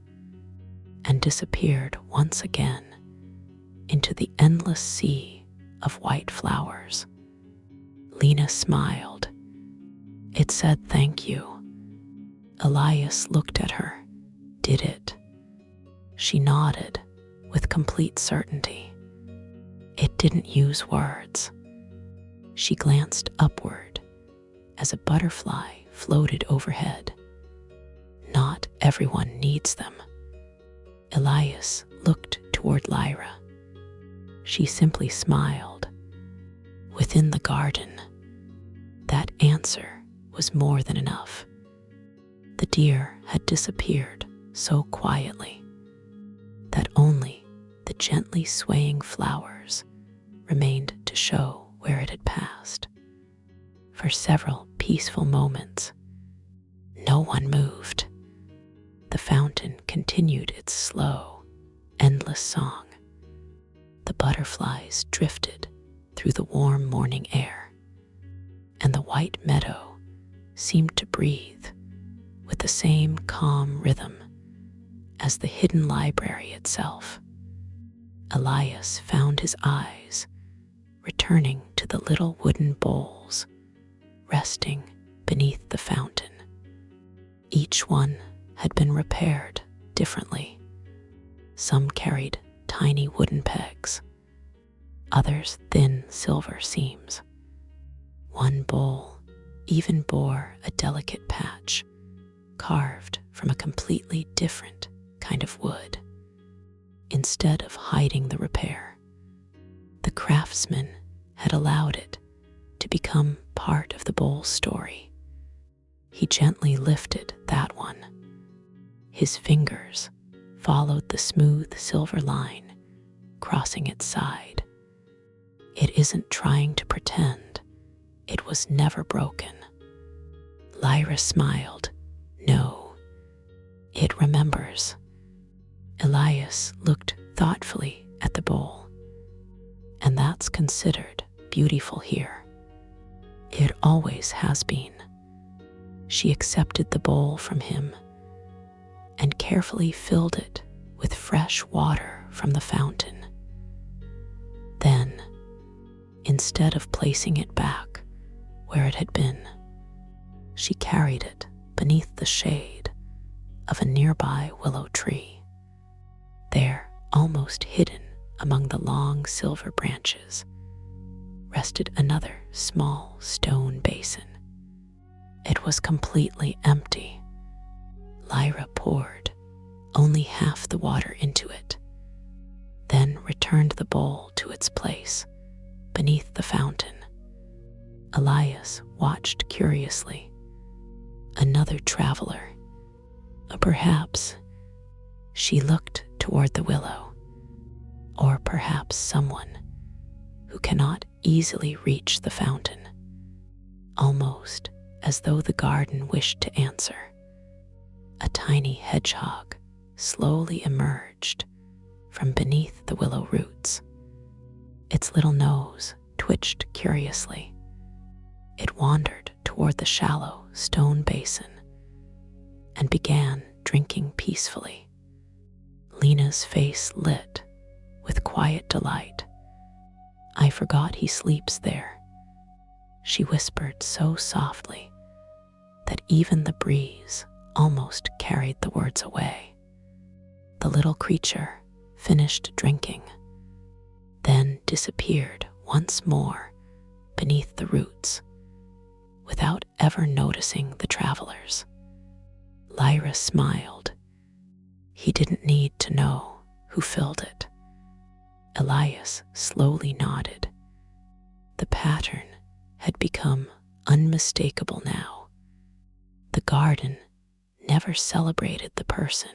and disappeared once again into the endless sea of white flowers. Lena smiled. It said thank you. Elias looked at her. Did it? She nodded with complete certainty. It didn't use words. She glanced upward as a butterfly floated overhead. Not everyone needs them. Elias looked toward Lyra. She simply smiled. Within the garden, that answer was more than enough. The deer had disappeared so quietly that only the gently swaying flowers remained to show where it had passed. For several peaceful moments, no one moved. The fountain continued its slow, endless song. The butterflies drifted through the warm morning air, and the white meadow seemed to breathe with the same calm rhythm as the hidden library itself. Elias found his eyes returning to the little wooden bowls resting beneath the fountain. Each one had been repaired differently. Some carried tiny wooden pegs, others thin silver seams. One bowl even bore a delicate patch carved from a completely different kind of wood. Instead of hiding the repair, the craftsman had allowed it to become part of the bowl's story. He gently lifted that one. His fingers followed the smooth silver line crossing its side. It isn't trying to pretend. It was never broken. Lyra smiled. No, it remembers. Elias looked thoughtfully at the bowl. And that's considered beautiful here. It always has been. She accepted the bowl from him and carefully filled it with fresh water from the fountain. Then, instead of placing it back where it had been. She carried it beneath the shade of a nearby willow tree. There, almost hidden among the long silver branches, rested another small stone basin. It was completely empty. Lyra poured only half the water into it, then returned the bowl to its place beneath the fountain. Elias watched curiously. Another traveler. Perhaps she looked toward the willow, or perhaps someone who cannot easily reach the fountain, almost as though the garden wished to answer. A tiny hedgehog slowly emerged from beneath the willow roots. Its little nose twitched curiously. It wandered toward the shallow stone basin and began drinking peacefully. Lena's face lit with quiet delight. "I forgot he sleeps there," she whispered so softly that even the breeze almost carried the words away. The little creature finished drinking, then disappeared once more beneath the roots without ever noticing the travelers. Lyra smiled. He didn't need to know who filled it. Elias slowly nodded. The pattern had become unmistakable now. The garden never celebrated the person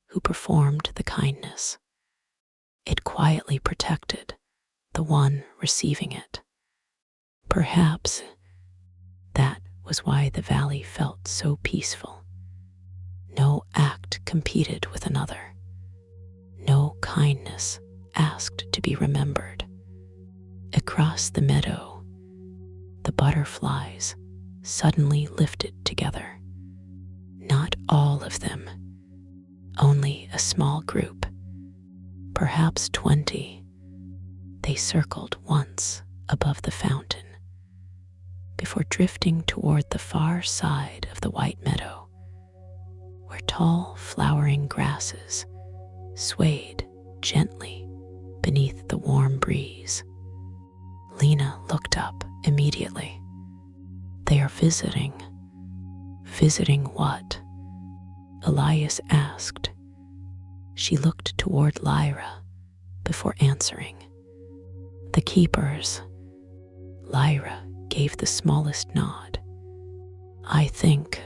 who performed the kindness. It quietly protected the one receiving it. Perhaps that was why the valley felt so peaceful. No act competed with another. No kindness asked to be remembered. Across the meadow, the butterflies suddenly lifted together. Not all of them, only a small group, perhaps 20. They circled once above the fountain before drifting toward the far side of the white meadow, where tall flowering grasses swayed gently beneath the warm breeze. Lena looked up immediately. "They are visiting." "Visiting what?" Elias asked. She looked toward Lyra before answering. "The keepers." Lyra gave the smallest nod. "I think,"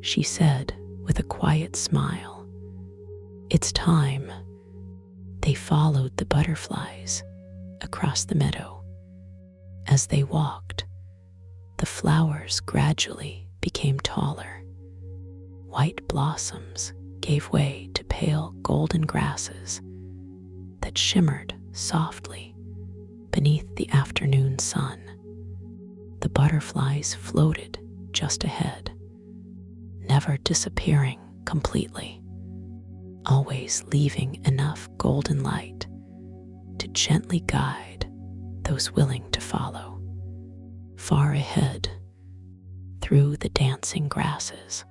she said with a quiet smile, "it's time." They followed the butterflies across the meadow. As they walked, the flowers gradually became taller. White blossoms gave way to pale golden grasses that shimmered softly beneath the afternoon sun. The butterflies floated just ahead, never disappearing completely, always leaving enough golden light to gently guide those willing to follow. Far ahead, through the dancing grasses,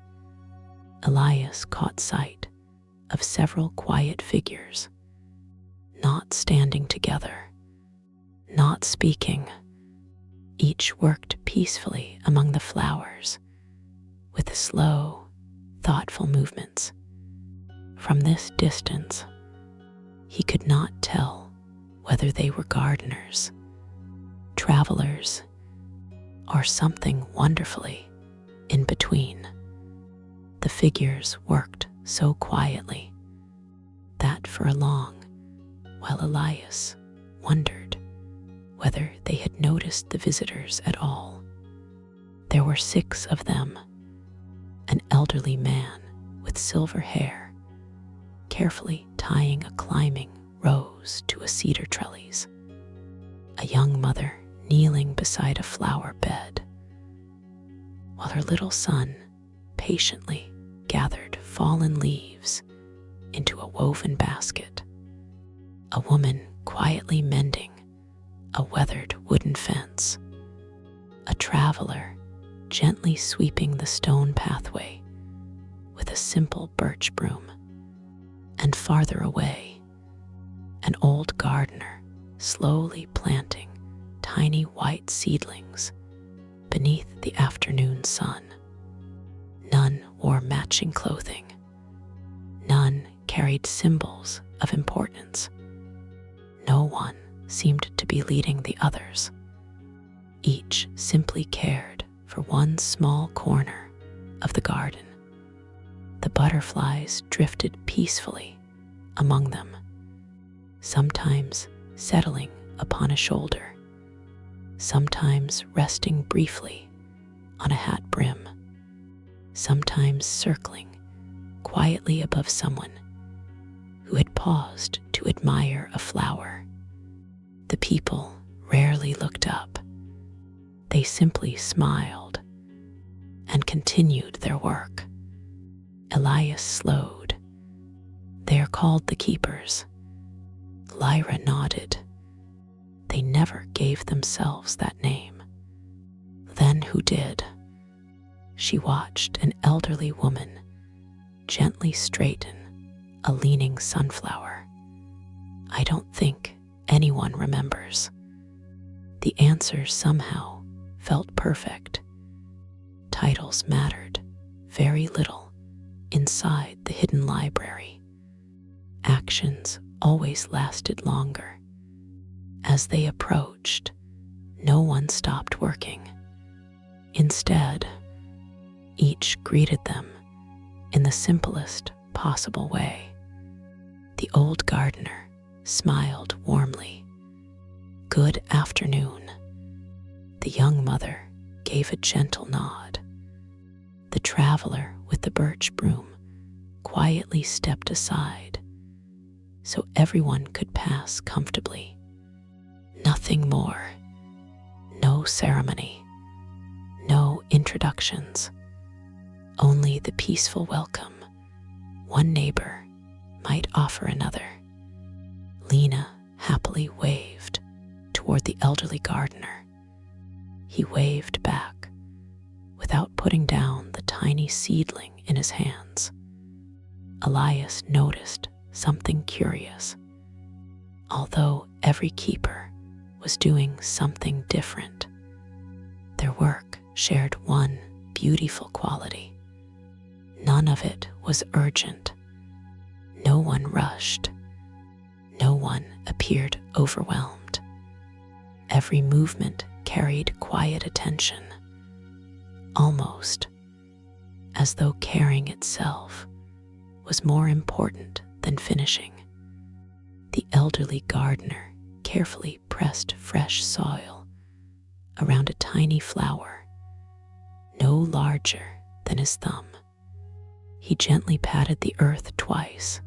Elias caught sight of several quiet figures, not standing together, not speaking. Each worked peacefully among the flowers with slow, thoughtful movements. From this distance, he could not tell whether they were gardeners, travelers, or something wonderfully in between. The figures worked so quietly that for a long while Elias wondered whether they had noticed the visitors at all. There were 6 of them. An elderly man with silver hair, carefully tying a climbing rose to a cedar trellis. A young mother kneeling beside a flower bed, while her little son patiently gathered fallen leaves into a woven basket. A woman quietly mending a weathered wooden fence, a traveler gently sweeping the stone pathway with a simple birch broom, and farther away, an old gardener slowly planting tiny white seedlings beneath the afternoon sun. None wore matching clothing. None carried symbols of importance. No one seemed to be leading the others. Each simply cared for one small corner of the garden. The butterflies drifted peacefully among them, sometimes settling upon a shoulder, sometimes resting briefly on a hat brim, sometimes circling quietly above someone who had paused to admire a flower. The people rarely looked up. They simply smiled and continued their work. Elias slowed. "They are called the keepers." Lyra nodded. "They never gave themselves that name." "Then who did?" She watched an elderly woman gently straighten a leaning sunflower. "I don't think anyone remembers." The answer somehow felt perfect. Titles mattered very little inside the hidden library. Actions always lasted longer. As they approached, no one stopped working. Instead, each greeted them in the simplest possible way. The old gardener smiled warmly. "Good afternoon." The young mother gave a gentle nod. The traveler with the birch broom quietly stepped aside so everyone could pass comfortably. Nothing more. No ceremony. No introductions. Only the peaceful welcome one neighbor might offer another. Lena happily waved toward the elderly gardener. He waved back without putting down the tiny seedling in his hands. Elias noticed something curious. Although every keeper was doing something different, their work shared one beautiful quality. None of it was urgent. No one rushed. No one appeared overwhelmed. Every movement carried quiet attention, almost as though caring itself was more important than finishing. The elderly gardener carefully pressed fresh soil around a tiny flower, no larger than his thumb. He gently patted the earth twice,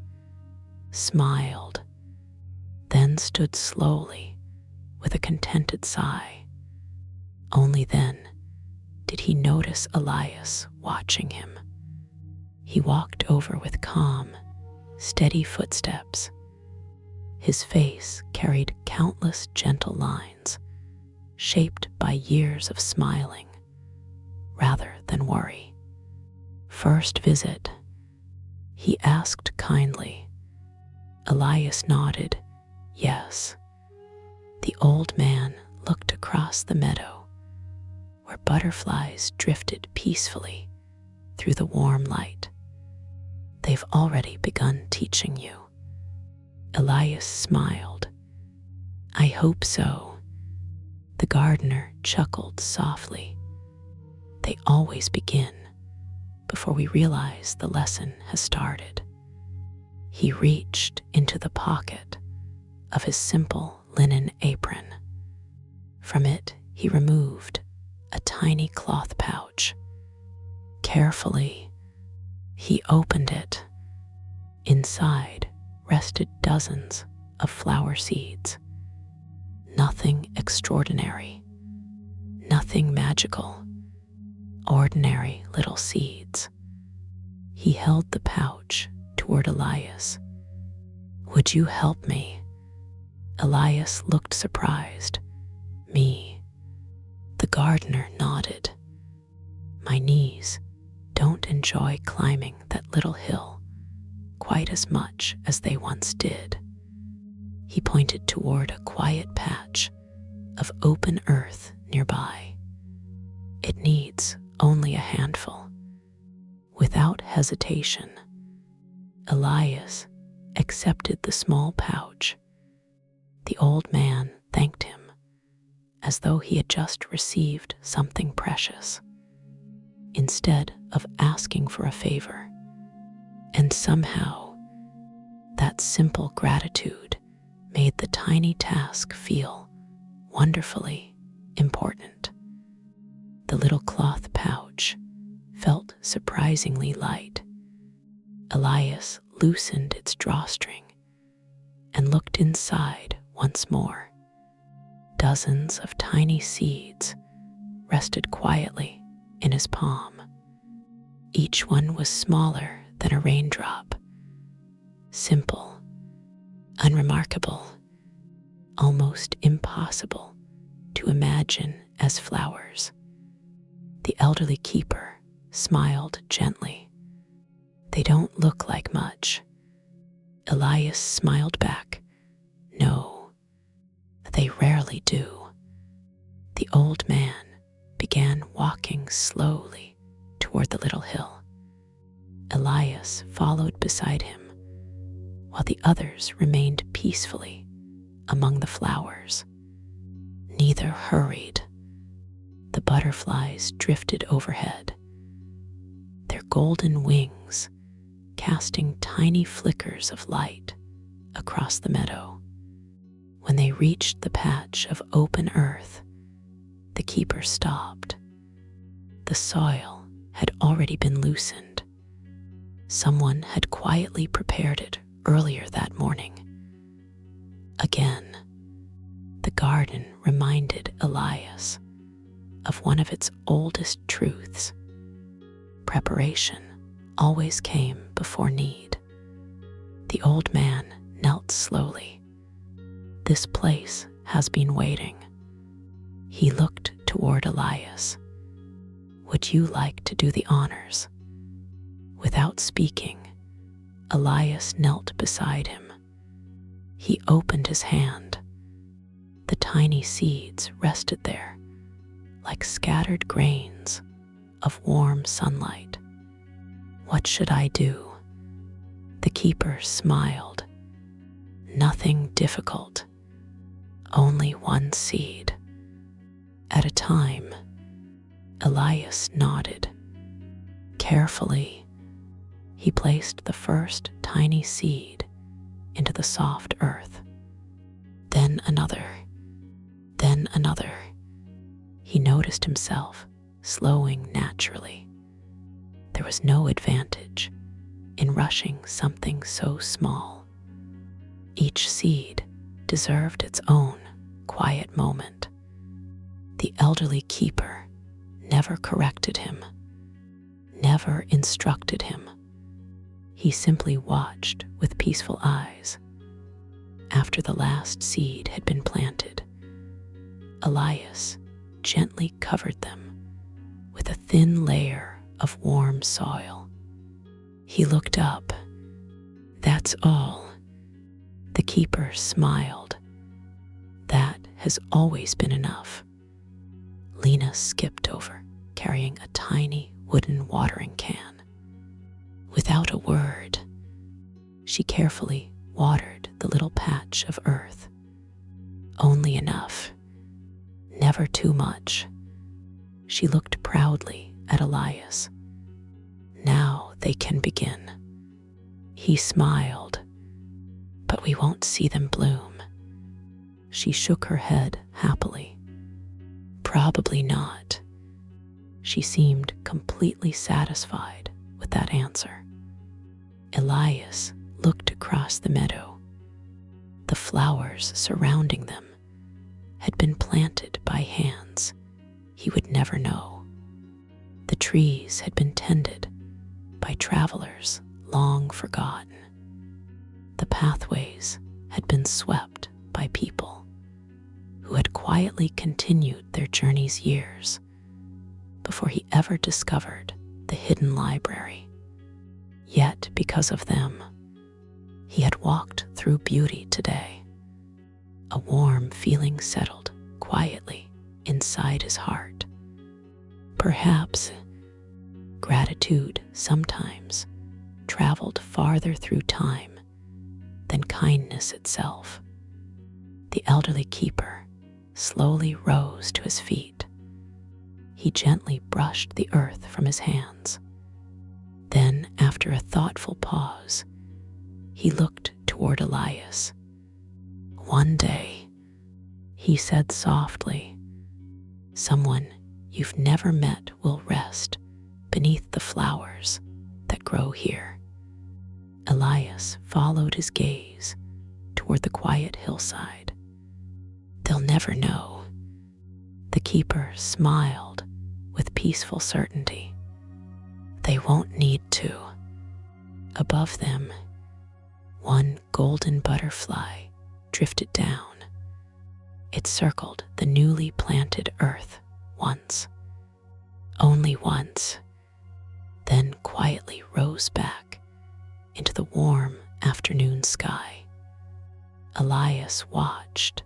smiled, then stood slowly with a contented sigh. Only then did he notice Elias watching him. He walked over with calm, steady footsteps. His face carried countless gentle lines, shaped by years of smiling rather than worry. "First visit?" he asked kindly. Elias nodded, yes. The old man looked across the meadow, where butterflies drifted peacefully through the warm light. "They've already begun teaching you." Elias smiled. "I hope so." The gardener chuckled softly. "They always begin before we realize the lesson has started." He reached into the pocket of his simple linen apron. From it, he removed a tiny cloth pouch. Carefully, he opened it. Inside rested dozens of flower seeds. Nothing extraordinary, nothing magical, ordinary little seeds. He held the pouch toward Elias. "Would you help me?" Elias looked surprised. enjoy climbing that little hill quite as much as they once did. He pointed toward a quiet patch of open earth nearby. It needs only a handful. Without hesitation, Elias accepted the small pouch. The old man thanked him as though he had just received something precious, instead of asking for a favor. And somehow, that simple gratitude made the tiny task feel wonderfully important. The little cloth pouch felt surprisingly light. Elias loosened its drawstring and looked inside once more. Dozens of tiny seeds rested quietly in his palm. Each one was smaller than a raindrop, simple, unremarkable, almost impossible to imagine as flowers. The elderly keeper smiled gently. "They don't look like much." Elias smiled back. "No, they rarely do." The old man began walking slowly toward the little hill. Elias followed beside him, while the others remained peacefully among the flowers. Neither hurried. The butterflies drifted overhead, their golden wings casting tiny flickers of light across the meadow. When they reached the patch of open earth, the keeper stopped. The soil had already been loosened. Someone had quietly prepared it earlier that morning. Again, the garden reminded Elias of one of its oldest truths. Preparation always came before need. The old man knelt slowly. "This place has been waiting." He looked toward Elias. "Would you like to do the honors?" Without speaking, Elias knelt beside him. He opened his hand. The tiny seeds rested there, like scattered grains of warm sunlight. "What should I do?" The keeper smiled. "Nothing difficult, only one seed at a time." Elias nodded. Carefully, he placed the first tiny seed into the soft earth. Then another, then another. He noticed himself slowing naturally. There was no advantage in rushing something so small. Each seed deserved its own quiet moment. The elderly keeper never corrected him, never instructed him. He simply watched with peaceful eyes. After the last seed had been planted, Elias gently covered them with a thin layer of warm soil. He looked up. "That's all." The keeper smiled. "That has always been enough." Lena skipped over, carrying a tiny wooden watering can. Without a word, she carefully watered the little patch of earth. Only enough, never too much. She looked proudly at Elias. "Now they can begin." He smiled. "But we won't see them bloom." She shook her head happily. "Probably not." She seemed completely satisfied with that answer. Elias looked across the meadow. The flowers surrounding them had been planted by hands he would never know. The trees had been tended by travelers long forgotten. The pathways had been swept by people who had quietly continued their journey's years before he ever discovered the hidden library. Yet, because of them, he had walked through beauty today. A warm feeling settled quietly inside his heart. Perhaps gratitude sometimes traveled farther through time than kindness itself. The elderly keeper slowly rose to his feet. He gently brushed the earth from his hands. Then, after a thoughtful pause, he looked toward Elias. "One day," he said softly, "someone you've never met will rest beneath the flowers that grow here." Elias followed his gaze toward the quiet hillside. "They'll never know." The keeper smiled with peaceful certainty. "They won't need to." Above them, one golden butterfly drifted down. It circled the newly planted earth once, only once, then quietly rose back into the warm afternoon sky. Elias watched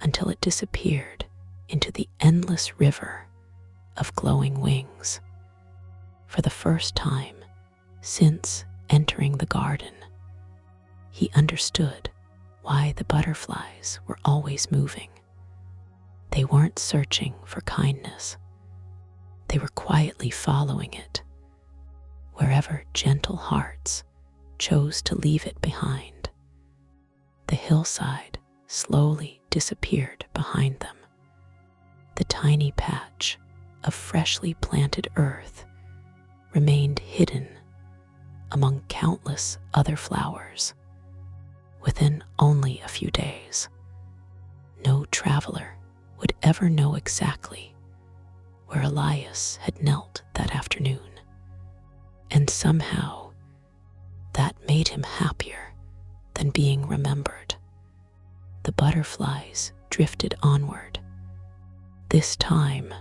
until it disappeared into the endless river of glowing wings. For the first time since entering the garden, he understood why the butterflies were always moving. They weren't searching for kindness. They were quietly following it, wherever gentle hearts chose to leave it behind. The hillside slowly disappeared behind them. The tiny patch of freshly planted earth remained hidden among countless other flowers. Within only a few days, no traveler would ever know exactly where Elias had knelt that afternoon. And somehow, that made him happier than being remembered. The butterflies drifted onward. This time,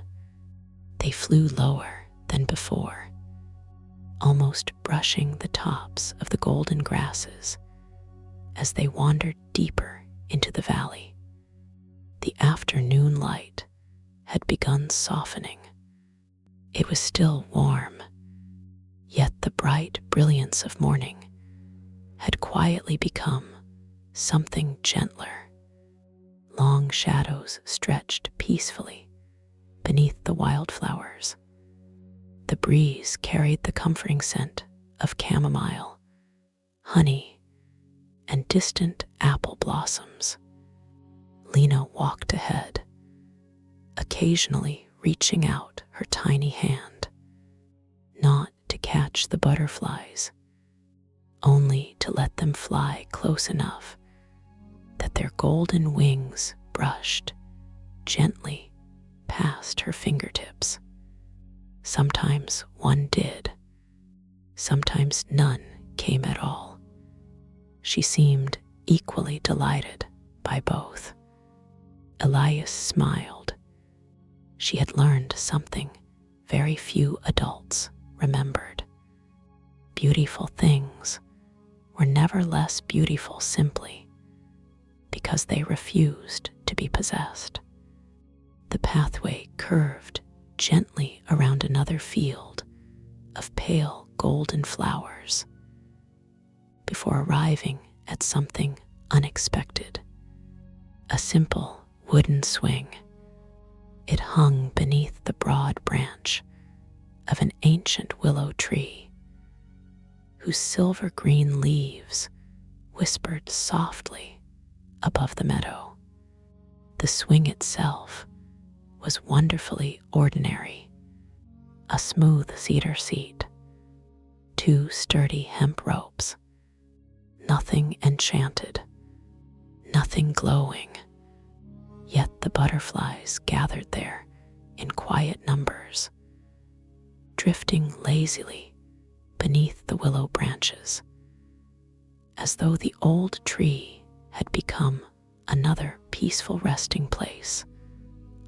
they flew lower than before, almost brushing the tops of the golden grasses as they wandered deeper into the valley. The afternoon light had begun softening. It was still warm, yet the bright brilliance of morning had quietly become something gentler. Long shadows stretched peacefully beneath the wildflowers. The breeze carried the comforting scent of chamomile, honey, and distant apple blossoms. Lena walked ahead, occasionally reaching out her tiny hand, not to catch the butterflies, only to let them fly close enough that their golden wings brushed gently past her fingertips. Sometimes one did, sometimes none came at all. She seemed equally delighted by both. Elias smiled. She had learned something very few adults remembered. Beautiful things were never less beautiful simply because they refused to be possessed. The pathway curved gently around another field of pale golden flowers before arriving at something unexpected. A simple wooden swing. It hung beneath the broad branch of an ancient willow tree, whose silver-green leaves whispered softly above the meadow. The swing itself was wonderfully ordinary. A smooth cedar seat, 2 sturdy hemp ropes, nothing enchanted, nothing glowing. Yet the butterflies gathered there in quiet numbers, drifting lazily beneath the willow branches, as though the old tree had become another peaceful resting place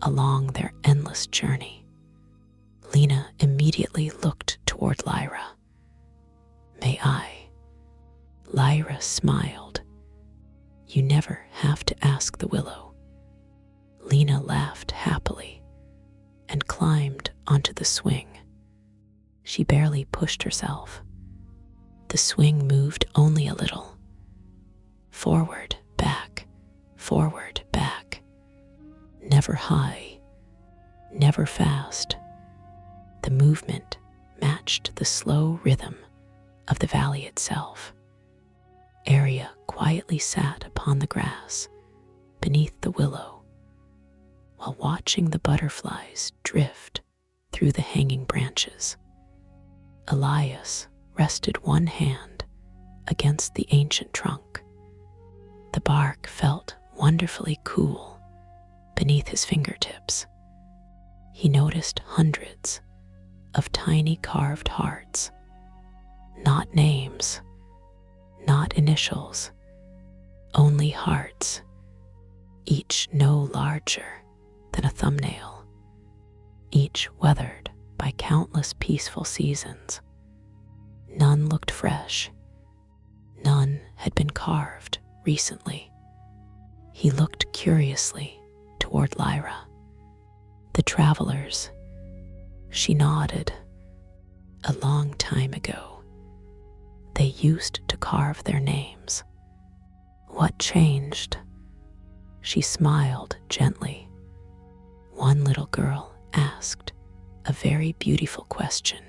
along their endless journey. Lena immediately looked toward Lyra. "May I?" Lyra smiled. "You never have to ask the willow." Lena laughed happily and climbed onto the swing. She barely pushed herself. The swing moved only a little. Forward, back, never high, never fast. The movement matched the slow rhythm of the valley itself. Arya quietly sat upon the grass beneath the willow while watching the butterflies drift through the hanging branches. Elias rested one hand against the ancient trunk. The bark felt wonderfully cool beneath his fingertips. He noticed hundreds of tiny carved hearts, not names, not initials, only hearts, each no larger than a thumbnail, each weathered by countless peaceful seasons. None looked fresh. None had been carved recently. He looked curiously toward Lyra. "The travelers," she nodded. "A long time ago, they used to carve their names. What changed?" She smiled gently. One little girl asked a very beautiful question.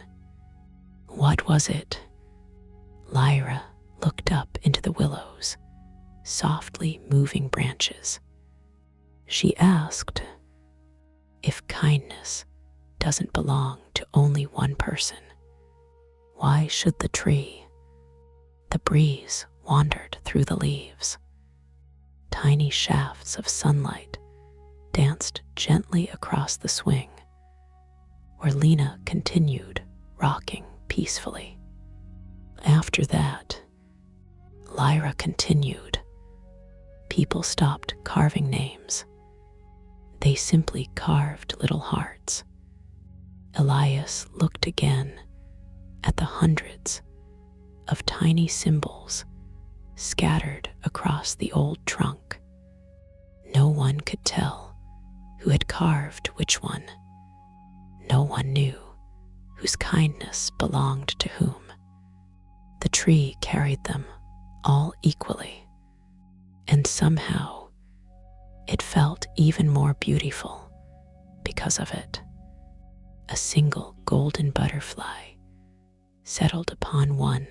"What was it?" Lyra looked up into the willows, softly moving branches. She asked, "If kindness doesn't belong to only one person, why should the tree?" The breeze wandered through the leaves. Tiny shafts of sunlight danced gently across the swing, where Lena continued rocking peacefully. After that, Lyra continued. People stopped carving names. They simply carved little hearts. Elias looked again at the hundreds of tiny symbols scattered across the old trunk. No one could tell who had carved which one. No one knew whose kindness belonged to whom. The tree carried them all equally, and somehow it felt even more beautiful because of it. A single golden butterfly settled upon one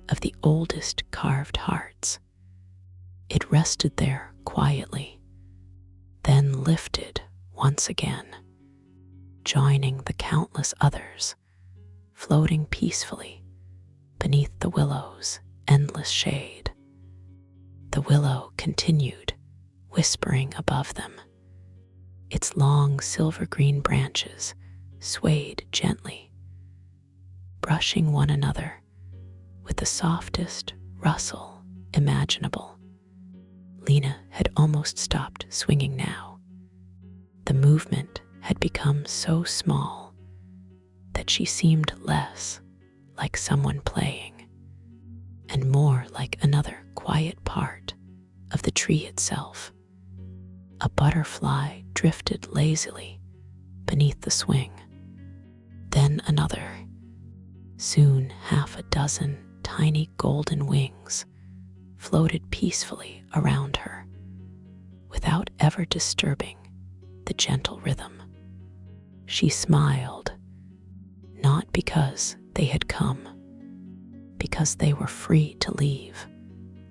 of the oldest carved hearts. It rested there quietly, then lifted once again, joining the countless others floating peacefully beneath the willow's endless shade. The willow continued whispering above them. Its long silver-green branches swayed gently, brushing one another with the softest rustle imaginable. Lena had almost stopped swinging now. The movement had become so small that she seemed less like someone playing and more like another quiet part of the tree itself. A butterfly drifted lazily beneath the swing, then another. Soon 6 tiny golden wings floated peacefully around her, without ever disturbing the gentle rhythm. She smiled, not because they had come, because they were free to leave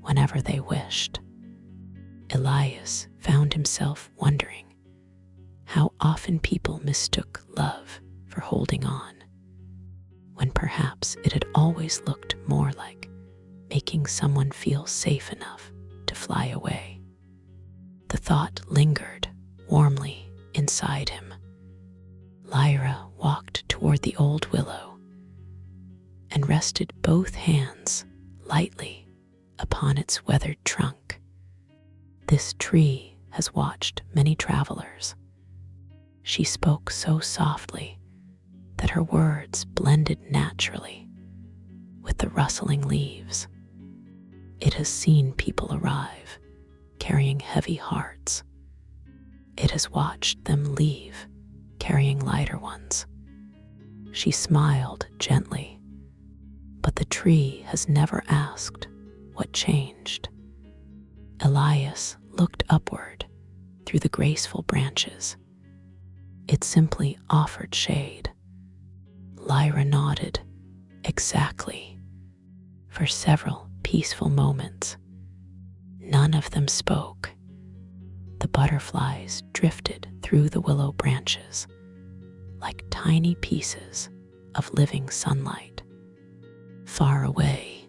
whenever they wished. Elias found himself wondering how often people mistook love for holding on, when perhaps it had always looked more like making someone feel safe enough to fly away. The thought lingered warmly inside him. Lyra walked toward the old willow and rested both hands lightly upon its weathered trunk. "This tree has watched many travelers." She spoke so softly that her words blended naturally with the rustling leaves. It has seen people arrive carrying heavy hearts. It has watched them leave carrying lighter ones. She smiled gently, but the tree has never asked what changed. Elias looked upward through the graceful branches. It simply offered shade. Lyra nodded. Exactly. For several peaceful moments, none of them spoke. The butterflies drifted through the willow branches like tiny pieces of living sunlight. Far away,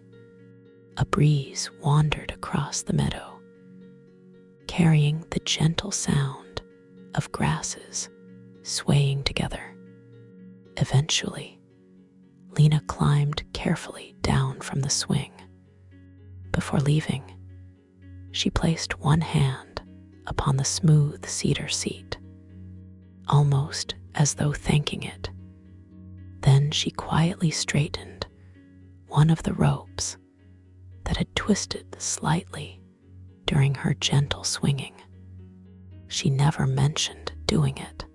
a breeze wandered across the meadow, carrying the gentle sound of grasses swaying together. Eventually, Lena climbed carefully down from the swing. Before leaving, she placed one hand upon the smooth cedar seat, almost as though thanking it. Then she quietly straightened one of the ropes that had twisted slightly during her gentle swinging. She never mentioned doing it.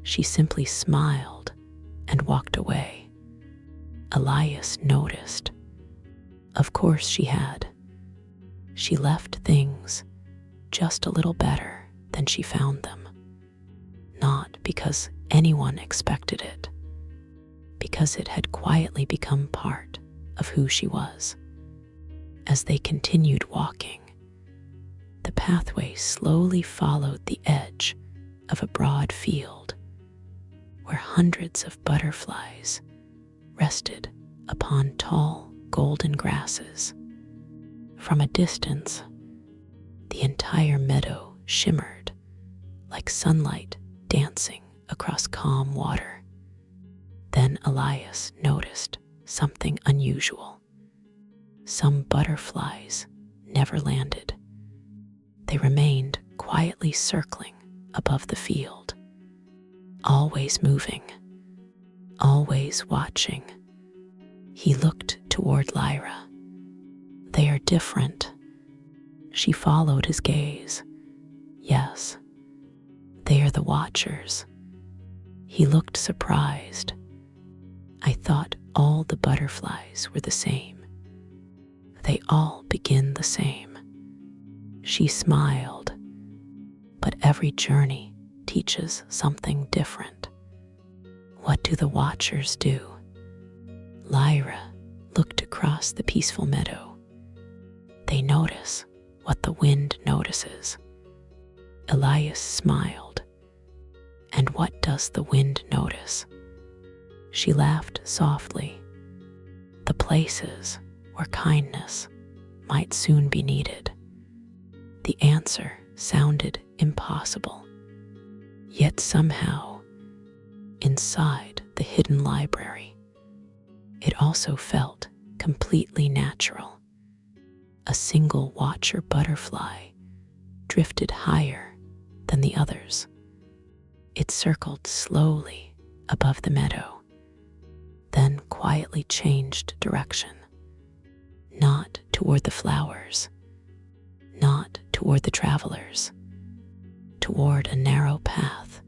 She simply smiled and walked away. Elias noticed. Of course she had. She left things just a little better than she found them. Not because anyone expected it, because it had quietly become part of who she was. As they continued walking, the pathway slowly followed the edge of a broad field where hundreds of butterflies rested upon tall golden grasses. From a distance, the entire meadow shimmered like sunlight dancing across calm water. Then Elias noticed something unusual. Some butterflies never landed. They remained quietly circling above the field, always moving, always watching. He looked toward Lyra. They are different. She followed his gaze. Yes, they are the watchers. He looked surprised. I thought all the butterflies were the same. They all begin the same. She smiled, but every journey teaches something different. What do the watchers do? Lyra looked across the peaceful meadow. They notice what the wind notices. Elias smiled. And what does the wind notice? She laughed softly. The places where kindness might soon be needed. The answer sounded impossible. Yet somehow, inside the hidden library, it also felt completely natural. A single watcher butterfly drifted higher than the others. It circled slowly above the meadow, then quietly changed direction. Not toward the flowers, not toward the travelers, toward a narrow path,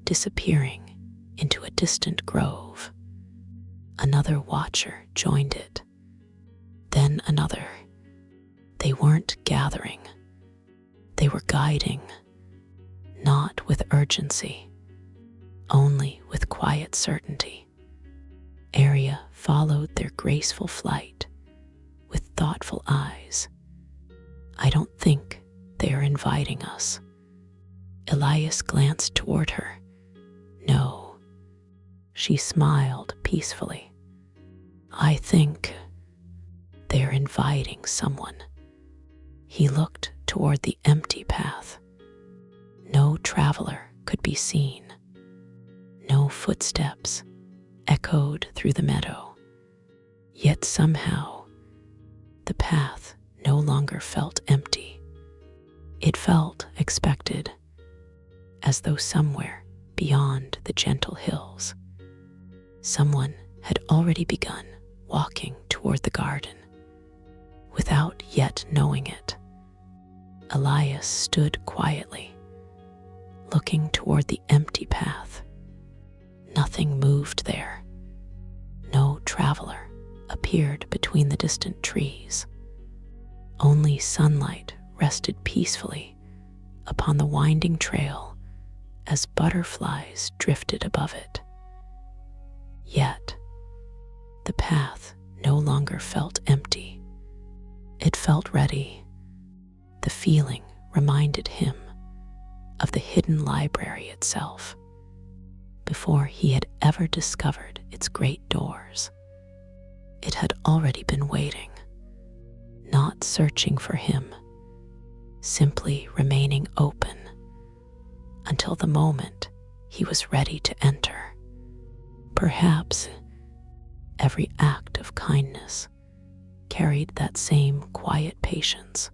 disappearing into a distant grove. Another watcher joined it, then another. They weren't gathering, they were guiding, not with urgency, only with quiet certainty. Arya followed their graceful flight with thoughtful eyes. I don't think they are inviting us. Elias glanced toward her. No. She smiled peacefully. I think they are inviting someone. He looked toward the empty path. No traveler could be seen. No footsteps echoed through the meadow. Yet somehow, the path no longer felt empty. It felt expected, as though somewhere beyond the gentle hills, Someone had already begun walking toward the garden. Without yet knowing it, Elias stood quietly, looking toward the empty path. Nothing moved there. No traveler appeared between the distant trees. Only sunlight rested peacefully upon the winding trail as butterflies drifted above it. Yet, the path no longer felt empty. It felt ready. The feeling reminded him of the hidden library itself, before he had ever discovered its great doors. It had already been waiting, not searching for him, simply remaining open until the moment he was ready to enter. Perhaps every act of kindness carried that same quiet patience.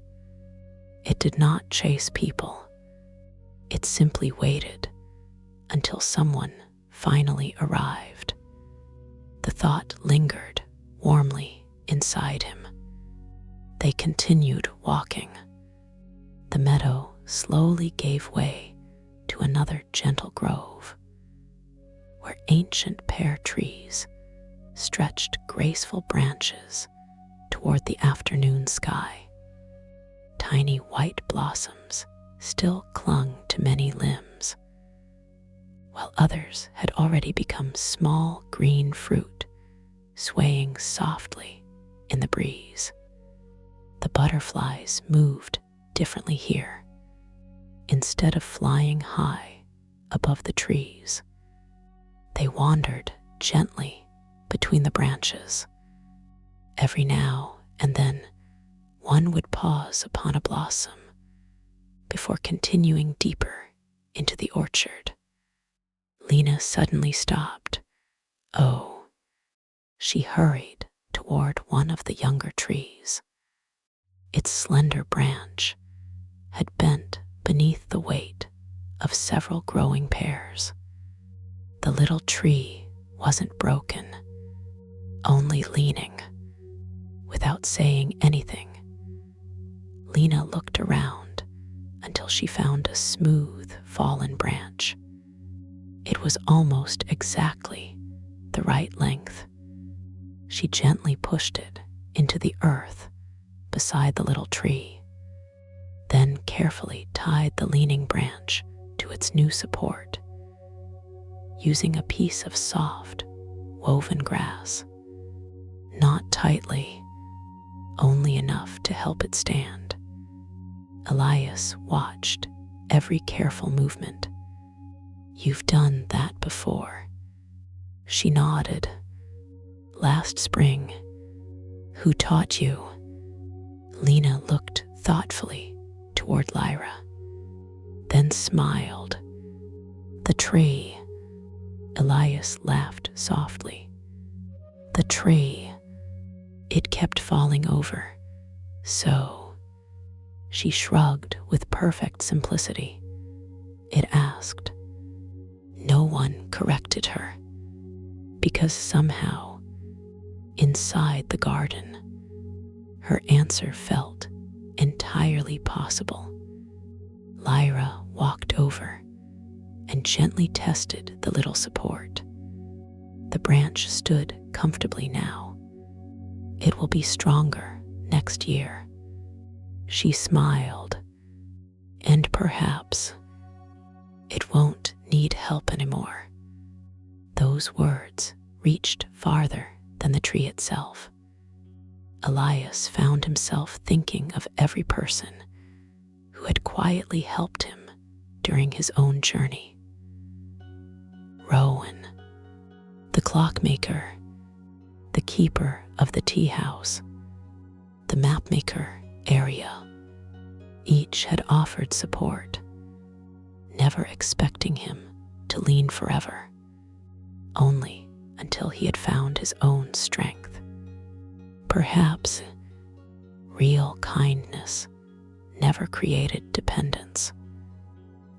It did not chase people. It simply waited until someone finally arrived. The thought lingered warmly inside him. They continued walking. The meadow slowly gave way to another gentle grove, where ancient pear trees stretched graceful branches toward the afternoon sky. Tiny white blossoms still clung to many limbs, while others had already become small green fruit, swaying softly in the breeze. The butterflies moved differently here. Instead of flying high above the trees, they wandered gently between the branches. Every now and then, one would pause upon a blossom before continuing deeper into the orchard. Lena suddenly stopped. Oh, she hurried toward one of the younger trees. Its slender branch had bent beneath the weight of several growing pears. The little tree wasn't broken, only leaning. Without saying anything, Lena looked around until she found a smooth, fallen branch. It was almost exactly the right length. She gently pushed it into the earth beside the little tree, then carefully tied the leaning branch to its new support, using a piece of soft, woven grass. Not tightly, only enough to help it stand. Elias watched every careful movement. "You've done that before." She nodded. "Last spring. Who taught you?" Lena looked thoughtfully toward Lyra, then smiled. "The tree." Elias laughed softly. "The tree. It kept falling over, so..." She shrugged with perfect simplicity. It asked. No one corrected her, because somehow, inside the garden, her answer felt entirely possible. Lyra walked over and gently tested the little support. The branch stood comfortably now. "It will be stronger next year." She smiled. "And perhaps it won't need help anymore." Those words reached farther than the tree itself. Elias found himself thinking of every person who had quietly helped him during his own journey. Rowan, the clockmaker, the keeper of the tea house, the mapmaker, Area. Each had offered support, never expecting him to lean forever, only until he had found his own strength. Perhaps real kindness never created dependence.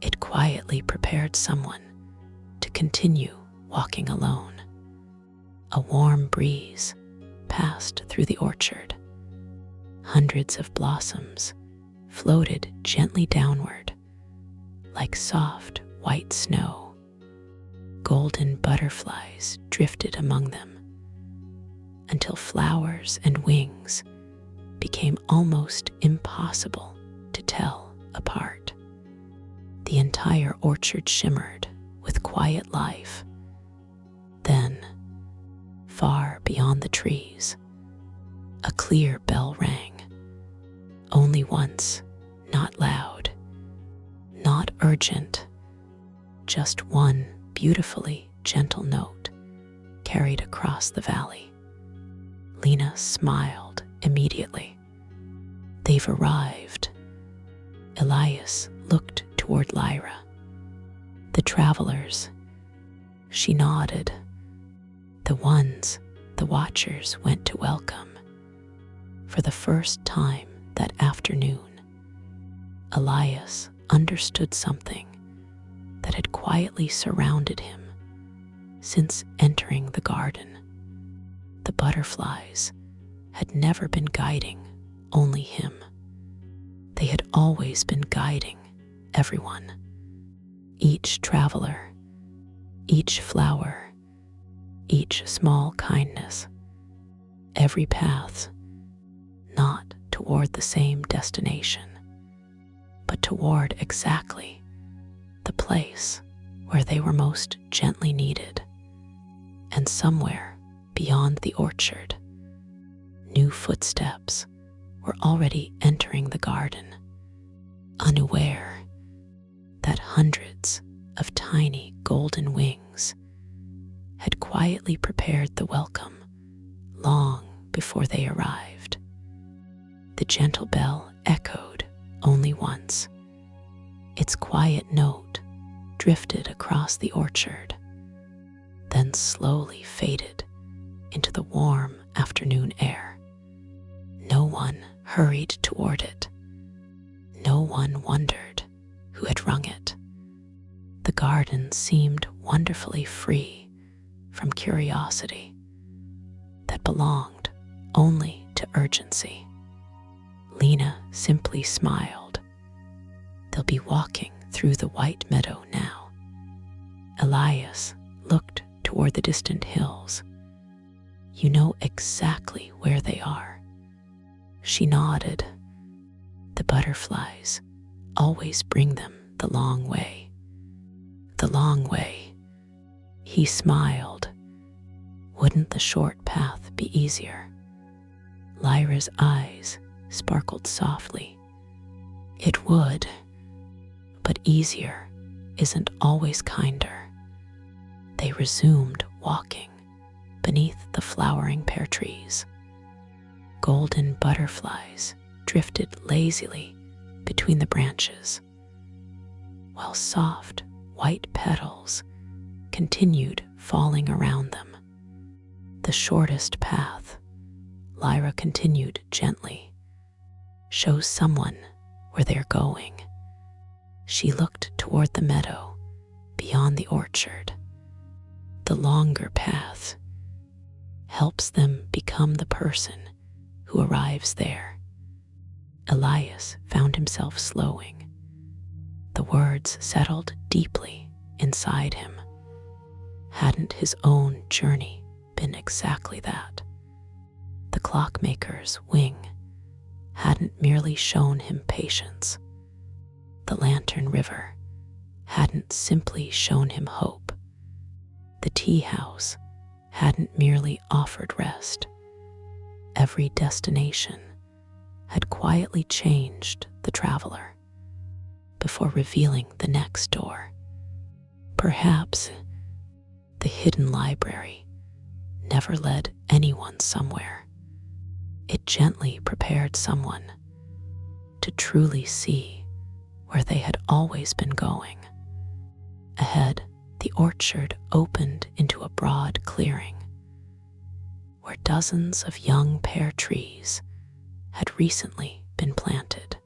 It quietly prepared someone to continue walking alone. A warm breeze passed through the orchard. Hundreds of blossoms floated gently downward, like soft white snow. Golden butterflies drifted among them, until flowers and wings became almost impossible to tell apart. The entire orchard shimmered with quiet life. Then, far beyond the trees, a clear bell rang. Only once, not loud, not urgent, just one beautifully gentle note carried across the valley. Lena smiled immediately. They've arrived. Elias looked toward Lyra. The travelers. She nodded. The ones the watchers went to welcome. For the first time that afternoon, Elias understood something that had quietly surrounded him since entering the garden. The butterflies had never been guiding only him. They had always been guiding everyone. Each traveler, each flower, each small kindness, every path, not toward the same destination, but toward exactly the place where they were most gently needed. And somewhere beyond the orchard, new footsteps were already entering the garden, unaware that hundreds of tiny golden wings had quietly prepared the welcome long before they arrived. The gentle bell echoed only once. Its quiet note drifted across the orchard, then slowly faded into the warm afternoon air. No one hurried toward it. No one wondered who had rung it. The garden seemed wonderfully free from curiosity that belonged only to urgency. Lena simply smiled. They'll be walking through the white meadow now. Elias looked toward the distant hills. You know exactly where they are. She nodded. The butterflies always bring them the long way. The long way. He smiled. Wouldn't the short path be easier? Lyra's eyes sparkled softly. It would, but easier isn't always kinder. They resumed walking beneath the flowering pear trees. Golden butterflies drifted lazily between the branches, while soft white petals continued falling around them. The shortest path, Lyra continued gently, shows someone where they're going. She looked toward the meadow beyond the orchard. The longer path helps them become the person who arrives there. Elias found himself slowing. The words settled deeply inside him. Hadn't his own journey been exactly that? The clockmaker's wing hadn't merely shown him patience. The lantern river hadn't simply shown him hope. The tea house hadn't merely offered rest. Every destination had quietly changed the traveler before revealing the next door. Perhaps the hidden library never led anyone somewhere. It gently prepared someone to truly see where they had always been going. Ahead, the orchard opened into a broad clearing where dozens of young pear trees had recently been planted.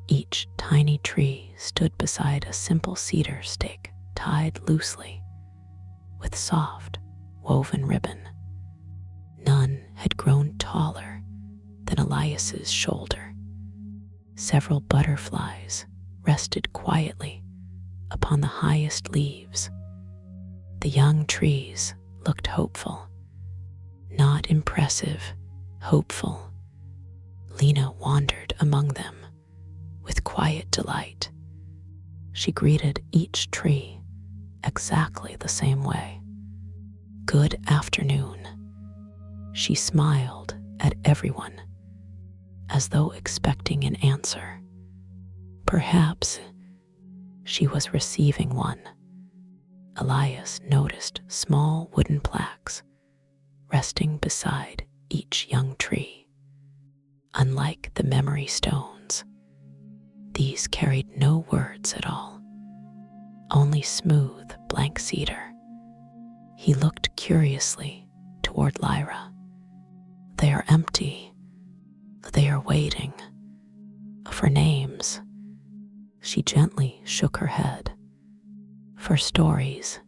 Each tiny tree stood beside a simple cedar stake tied loosely with soft woven ribbon. None had grown taller than Elias's shoulder. Several butterflies rested quietly upon the highest leaves. The young trees looked hopeful. Not impressive, hopeful. Lena wandered among them with quiet delight. She greeted each tree exactly the same way. "Good afternoon." She smiled at everyone, as though expecting an answer. Perhaps she was receiving one. Elias noticed small wooden plaques resting beside each young tree. Unlike the memory stones, these carried no words at all, only smooth, blank cedar. He looked curiously toward Lyra. "They are empty. They are waiting for names." She gently shook her head. "For stories."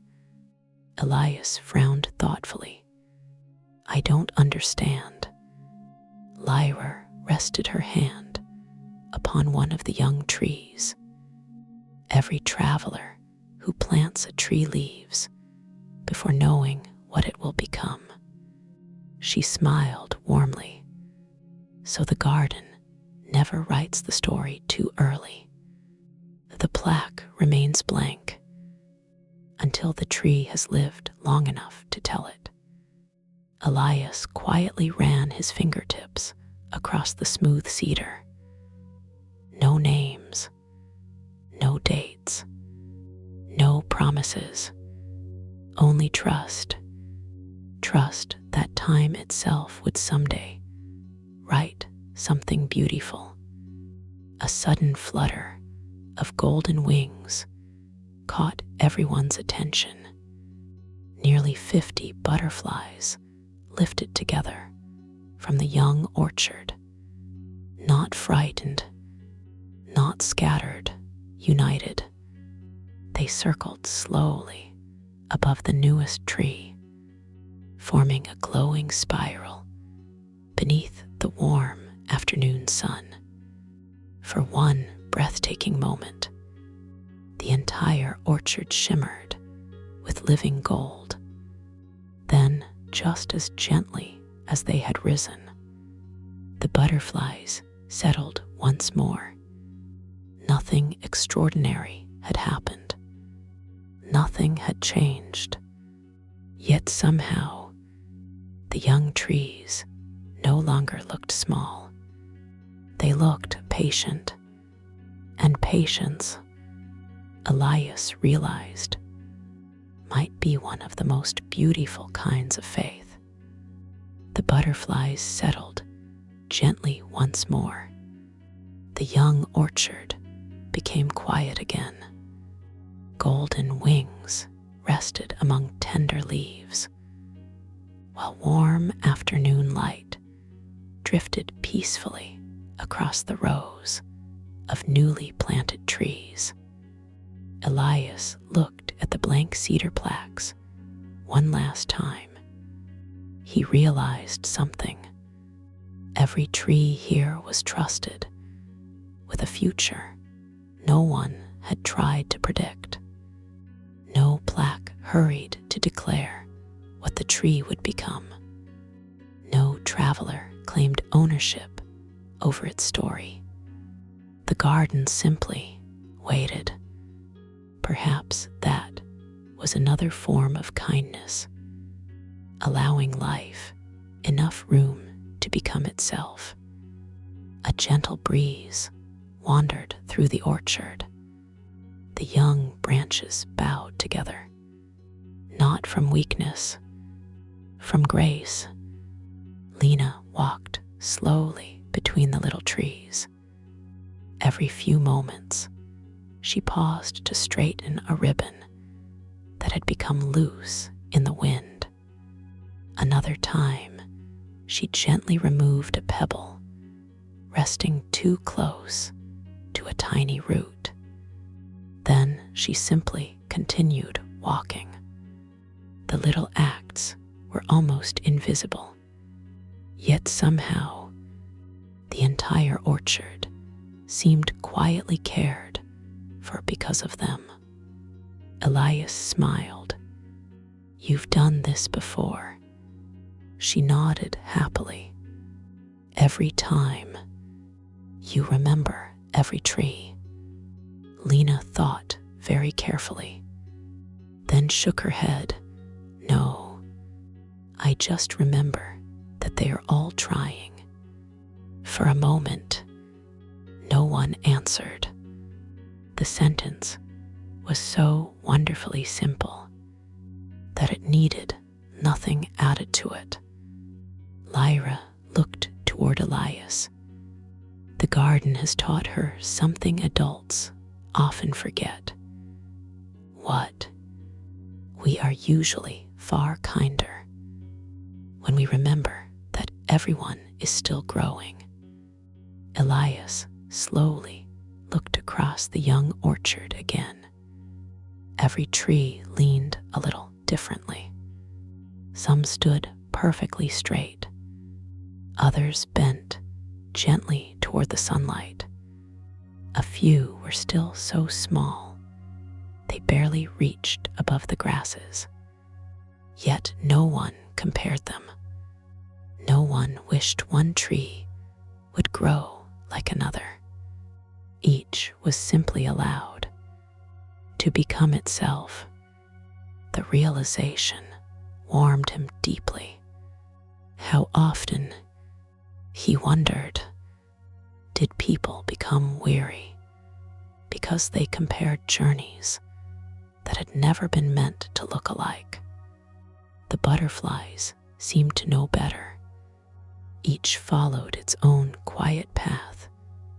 Elias frowned thoughtfully. "I don't understand." Lyra rested her hand upon one of the young trees. "Every traveler who plants a tree leaves before knowing what it will become." She smiled warmly. "So the garden never writes the story too early. The plaque remains blank until the tree has lived long enough to tell it." Elias quietly ran his fingertips across the smooth cedar. No names, no dates, no promises, only trust. Trust that time itself would someday write something beautiful. A sudden flutter of golden wings caught everyone's attention. Nearly 50 butterflies lifted together from the young orchard. Not frightened, not scattered, united. They circled slowly above the newest tree, forming a glowing spiral beneath the warm afternoon sun. For one breathtaking moment, the entire orchard shimmered with living gold. Then, just as gently as they had risen, the butterflies settled once more. Nothing extraordinary had happened. Nothing had changed. Yet somehow, the young trees no longer looked small. They looked patient. And patience, Elias realized, might be one of the most beautiful kinds of faith. The butterflies settled gently once more. The young orchard became quiet again. Golden wings rested among tender leaves, while warm afternoon light drifted peacefully across the rows of newly planted trees. Elias looked at the blank cedar plaques one last time. He realized something. Every tree here was trusted with a future no one had tried to predict. No plaque hurried to declare what the tree would become. No traveler claimed ownership over its story. The garden simply waited. Perhaps that was another form of kindness, allowing life enough room to become itself. A gentle breeze wandered through the orchard. The young branches bowed together, not from weakness, from grace. Lena walked slowly between the little trees. Every few moments, she paused to straighten a ribbon that had become loose in the wind. Another time, she gently removed a pebble, resting too close to a tiny root. Then she simply continued walking. The little acts were almost invisible. Yet somehow, the entire orchard seemed quietly cared for because of them. Elias smiled. "You've done this before." She nodded happily. "Every time. You remember every tree." Lena thought very carefully, then shook her head. "No, I just remember that they are all trying." For a moment, no one answered. The sentence was so wonderfully simple that it needed nothing added to it. Lyra looked toward Elias. The garden has taught her something adults often forget. What? We are usually far kinder when we remember that everyone is still growing. Elias slowly looked across the young orchard again. Every tree leaned a little differently. Some stood perfectly straight. Others bent gently toward the sunlight. A few were still so small they barely reached above the grasses. Yet no one compared them. No one wished one tree would grow like another. Each was simply allowed to become itself. The realization warmed him deeply. How often, he wondered, did people become weary because they compared journeys that had never been meant to look alike? The butterflies seemed to know better. Each followed its own quiet path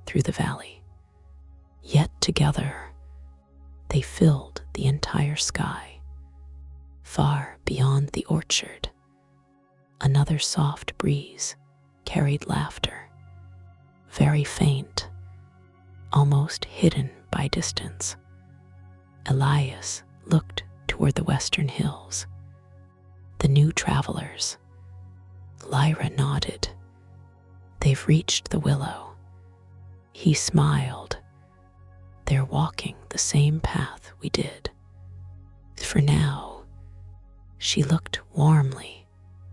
through the valley. Yet together, they filled the entire sky. Far beyond the orchard, another soft breeze carried laughter, very faint, almost hidden by distance. Elias looked toward the western hills. The new travelers. Lyra nodded. "They've reached the willow." He smiled. "They're walking the same path we did." For now, she looked warmly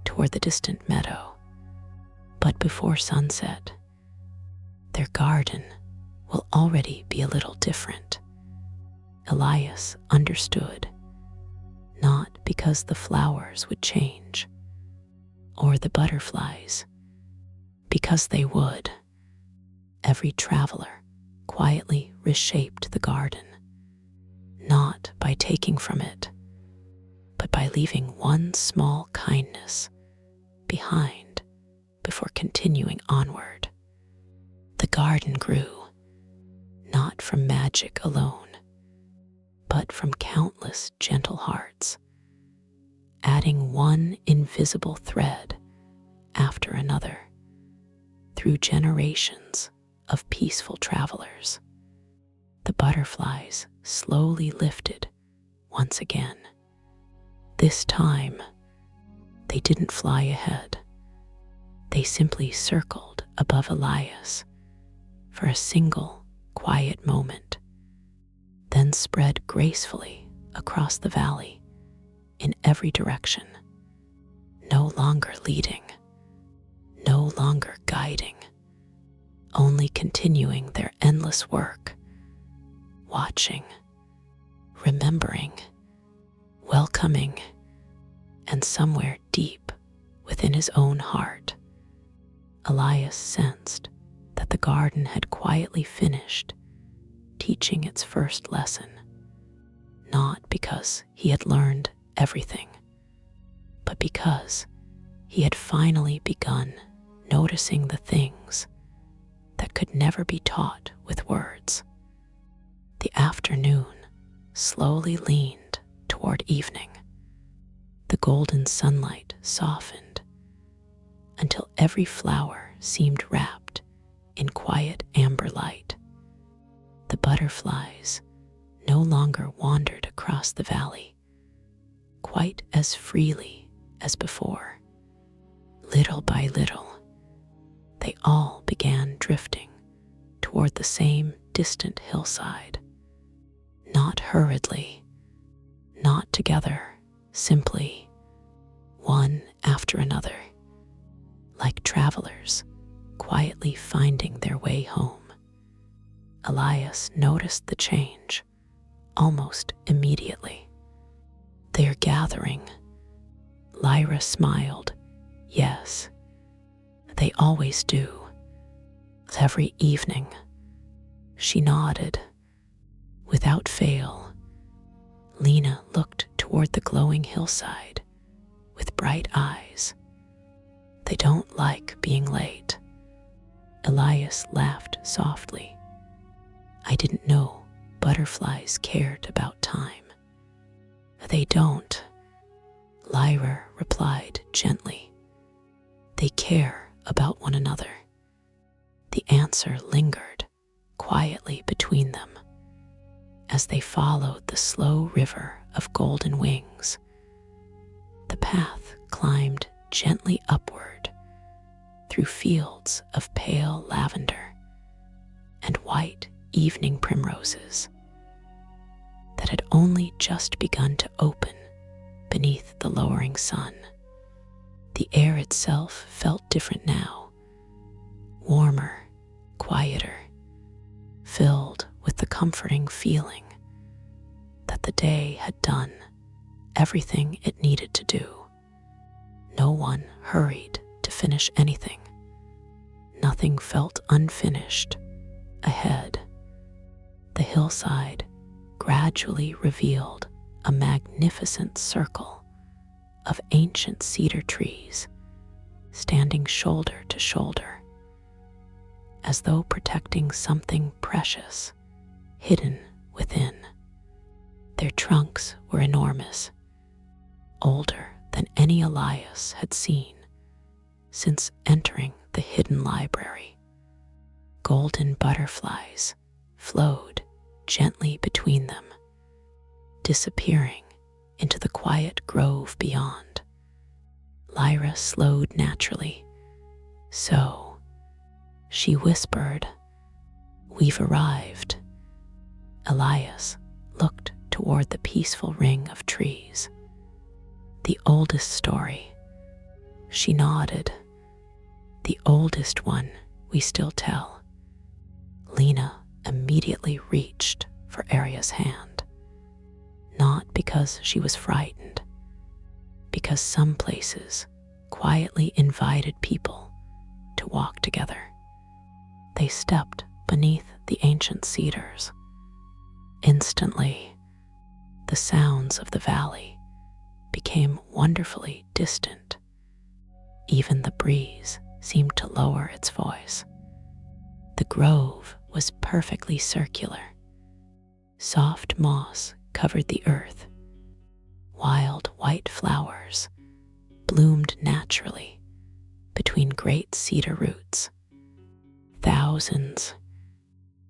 toward the distant meadow. But before sunset, their garden will already be a little different. Elias understood, not because the flowers would change, or the butterflies, because they would. Every traveler quietly reshaped the garden, not by taking from it, but by leaving one small kindness behind before continuing onward. The garden grew, not from magic alone, but from countless gentle hearts, adding one invisible thread after another through generations of peaceful travelers. The butterflies slowly lifted once again. This time, they didn't fly ahead. They simply circled above Elias for a single quiet moment, then spread gracefully across the valley in every direction, no longer leading, no longer guiding, only continuing their endless work, watching, remembering, welcoming, and somewhere deep within his own heart, Elias sensed that the garden had quietly finished teaching its first lesson, not because he had learned everything, but because he had finally begun noticing the things that could never be taught with words. The afternoon slowly leaned toward evening. The golden sunlight softened until every flower seemed wrapped in quiet amber light. The butterflies no longer wandered across the valley quite as freely as before. Little by little, they all began drifting toward the same distant hillside. Not hurriedly, not together, simply one after another, like travelers quietly finding their way home. Elias noticed the change almost immediately. "They're gathering." Lyra smiled. "Yes, they always do. Every evening." She nodded. Without fail, Lena looked toward the glowing hillside with bright eyes. "They don't like being late." Elias laughed softly. "I didn't know butterflies cared about time." "They don't," Lyra replied gently. "They care about one another." The answer lingered quietly between them as they followed the slow river of golden wings. The path climbed gently upward through fields of pale lavender and white evening primroses that had only just begun to open beneath the lowering sun. The air itself felt different now, warmer, quieter, filled with the comforting feeling that the day had done everything it needed to do. No one hurried to finish anything. Nothing felt unfinished ahead. The hillside gradually revealed a magnificent circle of ancient cedar trees standing shoulder to shoulder, as though protecting something precious hidden within. Their trunks were enormous, older than any Elias had seen since entering the hidden library. Golden butterflies flowed gently between them, disappearing into the quiet grove beyond. Lyra slowed naturally. "So," she whispered, "we've arrived." Elias looked toward the peaceful ring of trees. "The oldest story." She nodded. "The oldest one we still tell." Lena immediately reached for Arya's hand, not because she was frightened, because some places quietly invited people to walk together. They stepped beneath the ancient cedars. Instantly, the sounds of the valley became wonderfully distant. Even the breeze seemed to lower its voice. The grove was perfectly circular. Soft moss covered the earth. Wild white flowers bloomed naturally between great cedar roots. Thousands,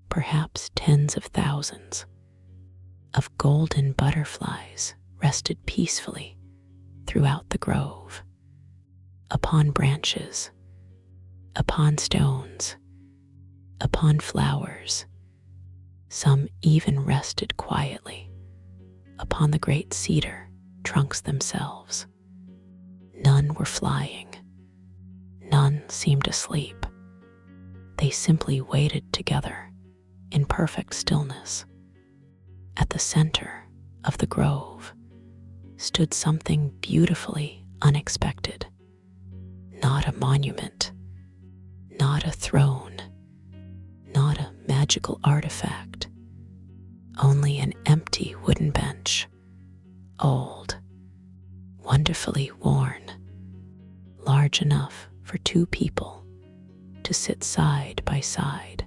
perhaps tens of thousands, of golden butterflies rested peacefully throughout the grove, upon branches, upon stones, upon flowers. Some even rested quietly upon the great cedar trunks themselves. None were flying. None seemed asleep. They simply waited together in perfect stillness. At the center of the grove stood something beautifully unexpected. Not a monument, not a throne, not a magical artifact, only an empty wooden bench, old, wonderfully worn, large enough for two people to sit side by side.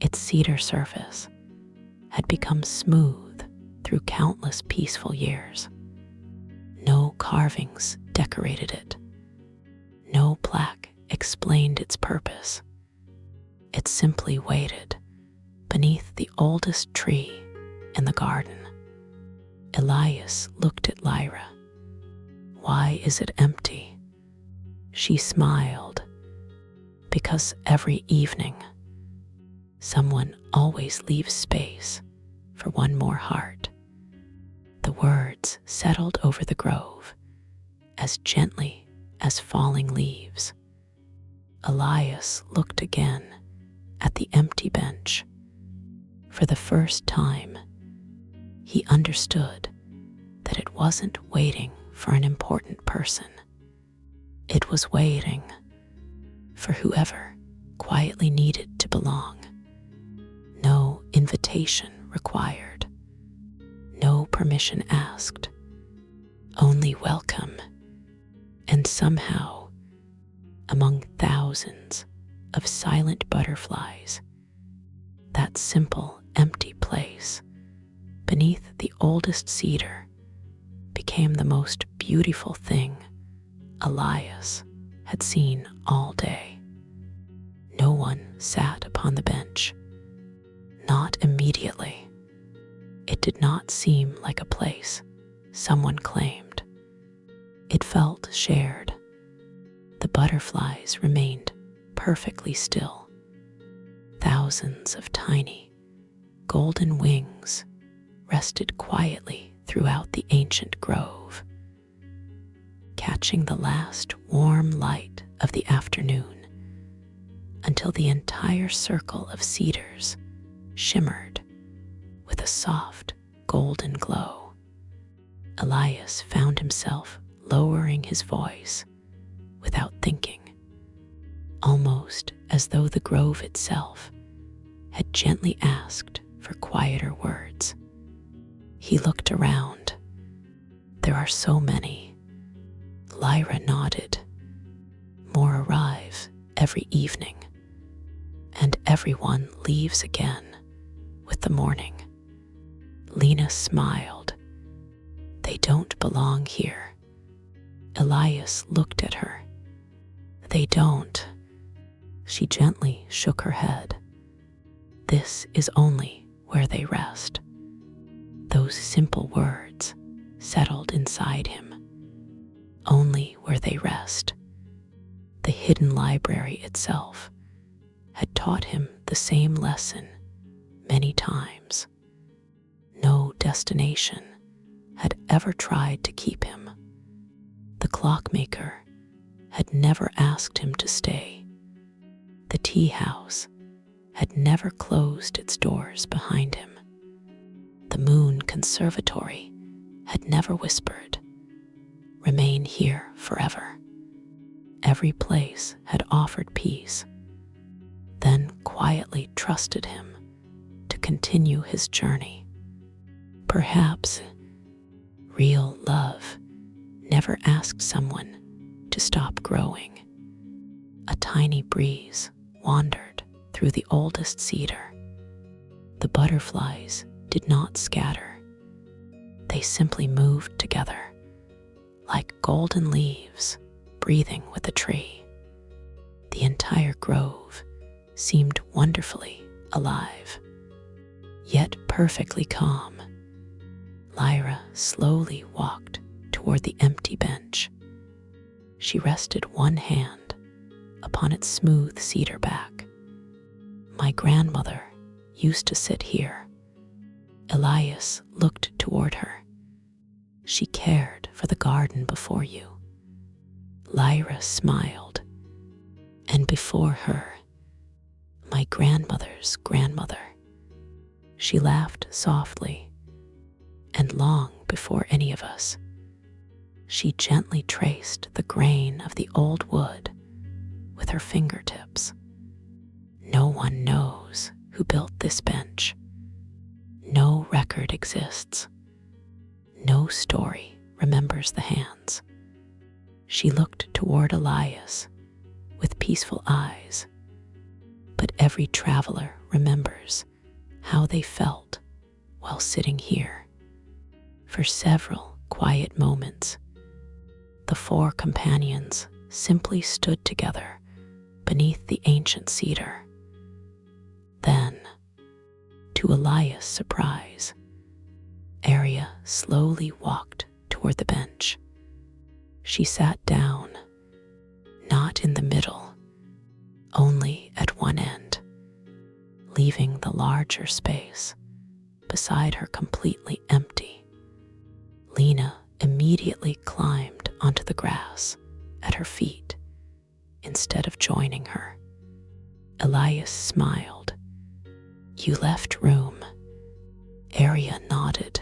Its cedar surface had become smooth through countless peaceful years. No carvings decorated it. No plaque explained its purpose. It simply waited beneath the oldest tree in the garden. Elias looked at Lyra. "Why is it empty?" She smiled, because every evening, someone always leaves space for one more heart. The words settled over the grove as gently as falling leaves. Elias looked again at the empty bench. For the first time, he understood that it wasn't waiting for an important person. It was waiting for whoever quietly needed to belong. No invitation required, no permission asked, only welcome. And somehow, among thousands of silent butterflies, that simple, empty place beneath the oldest cedar became the most beautiful thing Elias had seen all day. No one sat upon the bench. Not immediately. It did not seem like a place someone claimed. It felt shared. The butterflies remained perfectly still. Thousands of tiny, golden wings rested quietly throughout the ancient grove, catching the last warm light of the afternoon until the entire circle of cedars shimmered with a soft golden glow. Elias found himself lowering his voice without thinking, almost as though the grove itself had gently asked for quieter words. He looked around. There are so many. Lyra nodded. More arrive every evening, and everyone leaves again with the morning. Lena smiled. They don't belong here. Elias looked at her. They don't. She gently shook her head. This is only where they rest. Those simple words settled inside him. Only where they rest. The hidden library itself had taught him the same lesson many times. No destination had ever tried to keep him. The clockmaker had never asked him to stay. The tea house had never closed its doors behind him. The moon conservatory had never whispered, "Remain here forever." Every place had offered peace, then quietly trusted him to continue his journey. Perhaps real love never asked someone to stop growing. A tiny breeze wandered through the oldest cedar. The butterflies did not scatter. They simply moved together, like golden leaves breathing with the tree. The entire grove seemed wonderfully alive, yet perfectly calm. Lyra slowly walked toward the empty bench. She rested one hand upon its smooth cedar back. "My grandmother used to sit here." Elias looked toward her. "She cared for the garden before you." Lyra smiled, and before her, "My grandmother's grandmother." She laughed softly, and long before any of us, she gently traced the grain of the old wood with her fingertips. No one knows who built this bench. No record exists. No story remembers the hands. She looked toward Elias with peaceful eyes, but every traveler remembers how they felt while sitting here. For several quiet moments, the four companions simply stood together beneath the ancient cedar. Then, to Elias' surprise, Arya slowly walked toward the bench. She sat down, not in the middle, only at one end, leaving the larger space beside her completely empty. Lena immediately climbed onto the grass at her feet instead of joining her. Elias smiled. "You left room." Arya nodded.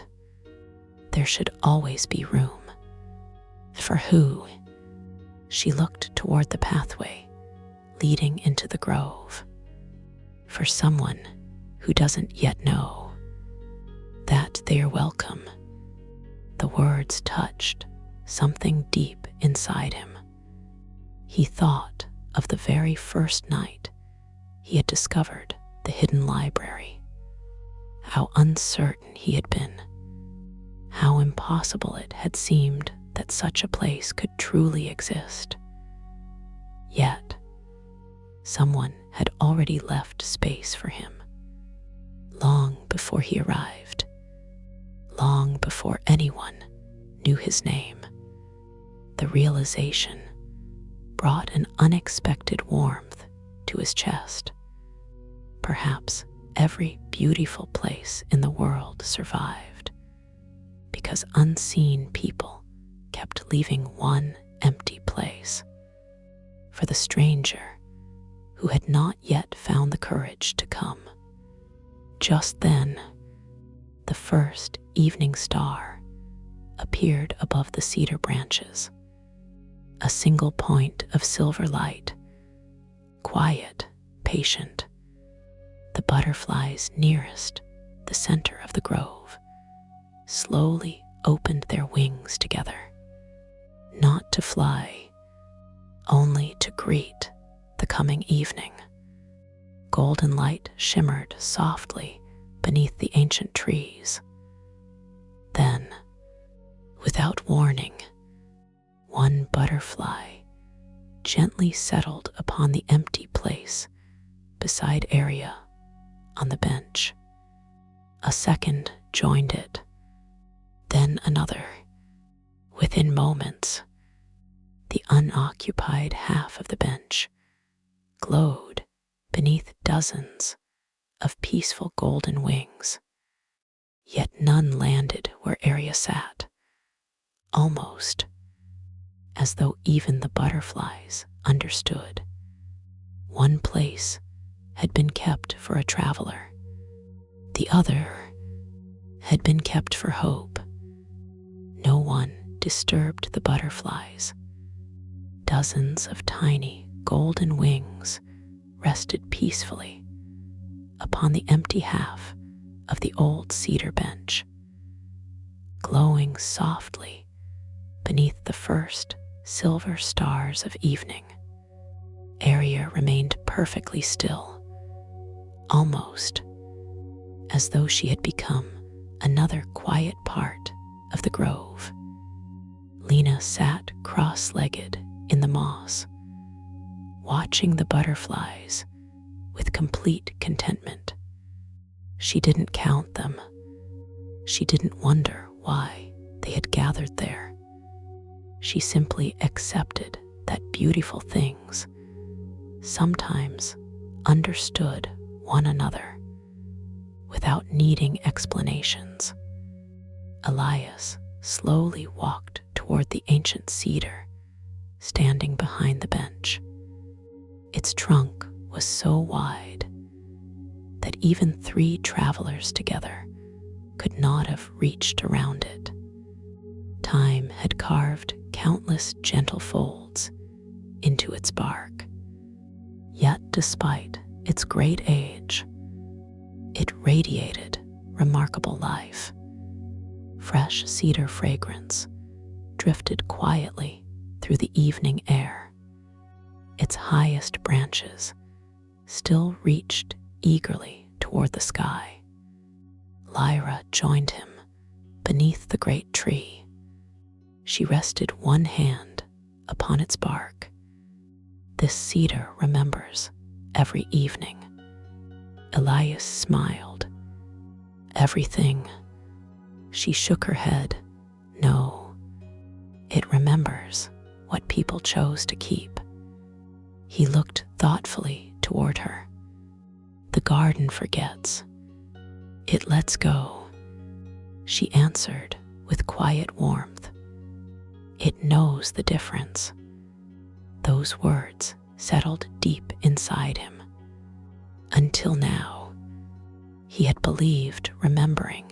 "There should always be room." "For who?" She looked toward the pathway leading into the grove. "For someone who doesn't yet know that they are welcome." The words touched something deep inside him. He thought of the very first night he had discovered the hidden library. How uncertain he had been. How impossible it had seemed that such a place could truly exist. Yet, someone had already left space for him, long before he arrived, long before anyone knew his name. The realization brought an unexpected warmth to his chest. Perhaps every beautiful place in the world survived because unseen people kept leaving one empty place. For the stranger who had not yet found the courage to come. Just then, the first evening star appeared above the cedar branches, a single point of silver light, quiet, patient. The butterflies nearest the center of the grove slowly opened their wings together, not to fly, only to greet the coming evening. Golden light shimmered softly beneath the ancient trees. Then, without warning, one butterfly gently settled upon the empty place beside Arya on the bench. A second joined it, then another. Within moments, the unoccupied half of the bench glowed beneath dozens of peaceful golden wings. Yet none landed where Arya sat, almost as though even the butterflies understood. One place had been kept for a traveler. The other had been kept for hope. No one disturbed the butterflies. Dozens of tiny golden wings rested peacefully upon the empty half of the old cedar bench, glowing softly beneath the first silver stars of evening. Arya remained perfectly still, almost as though she had become another quiet part of the grove. Lena sat cross-legged in the moss, watching the butterflies with complete contentment. She didn't count them. She didn't wonder why they had gathered there. She simply accepted that beautiful things sometimes understood one another without needing explanations. Elias slowly walked toward the ancient cedar standing behind the bench. Its trunk was so wide that even 3 travelers together could not have reached around it. Time had carved countless gentle folds into its bark. Yet despite its great age, it radiated remarkable life. Fresh cedar fragrance drifted quietly through the evening air. Its highest branches still reached eagerly toward the sky. Lyra joined him beneath the great tree. She rested one hand upon its bark. This cedar remembers every evening. Elias smiled. Everything. She shook her head. No, it remembers what people chose to keep. He looked thoughtfully toward her. The garden forgets. It lets go, she answered with quiet warmth. It knows the difference. Those words settled deep inside him. Until now, he had believed remembering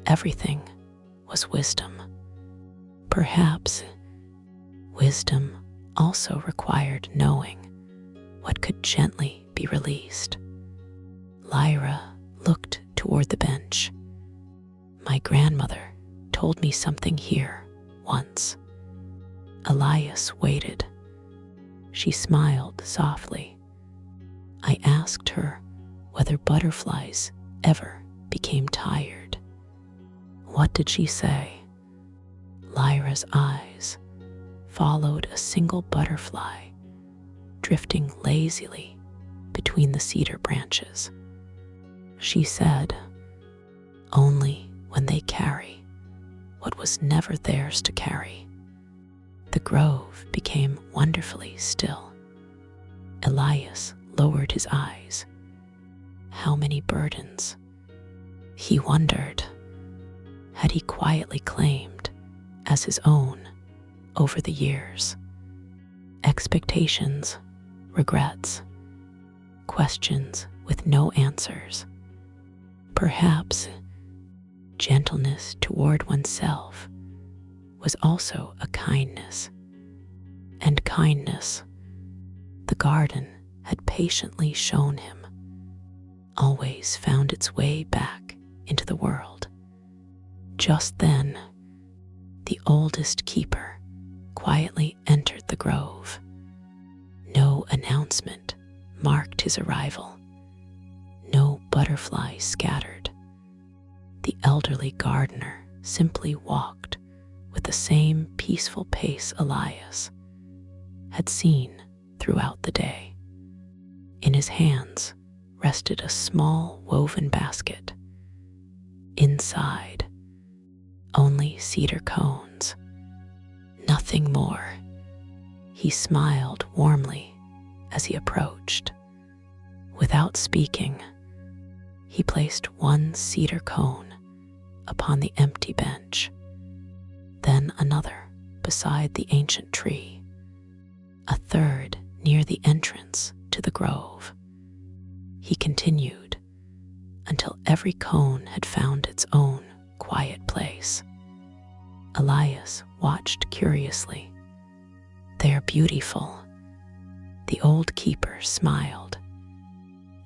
everything was wisdom. Perhaps wisdom also required knowing what could gently be released. Lyra looked toward the bench. My grandmother told me something here once. Elias waited. She smiled softly. I asked her whether butterflies ever became tired. What did she say? Lyra's eyes followed a single butterfly drifting lazily between the cedar branches. She said, only when they carry what was never theirs to carry. The grove became wonderfully still. Elias lowered his eyes. How many burdens? He wondered. Had he quietly claimed as his own over the years? Expectations, regrets, questions with no answers. Perhaps gentleness toward oneself was also a kindness. And kindness, the garden had patiently shown him, always found its way back into the world. Just then, the oldest keeper quietly entered the grove. No announcement marked his arrival. No butterfly scattered. The elderly gardener simply walked with the same peaceful pace Elias had seen throughout the day. In his hands rested a small woven basket. Inside, only cedar cones. Nothing more. He smiled warmly as he approached. Without speaking, he placed one cedar cone upon the empty bench, then another beside the ancient tree, a third near the entrance to the grove. He continued until every cone had found its own quiet place. Elias watched curiously. They are beautiful. The old keeper smiled.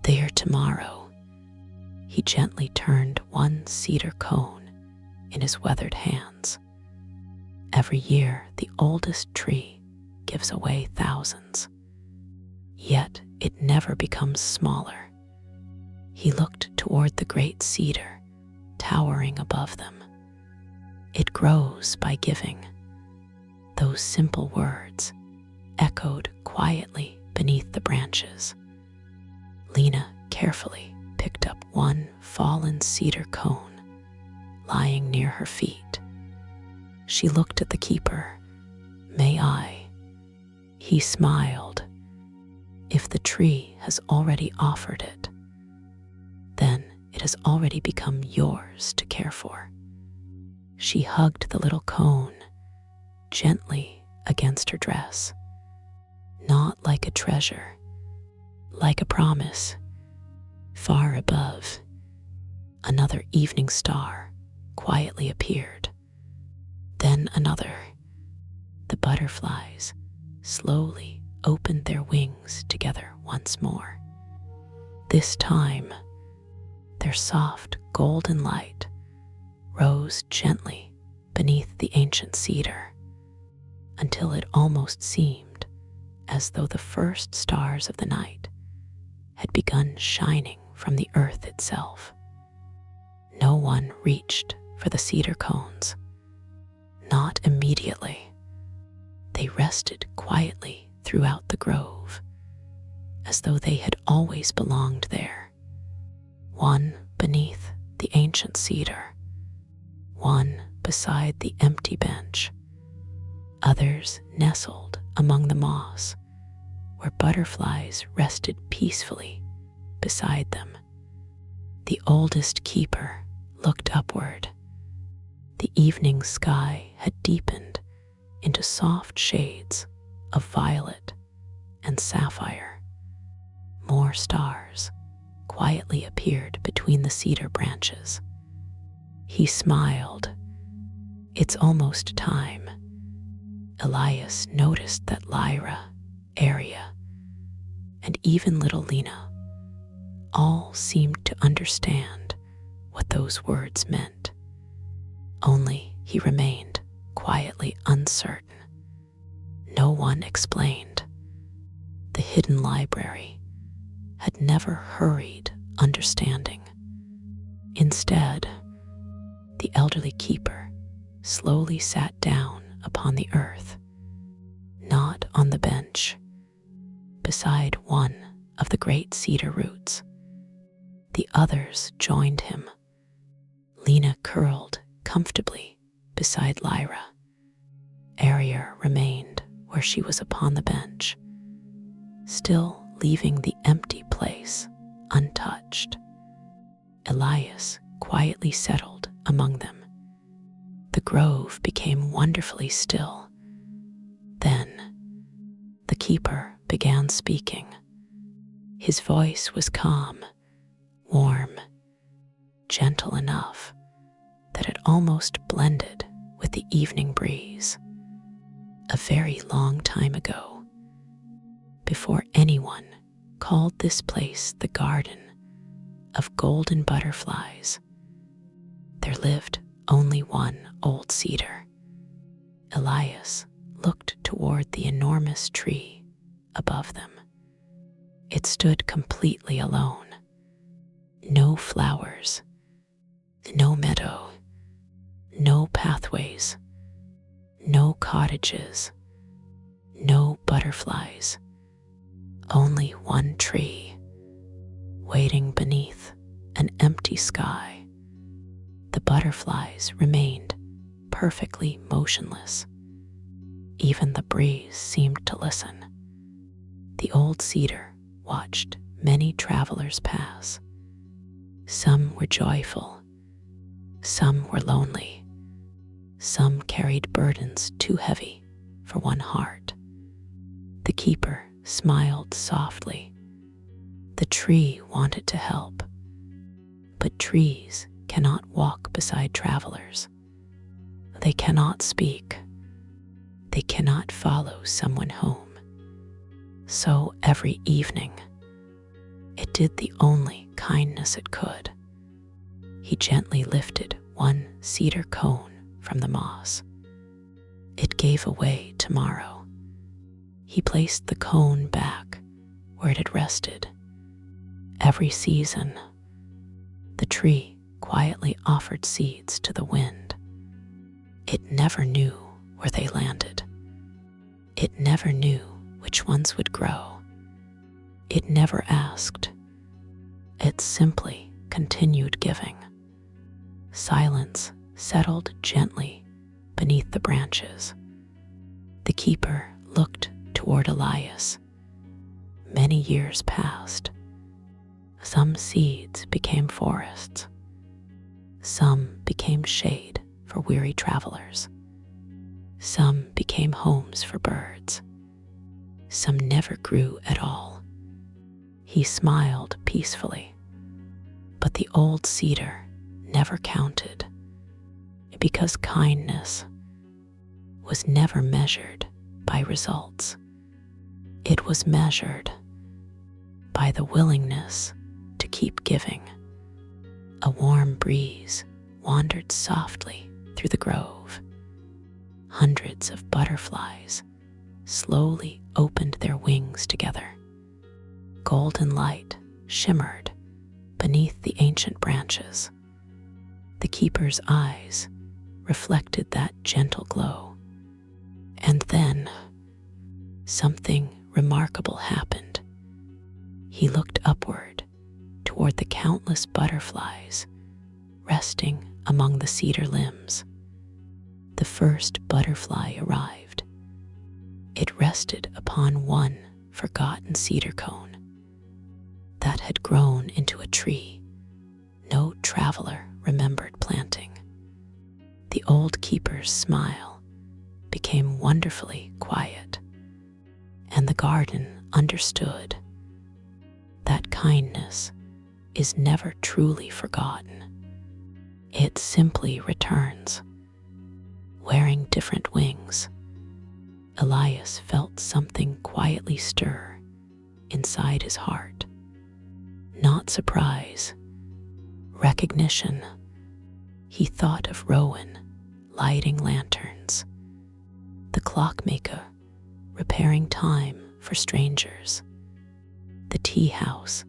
They are tomorrow. He gently turned one cedar cone in his weathered hands. Every year, the oldest tree gives away thousands. Yet it never becomes smaller. He looked toward the great cedar towering above them. It grows by giving. Those simple words echoed quietly beneath the branches. Lena carefully picked up one fallen cedar cone lying near her feet. She looked at the keeper. May I? He smiled. If the tree has already offered it, then it has already become yours to care for. She hugged the little cone gently against her dress, not like a treasure, like a promise. Far above, another evening star quietly appeared. Then another. The butterflies slowly opened their wings together once more. This time, their soft golden light rose gently beneath the ancient cedar until it almost seemed as though the first stars of the night had begun shining from the earth itself. No one reached for the cedar cones. Not immediately. They rested quietly throughout the grove, as though they had always belonged there. One beneath the ancient cedar, one beside the empty bench, others nestled among the moss, where butterflies rested peacefully beside them. The oldest keeper looked upward. The evening sky had deepened into soft shades of violet and sapphire. More stars quietly appeared between the cedar branches. He smiled. "It's almost time." Elias noticed that Lyra, Aria, and even little Lena all seemed to understand what those words meant. Only he remained quietly uncertain. No one explained. The hidden library had never hurried understanding. Instead, the elderly keeper slowly sat down upon the earth, not on the bench, beside one of the great cedar roots. The others joined him. Lena curled comfortably beside Lyra. Aria remained where she was upon the bench, still leaving the empty place untouched. Elias quietly settled among them. The grove became wonderfully still. Then the keeper began speaking. His voice was calm, warm, gentle enough that it almost blended with the evening breeze. A very long time ago, before anyone called this place the Garden of Golden Butterflies, there lived only one old cedar. Elias looked toward the enormous tree above them. It stood completely alone. No flowers, no meadow, no pathways, no cottages, no butterflies, only one tree, waiting beneath an empty sky. The butterflies remained perfectly motionless. Even the breeze seemed to listen. The old cedar watched many travelers pass. Some were joyful, some were lonely, some carried burdens too heavy for one heart. The keeper smiled softly. The tree wanted to help, but trees cannot walk beside travelers. They cannot speak. They cannot follow someone home. So every evening, it did the only kindness it could. He gently lifted one cedar cone from the moss. It gave away tomorrow. He placed the cone back where it had rested. Every season, the tree quietly offered seeds to the wind. It never knew where they landed. It never knew which ones would grow. It never asked. It simply continued giving. Silence settled gently beneath the branches. The keeper looked toward Elias. Many years passed. Some seeds became forests. Some became shade for weary travelers. Some became homes for birds. Some never grew at all. He smiled peacefully, but the old cedar never counted, because kindness was never measured by results. It was measured by the willingness to keep giving. A warm breeze wandered softly through the grove. Hundreds of butterflies slowly opened their wings together. Golden light shimmered beneath the ancient branches. The keeper's eyes reflected that gentle glow. And then something remarkable happened. He looked upward toward the countless butterflies resting among the cedar limbs. The first butterfly arrived. It rested upon one forgotten cedar cone that had grown into a tree no traveler remembered planting. The old keeper's smile became wonderfully quiet, and the garden understood that kindness is never truly forgotten. It simply returns, wearing different wings. Elias felt something quietly stir inside his heart. Not surprise, recognition. He thought of Rowan lighting lanterns, the clockmaker repairing time for strangers, the tea house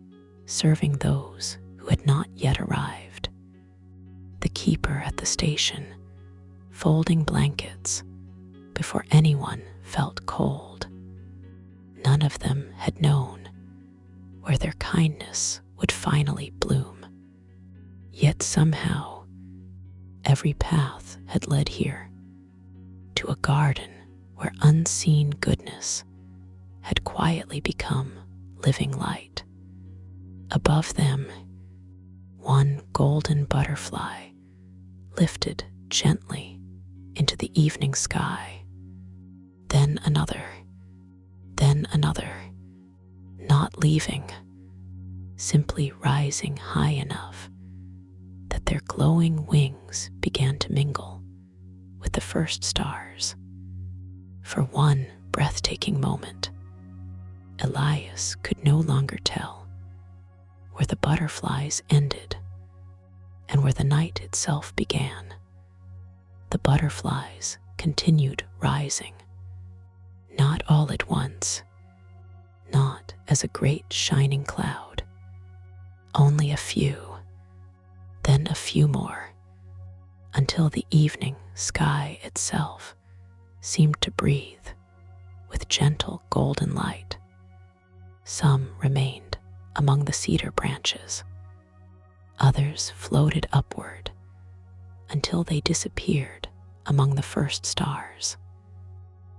serving those who had not yet arrived, the keeper at the station folding blankets before anyone felt cold. None of them had known where their kindness would finally bloom. Yet somehow, every path had led here, to a garden where unseen goodness had quietly become living light. Above them, one golden butterfly lifted gently into the evening sky. Then another, not leaving, simply rising high enough that their glowing wings began to mingle with the first stars. For one breathtaking moment, Elias could no longer tell where the butterflies ended and where the night itself began. The butterflies continued rising, not all at once, not as a great shining cloud, only a few, then a few more, until the evening sky itself seemed to breathe with gentle golden light. Some remained among the cedar branches, others floated upward until they disappeared among the first stars.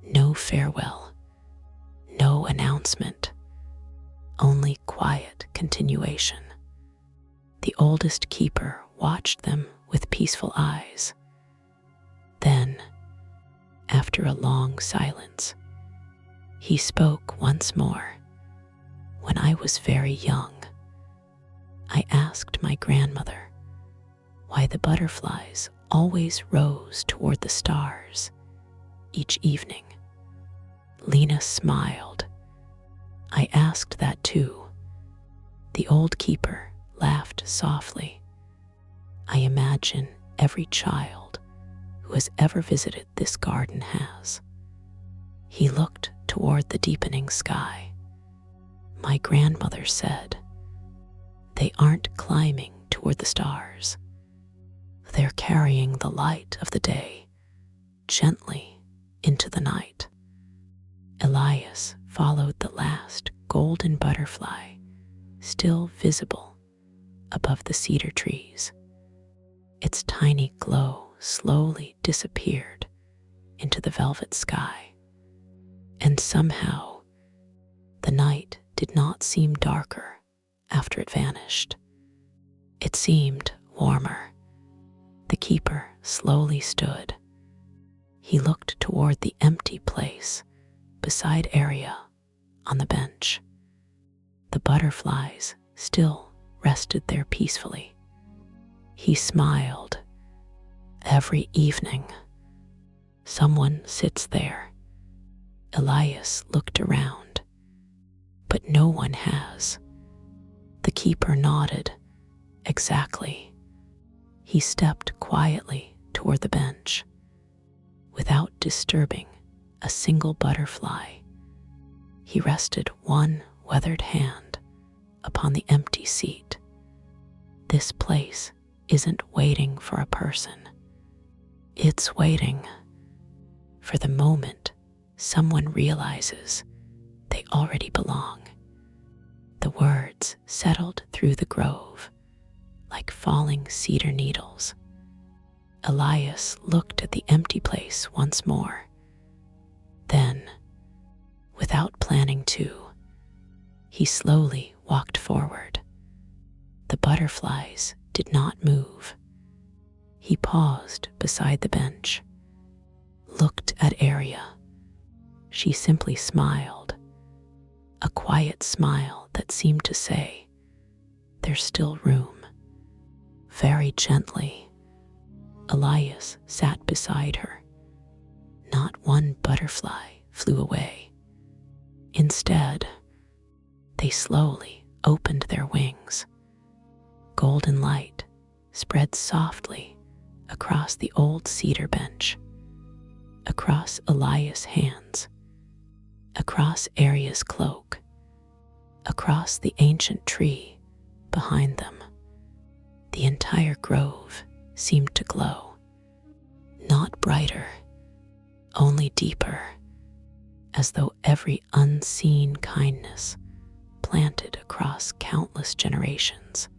No farewell, no announcement, only quiet continuation. The oldest keeper watched them with peaceful eyes. Then, after a long silence, he spoke once more. When I was very young, I asked my grandmother why the butterflies always rose toward the stars each evening. Lena smiled. I asked that too. The old keeper laughed softly. I imagine every child who has ever visited this garden has. He looked toward the deepening sky. My grandmother said, they aren't climbing toward the stars. They're carrying the light of the day gently into the night. Elias followed the last golden butterfly, still visible above the cedar trees. Its tiny glow slowly disappeared into the velvet sky, and somehow the night did not seem darker after it vanished. It seemed warmer. The keeper slowly stood. He looked toward the empty place beside Arya on the bench. The butterflies still rested there peacefully. He smiled. Every evening, someone sits there. Elias looked around, but no one has. The keeper nodded. Exactly. He stepped quietly toward the bench. Without disturbing a single butterfly, he rested one weathered hand upon the empty seat. This place isn't waiting for a person. It's waiting for the moment someone realizes they already belong. The words settled through the grove like falling cedar needles. Elias looked at the empty place once more. Then, Without planning to, he slowly walked forward. The butterflies did not move. He paused beside the bench, looked at Aria. She simply smiled, a quiet smile that seemed to say, "There's still room." Very gently, Elias sat beside her. Not one butterfly flew away. Instead, they slowly opened their wings. Golden light spread softly across the old cedar bench, across Elias' hands, across Aria's cloak, across the ancient tree behind them. The entire grove seemed to glow, not brighter, only deeper, as though every unseen kindness planted across countless generations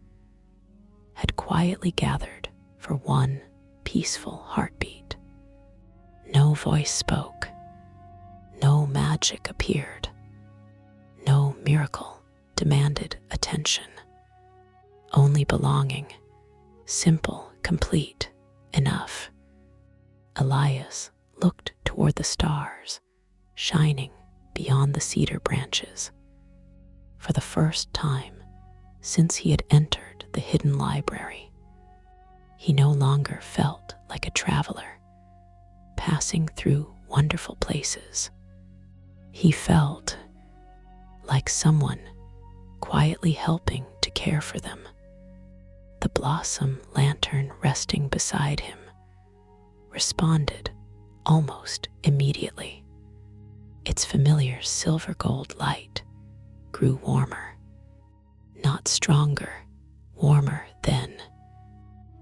had quietly gathered for one peaceful heartbeat. No voice spoke, no magic appeared, no miracle demanded attention, only belonging, simple, complete, enough. Elias looked toward the stars, shining beyond the cedar branches. For the first time since he had entered the hidden library, he no longer felt like a traveler passing through wonderful places. He felt like someone quietly helping to care for them. The blossom lantern resting beside him responded almost immediately. Its familiar silver gold light grew warmer, not stronger, warmer then.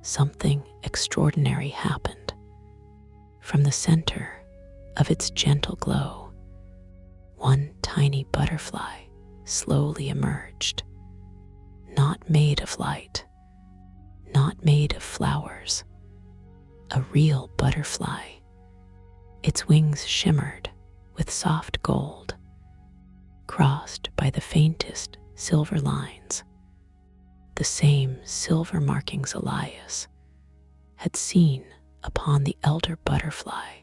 Something extraordinary happened. From the center of its gentle glow, one tiny butterfly slowly emerged, not made of light, not made of flowers, a real butterfly. Its wings shimmered with soft gold, crossed by the faintest silver lines, the same silver markings Elias had seen upon the elder butterfly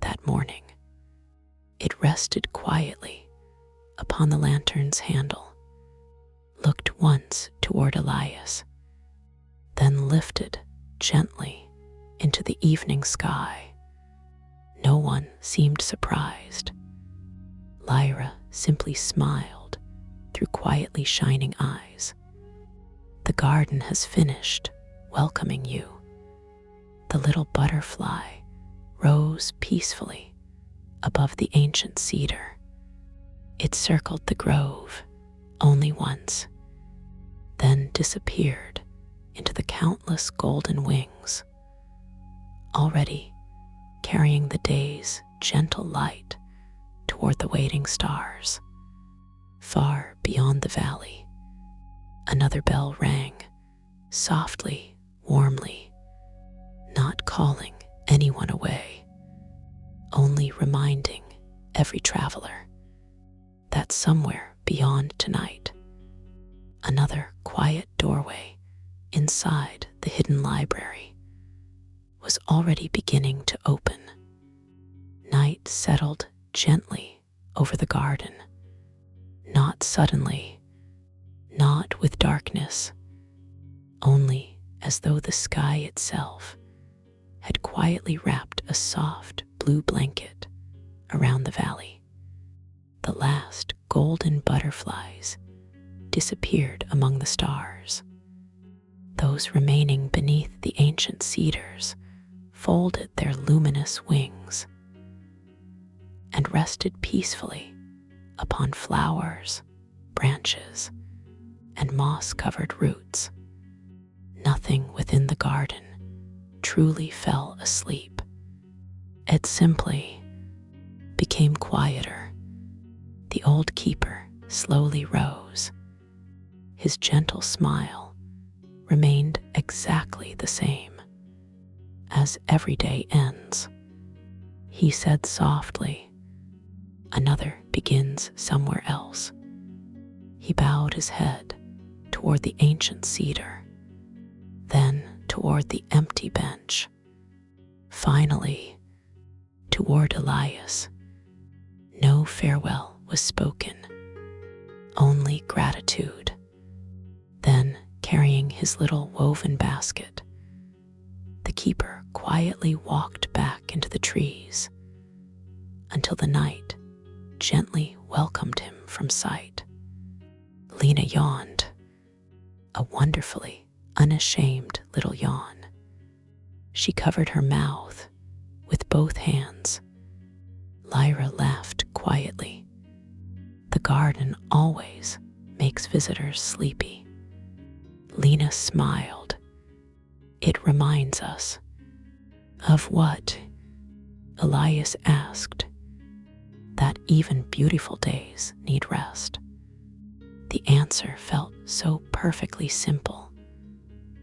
that morning. It rested quietly upon the lantern's handle, looked once toward Elias, then lifted gently into the evening sky. No one seemed surprised. Lyra simply smiled through quietly shining eyes. "The garden has finished welcoming you." The little butterfly rose peacefully above the ancient cedar. It circled the grove only once, then disappeared into the countless golden wings, already carrying the day's gentle light toward the waiting stars. Far beyond the valley, another bell rang, softly, warmly, not calling anyone away, only reminding every traveler that somewhere beyond tonight, another quiet doorway inside the hidden library was already beginning to open. Night settled gently over the garden, not suddenly, not with darkness, only as though the sky itself had quietly wrapped a soft blue blanket around the valley. The last golden butterflies disappeared among the stars. Those remaining beneath the ancient cedars folded their luminous wings and rested peacefully upon flowers, branches, and moss-covered roots. Nothing within the garden truly fell asleep. It simply became quieter. The old keeper slowly rose. His gentle smile remained exactly the same. As every day ends, he said softly, "Another begins somewhere else. He bowed his head toward the ancient cedar, then toward the empty bench, finally toward Elias. No farewell was spoken, only gratitude. Then, carrying his little woven basket, the keeper quietly walked back into the trees until the night gently welcomed him from sight. Lena yawned, a wonderfully unashamed little yawn. She covered her mouth with both hands. Lyra laughed quietly. The garden always makes visitors sleepy. Lena smiled. It reminds us of what? Elias asked. That even beautiful days need rest. The answer felt so perfectly simple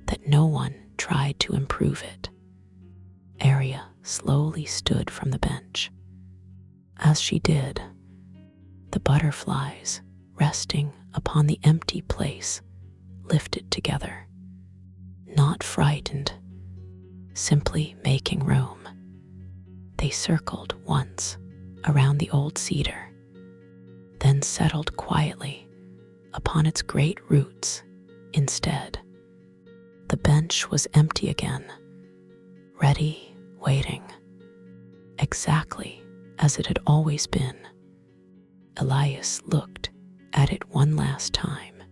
that no one tried to improve it. Arya slowly stood from the bench. As she did, the butterflies resting upon the empty place lifted together, not frightened, simply making room. They circled once around the old cedar, then settled quietly upon its great roots instead. The bench was empty again, ready, waiting, exactly as it had always been. Elias looked at it one last time.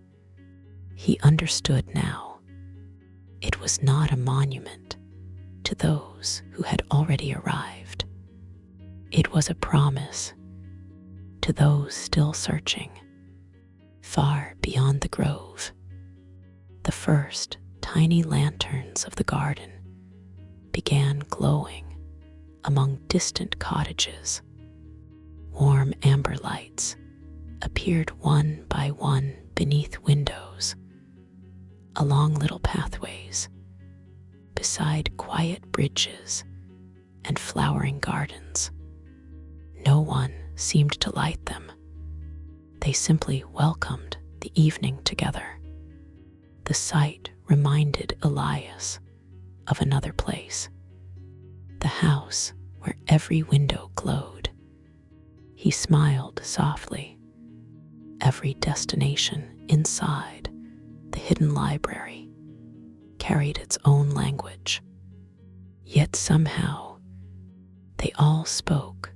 He understood now. It was not a monument to those who had already arrived. It was a promise to those still searching, far beyond the grove. The first tiny lanterns of the garden began glowing among distant cottages. Warm amber lights appeared one by one beneath windows, along little pathways, beside quiet bridges and flowering gardens. No one seemed to light them. They simply welcomed the evening together. The sight reminded Elias of another place, the house where every window glowed. He smiled softly. Every destination inside the hidden library carried its own language. Yet somehow, they all spoke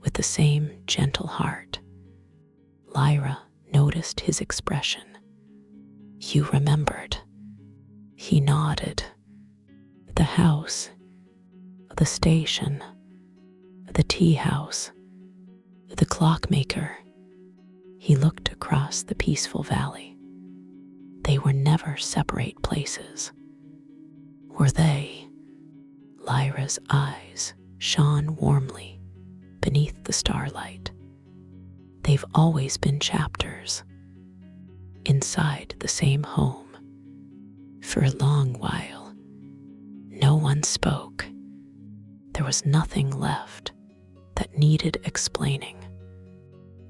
with the same gentle heart. Lyra noticed his expression. You remembered. He nodded. The house, the station, the tea house, the clockmaker. He looked across the peaceful valley. They were never separate places, were they? Lyra's eyes shone warmly beneath the starlight. They've always been chapters inside the same home. For a long while, no one spoke. There was nothing left that needed explaining.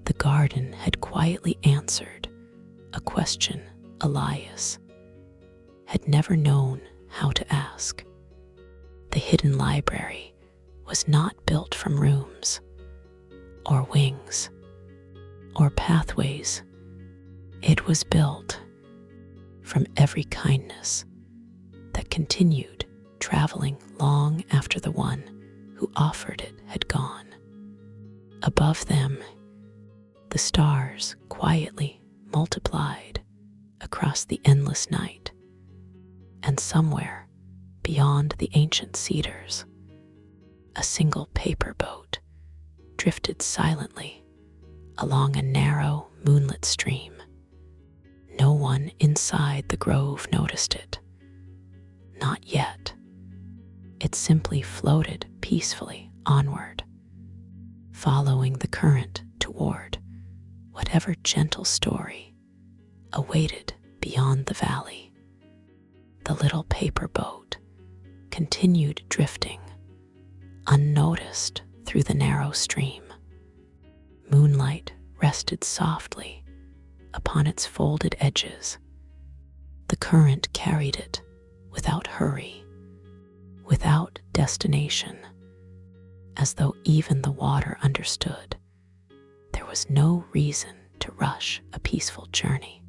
The garden had quietly answered a question Elias had never known how to ask. The hidden library was not built from rooms, or wings, or pathways. It was built from every kindness that continued traveling long after the one who offered it had gone. Above them, the stars quietly multiplied across the endless night, and somewhere beyond the ancient cedars, a single paper boat drifted silently along a narrow, moonlit stream. No one inside the grove noticed it. Not yet. It simply floated peacefully onward, following the current toward whatever gentle story awaited beyond the valley. The little paper boat continued drifting, unnoticed through the narrow stream. Moonlight rested softly upon its folded edges. The current carried it without hurry, without destination, as though even the water understood there was no reason to rush a peaceful journey.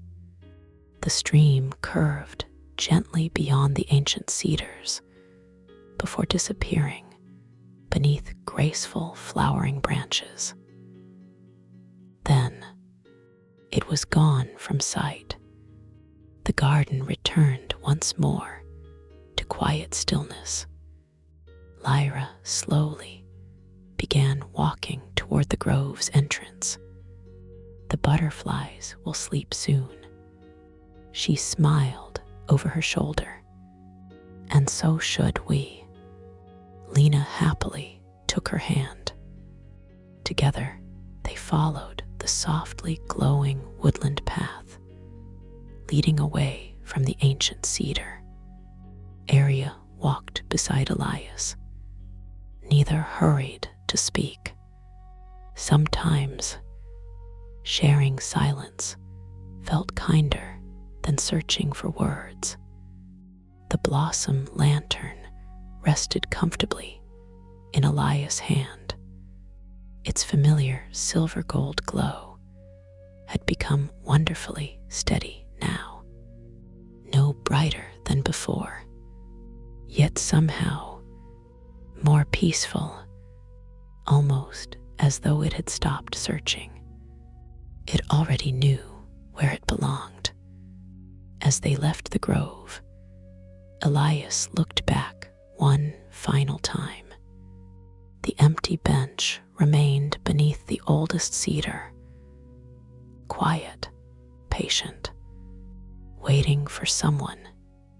The stream curved gently beyond the ancient cedars before disappearing beneath graceful flowering branches. Then it was gone from sight. The garden returned once more to quiet stillness. Lyra slowly began walking toward the grove's entrance. The butterflies will sleep soon. She smiled over her shoulder. And so should we. Lena happily took her hand. Together, they followed the softly glowing woodland path, leading away from the ancient cedar. Aria walked beside Elias. Neither hurried to speak. Sometimes, sharing silence felt kinder than searching for words. The blossom lantern rested comfortably in Elias' hand. Its familiar silver gold glow had become wonderfully steady now, no brighter than before, yet somehow more peaceful, almost as though it had stopped searching. It already knew where it belonged. As they left the grove, Elias looked back one final time. The empty bench remained beneath the oldest cedar, quiet, patient, waiting for someone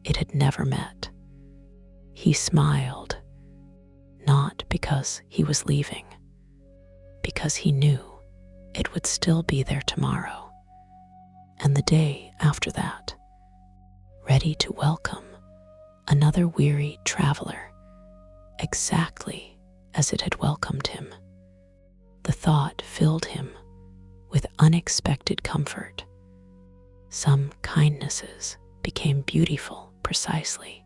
it had never met. He smiled, not because he was leaving, because he knew it would still be there tomorrow, and the day after that, ready to welcome another weary traveler, exactly as it had welcomed him. The thought filled him with unexpected comfort. Some kindnesses became beautiful precisely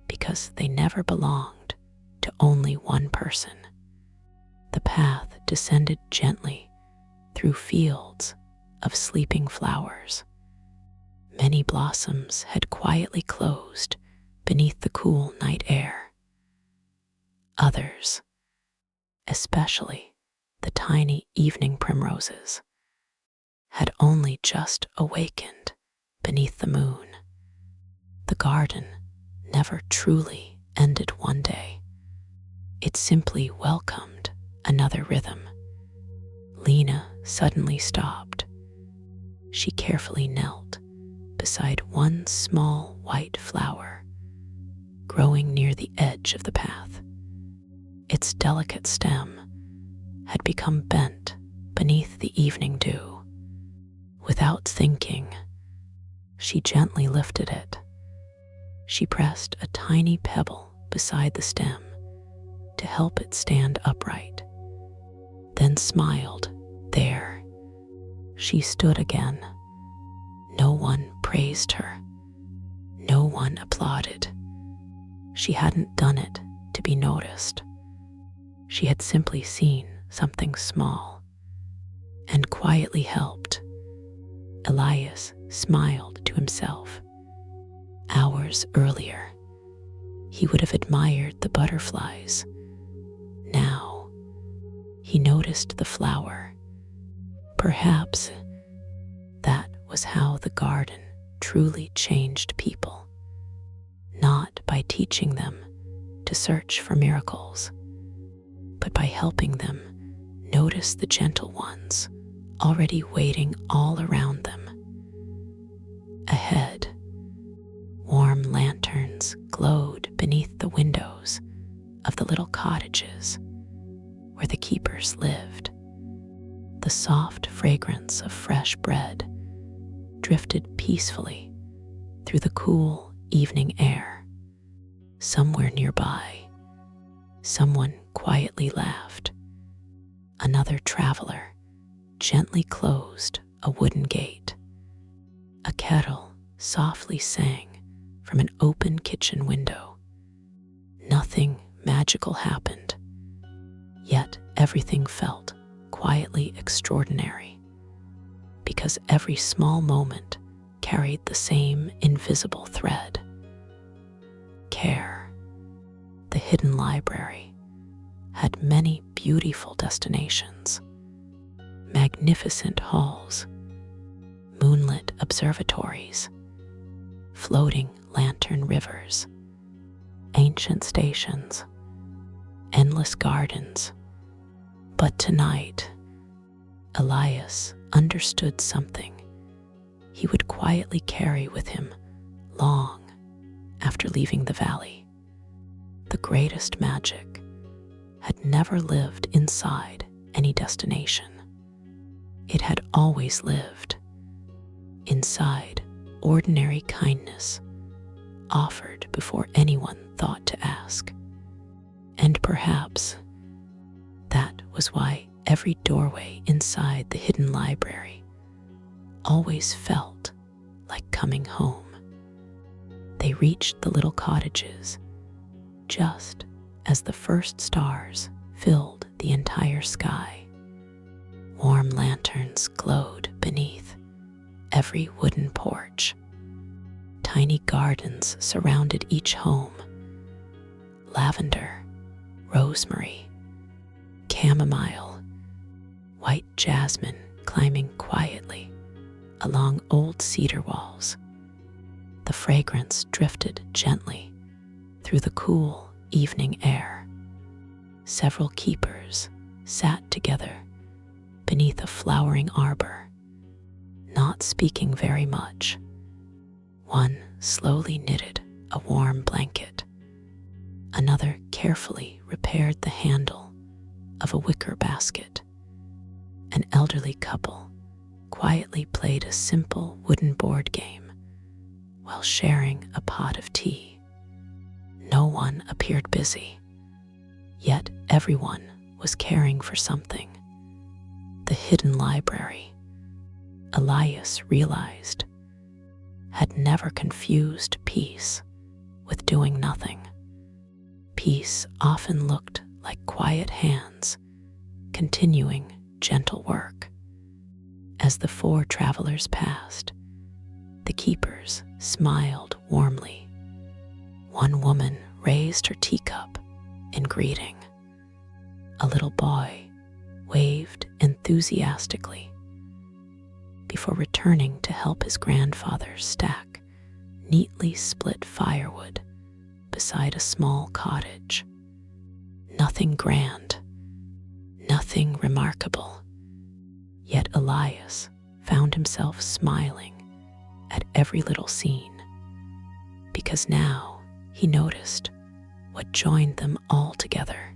because they never belonged to only one person. The path descended gently through fields of sleeping flowers. Many blossoms had quietly closed beneath the cool night air. Others, especially the tiny evening primroses, had only just awakened beneath the moon. The garden never truly ended one day. It simply welcomed another rhythm. Lena suddenly stopped. She carefully knelt beside one small white flower growing near the edge of the path. Its delicate stem had become bent beneath the evening dew. Without thinking, she gently lifted it. She pressed a tiny pebble beside the stem to help it stand upright, then smiled. There, she stood again. No one praised her. No one applauded. She hadn't done it to be noticed. She had simply seen something small and quietly helped. Elias smiled to himself. Hours earlier, he would have admired the butterflies. Now, he noticed the flower. Perhaps that was how the garden truly changed people, not by teaching them to search for miracles, but by helping them notice the gentle ones already waiting all around them. Ahead, warm lanterns glowed beneath the windows of the little cottages where the keepers lived. The soft fragrance of fresh bread drifted peacefully through the cool evening air. Somewhere nearby, someone quietly laughed. Another traveler gently closed a wooden gate. A kettle softly sang from an open kitchen window. Nothing magical happened, yet everything felt quietly extraordinary, because every small moment carried the same invisible thread. Care. The hidden library had many beautiful destinations, magnificent halls, moonlit observatories, floating lantern rivers, ancient stations, endless gardens. But tonight, Elias understood something he would quietly carry with him long after leaving the valley. The greatest magic had never lived inside any destination. It had always lived inside ordinary kindness offered before anyone thought to ask. And perhaps that was why every doorway inside the hidden library always felt like coming home. They reached the little cottages just as the first stars filled the entire sky. Warm lanterns glowed beneath every wooden porch. Tiny gardens surrounded each home. Lavender, rosemary, chamomile, white jasmine climbing quietly along old cedar walls. The fragrance drifted gently through the cool evening air. Several keepers sat together beneath a flowering arbor, not speaking very much. One slowly knitted a warm blanket. Another carefully repaired the handle of a wicker basket. An elderly couple quietly played a simple wooden board game while sharing a pot of tea. No one appeared busy, yet everyone was caring for something. The hidden library, Elias realized, had never confused peace with doing nothing. Peace often looked like quiet hands continuing gentle work. As the four travelers passed, the keepers smiled warmly. One woman raised her teacup in greeting. A little boy waved enthusiastically before returning to help his grandfather stack neatly split firewood beside a small cottage. Nothing grand, nothing remarkable, yet Elias found himself smiling at every little scene, because now he noticed what joined them all together.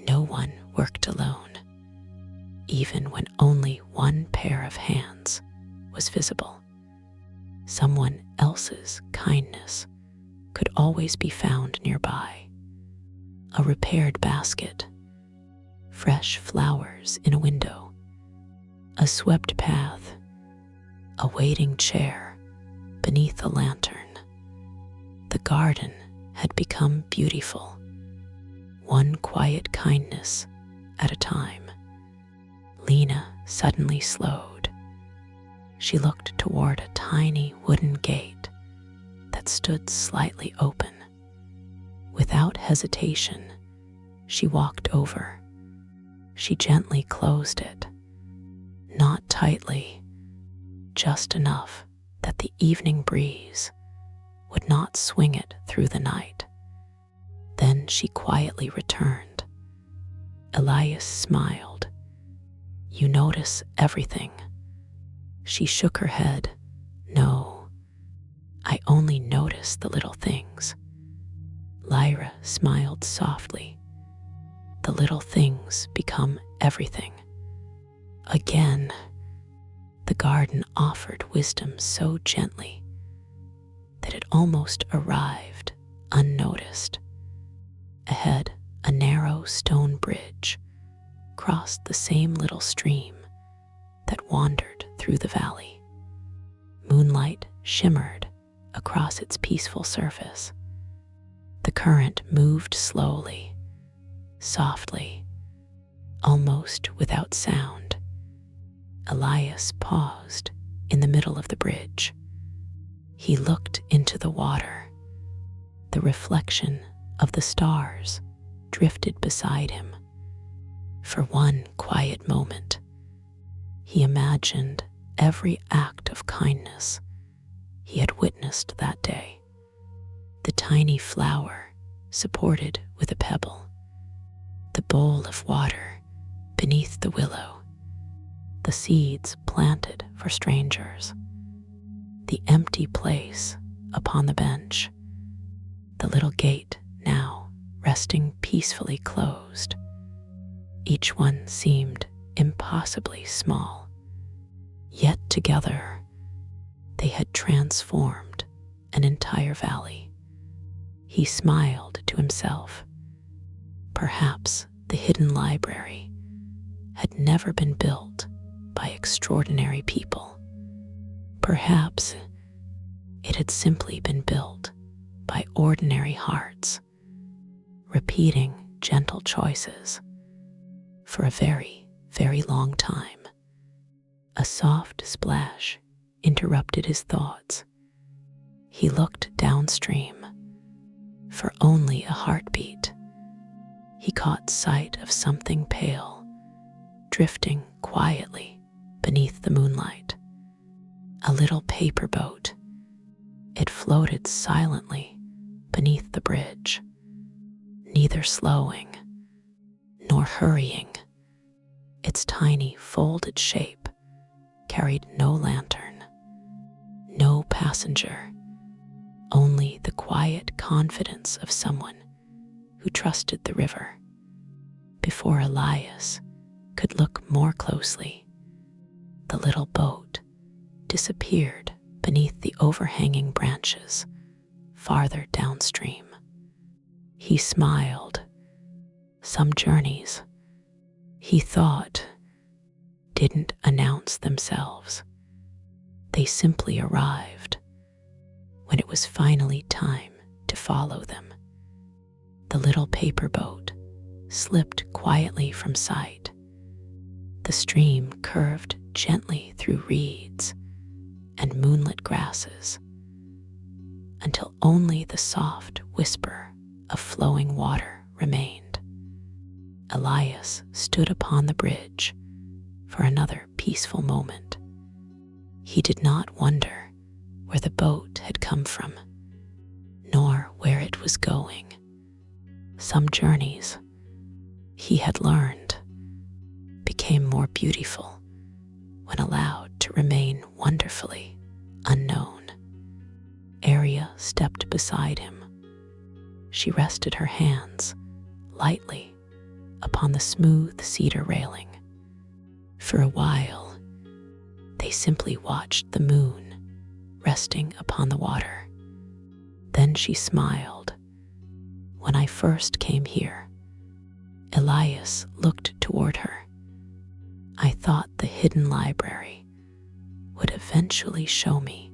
No one worked alone, even when only one pair of hands was visible. Someone else's kindness could always be found nearby. A repaired basket, fresh flowers in a window, a swept path, a waiting chair beneath a lantern. The garden had become beautiful, one quiet kindness at a time. Lena suddenly slowed. She looked toward a tiny wooden gate that stood slightly open. Without hesitation, she walked over. She gently closed it, not tightly, just enough that the evening breeze would not swing it through the night. Then she quietly returned. Elias smiled. "You notice everything." She shook her head. "No, I only notice the little things." Lyra smiled softly. "The little things become everything." Again, the garden offered wisdom so gently that it almost arrived unnoticed. Ahead, a narrow stone bridge crossed the same little stream that wandered through the valley. Moonlight shimmered across its peaceful surface. The current moved slowly, softly, almost without sound. Elias paused in the middle of the bridge. He looked into the water. The reflection of the stars drifted beside him. For one quiet moment, he imagined every act of kindness he had witnessed that day. The tiny flower supported with a pebble, the bowl of water beneath the willow, the seeds planted for strangers, the empty place upon the bench, the little gate now resting peacefully closed. Each one seemed impossibly small, yet together they had transformed an entire valley. He smiled to himself. Perhaps the hidden library had never been built by extraordinary people. Perhaps it had simply been built by ordinary hearts, repeating gentle choices. For a very, very long time, a soft splash interrupted his thoughts. He looked downstream. For only a heartbeat, he caught sight of something pale, drifting quietly beneath the moonlight. A little paper boat. It floated silently beneath the bridge, neither slowing nor hurrying. Its tiny folded shape carried no lantern, no passenger, only the quiet confidence of someone who trusted the river. Before Elias could look more closely, the little boat disappeared beneath the overhanging branches farther downstream. He smiled. Some journeys, he thought, didn't announce themselves. They simply arrived when it was finally time to follow them. The little paper boat slipped quietly from sight. The stream curved gently through reeds and moonlit grasses until only the soft whisper of flowing water remained. Elias stood upon the bridge for another peaceful moment. He did not wonder where the boat had come from, nor where it was going. Some journeys, he had learned, became more beautiful when allowed to remain wonderfully unknown. Aria stepped beside him. She rested her hands lightly upon the smooth cedar railing. For a while, they simply watched the moon resting upon the water. Then she smiled. When I first came here, Elias looked toward her. I thought the hidden library would eventually show me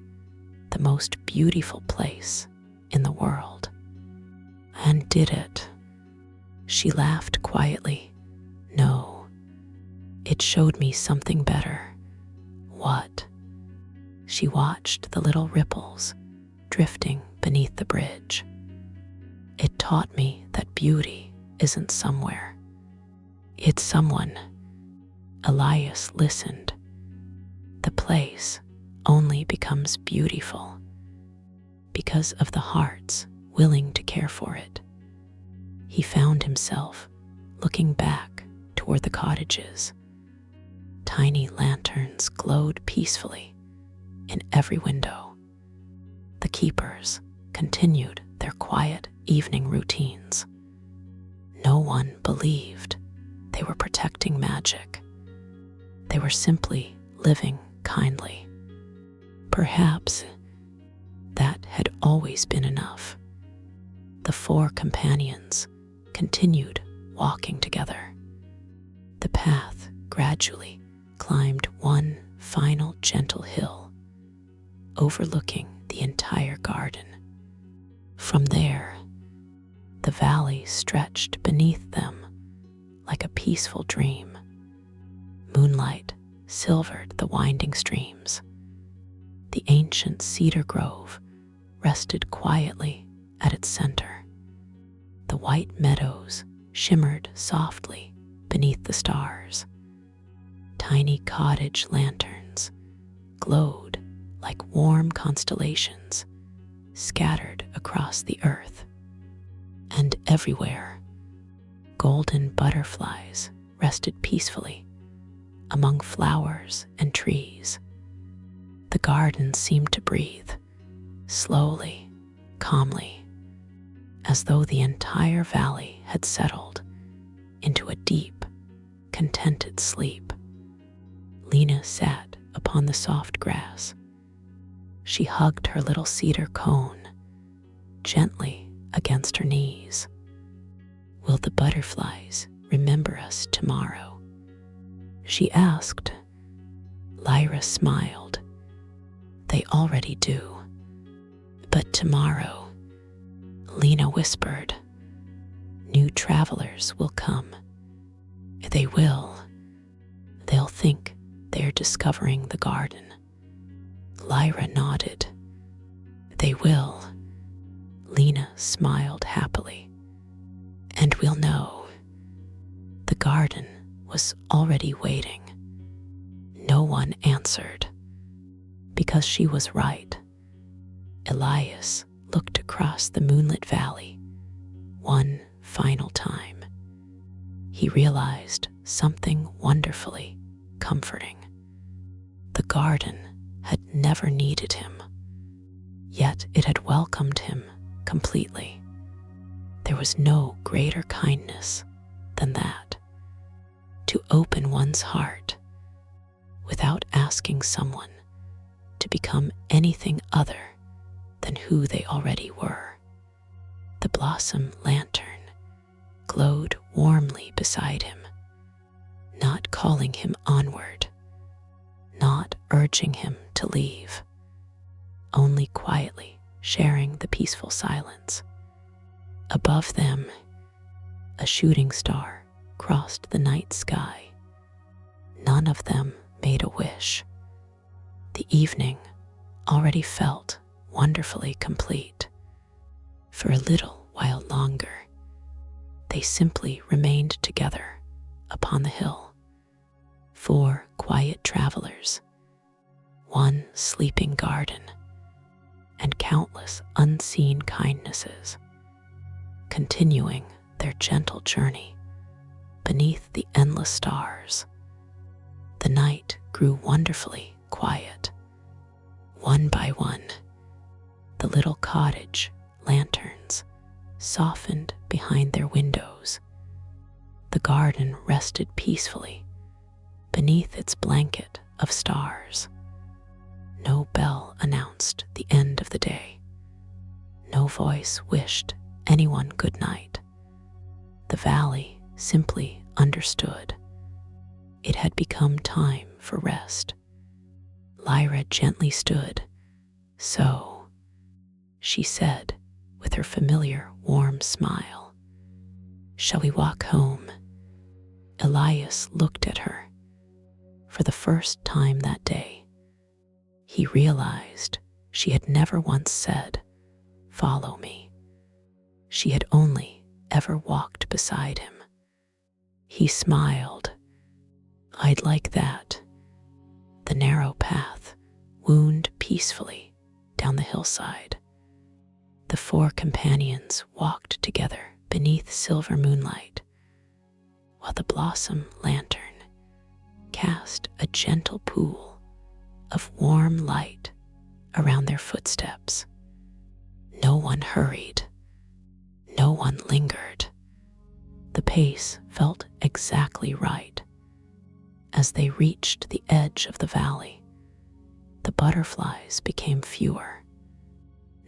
the most beautiful place in the world. And did it? She laughed quietly. No, it showed me something better. What? She watched the little ripples drifting beneath the bridge. It taught me that beauty isn't somewhere. It's someone. Elias listened. The place only becomes beautiful because of the hearts willing to care for it. He found himself looking back toward the cottages. Tiny lanterns glowed peacefully in every window. The keepers continued their quiet evening routines. No one believed they were protecting magic. They were simply living kindly. Perhaps that had always been enough. The four companions continued walking together. The path gradually climbed one final gentle hill, overlooking the entire garden. From there, the valley stretched beneath them like a peaceful dream. Moonlight silvered the winding streams. The ancient cedar grove rested quietly at its center. The white meadows shimmered softly beneath the stars. Tiny cottage lanterns glowed like warm constellations scattered across the earth. And everywhere, golden butterflies rested peacefully among flowers and trees. The garden seemed to breathe, slowly, calmly, as though the entire valley had settled into a deep, contented sleep. Lena sat upon the soft grass. She hugged her little cedar cone gently against her knees. "Will the butterflies remember us tomorrow?" she asked. Lyra smiled. "They already do. But tomorrow," Lena whispered, "new travelers will come. They will. They'll think they're discovering the garden." Lyra nodded. "They will." Lena smiled happily. "And we'll know." The garden was already waiting. No one answered, because she was right. Elias looked across the moonlit valley one final time. He realized something wonderfully comforting. The garden had never needed him, yet it had welcomed him completely. There was no greater kindness than that, to open one's heart without asking someone to become anything other than who they already were. The blossom lantern glowed warmly beside him, not calling him onward, not urging him to leave, only quietly sharing the peaceful silence. Above them, a shooting star crossed the night sky. None of them made a wish. The evening already felt wonderfully complete. For a little while longer, they simply remained together upon the hill. 4 quiet travelers, 1 sleeping garden, and countless unseen kindnesses, continuing their gentle journey beneath the endless stars. The night grew wonderfully quiet. One by one, the little cottage lanterns softened behind their windows. The garden rested peacefully beneath its blanket of stars. No bell announced the end of the day. No voice wished anyone good night. The valley simply understood. It had become time for rest. Lyra gently stood. "So," she said with her familiar warm smile, "shall we walk home?" Elias looked at her. For the first time that day, he realized she had never once said, "Follow me." She had only ever walked beside him. He smiled. "I'd like that." The narrow path wound peacefully down the hillside. The 4 companions walked together beneath silver moonlight, while the blossom lantern cast a gentle pool of warm light around their footsteps. No one hurried. No one lingered. The pace felt exactly right. As they reached the edge of the valley, the butterflies became fewer,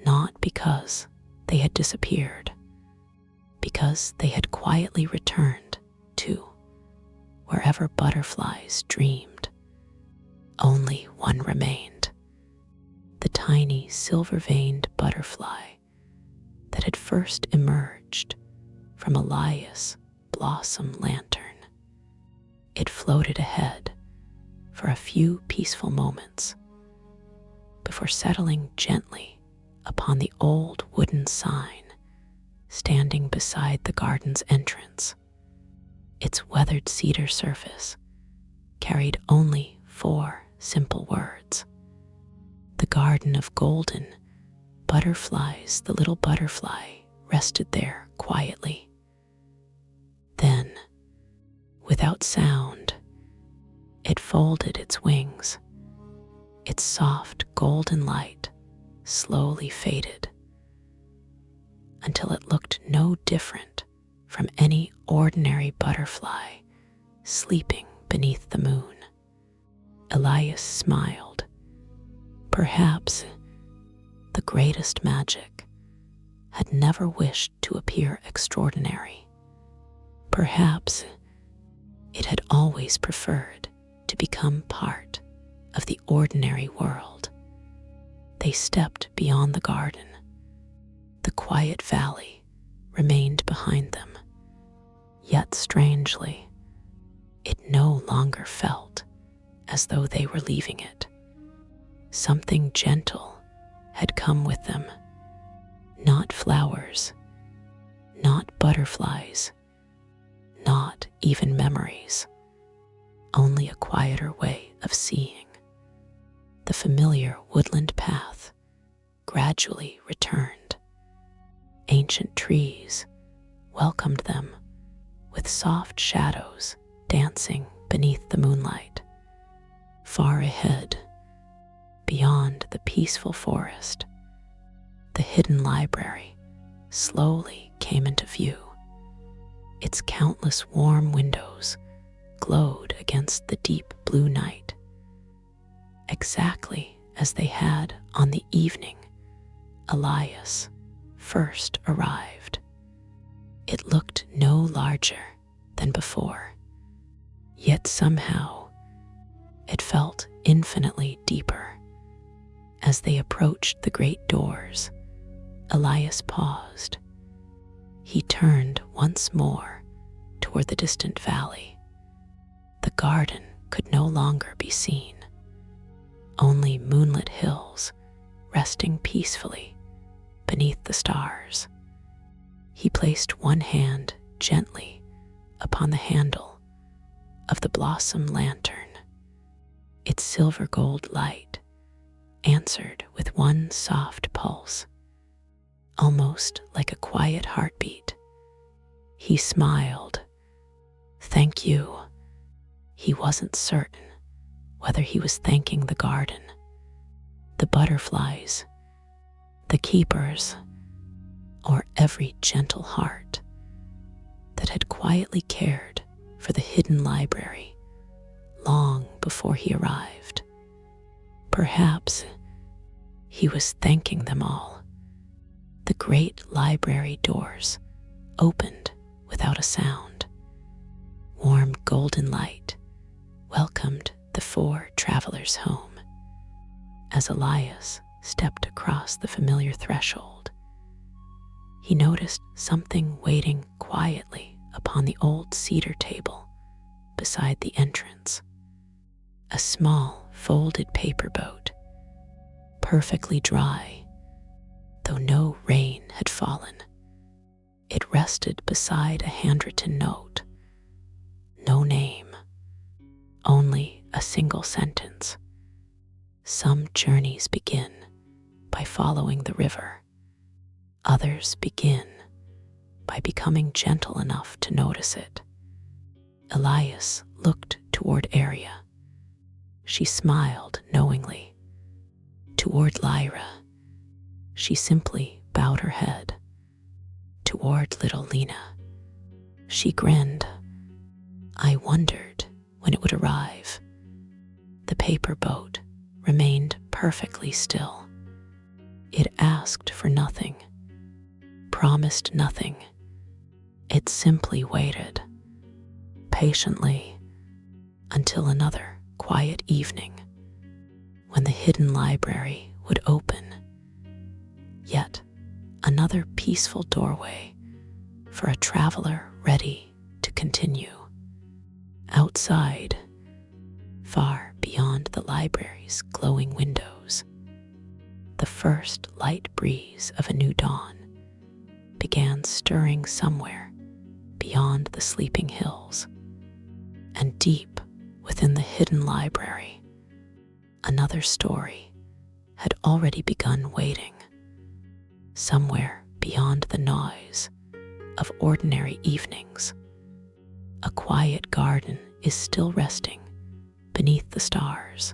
not because they had disappeared, because they had quietly returned to wherever butterflies dreamed. Only one remained, the tiny silver-veined butterfly that had first emerged from Elias' blossom lantern. It floated ahead for a few peaceful moments before settling gently upon the old wooden sign standing beside the garden's entrance. Its weathered cedar surface carried only 4 simple words. The garden of golden butterflies. The little butterfly rested there quietly. Then, without sound, it folded its wings. Its soft golden light slowly faded until it looked no different from any ordinary butterfly sleeping beneath the moon. Elias smiled. Perhaps the greatest magic had never wished to appear extraordinary. Perhaps it had always preferred to become part of the ordinary world. They stepped beyond the garden. The quiet valley remained behind them. Yet strangely, it no longer felt as though they were leaving it. Something gentle had come with them. Not flowers, not butterflies, not even memories, only a quieter way of seeing. The familiar woodland path gradually returned. Ancient trees welcomed them with soft shadows dancing beneath the moonlight. Far ahead, beyond the peaceful forest, the hidden library slowly came into view. Its countless warm windows glowed against the deep blue night, exactly as they had on the evening Elias first arrived. It looked no larger than before, yet somehow it felt infinitely deeper. As they approached the great doors, Elias paused. He turned once more toward the distant valley. The garden could no longer be seen, only moonlit hills resting peacefully beneath the stars. He placed one hand gently upon the handle of the blossom lantern. Its silver gold light answered with one soft pulse, almost like a quiet heartbeat. He smiled. Thank you. He wasn't certain whether he was thanking the garden, the butterflies, the keepers, or every gentle heart that had quietly cared for the hidden library long before he arrived. Perhaps he was thanking them all. The great library doors opened without a sound. Warm golden light welcomed the 4 travelers home. As Elias stepped across the familiar threshold, he noticed something waiting quietly upon the old cedar table beside the entrance. A small folded paper boat, perfectly dry, though no rain had fallen. It rested beside a handwritten note. No name, only a single sentence. Some journeys begin by following the river. Others begin by becoming gentle enough to notice it. Elias looked toward Aria. She smiled knowingly. Toward Lyra, she simply bowed her head. Toward little Lena, she grinned. I wondered when it would arrive. The paper boat remained perfectly still. It asked for nothing, promised nothing. It simply waited, patiently, until another quiet evening when the hidden library would open. Yet another peaceful doorway for a traveler ready to continue. Outside, far beyond the library's glowing windows, the first light breeze of a new dawn began stirring somewhere beyond the sleeping hills. And deep within the hidden library, another story had already begun waiting. Somewhere beyond the noise of ordinary evenings, a quiet garden is still resting beneath the stars.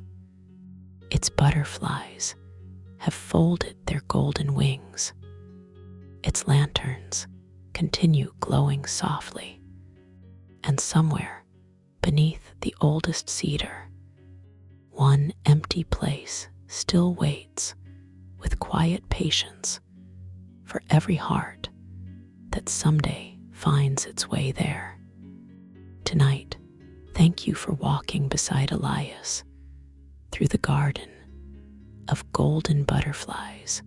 Its butterflies have folded their golden wings. Its lanterns continue glowing softly. And somewhere beneath the oldest cedar, one empty place still waits with quiet patience for every heart that someday finds its way there. Tonight, thank you for walking beside Elias through the garden of golden butterflies,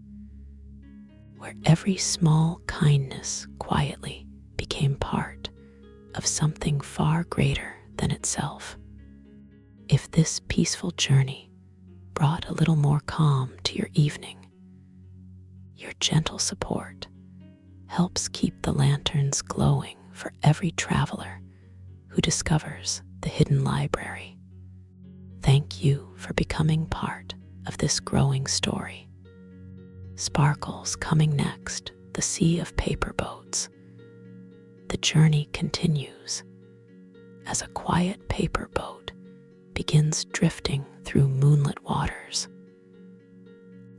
where every small kindness quietly became part of something far greater than itself. If this peaceful journey brought a little more calm to your evening, your gentle support helps keep the lanterns glowing for every traveler who discovers the hidden library. Thank you for becoming part of this growing story. Sparkles coming next, the sea of paper boats. The journey continues as a quiet paper boat begins drifting through moonlit waters,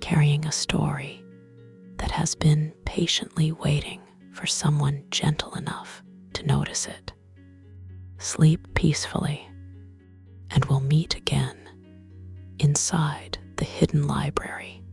carrying a story that has been patiently waiting for someone gentle enough to notice it. Sleep peacefully, and we'll meet again inside the hidden library.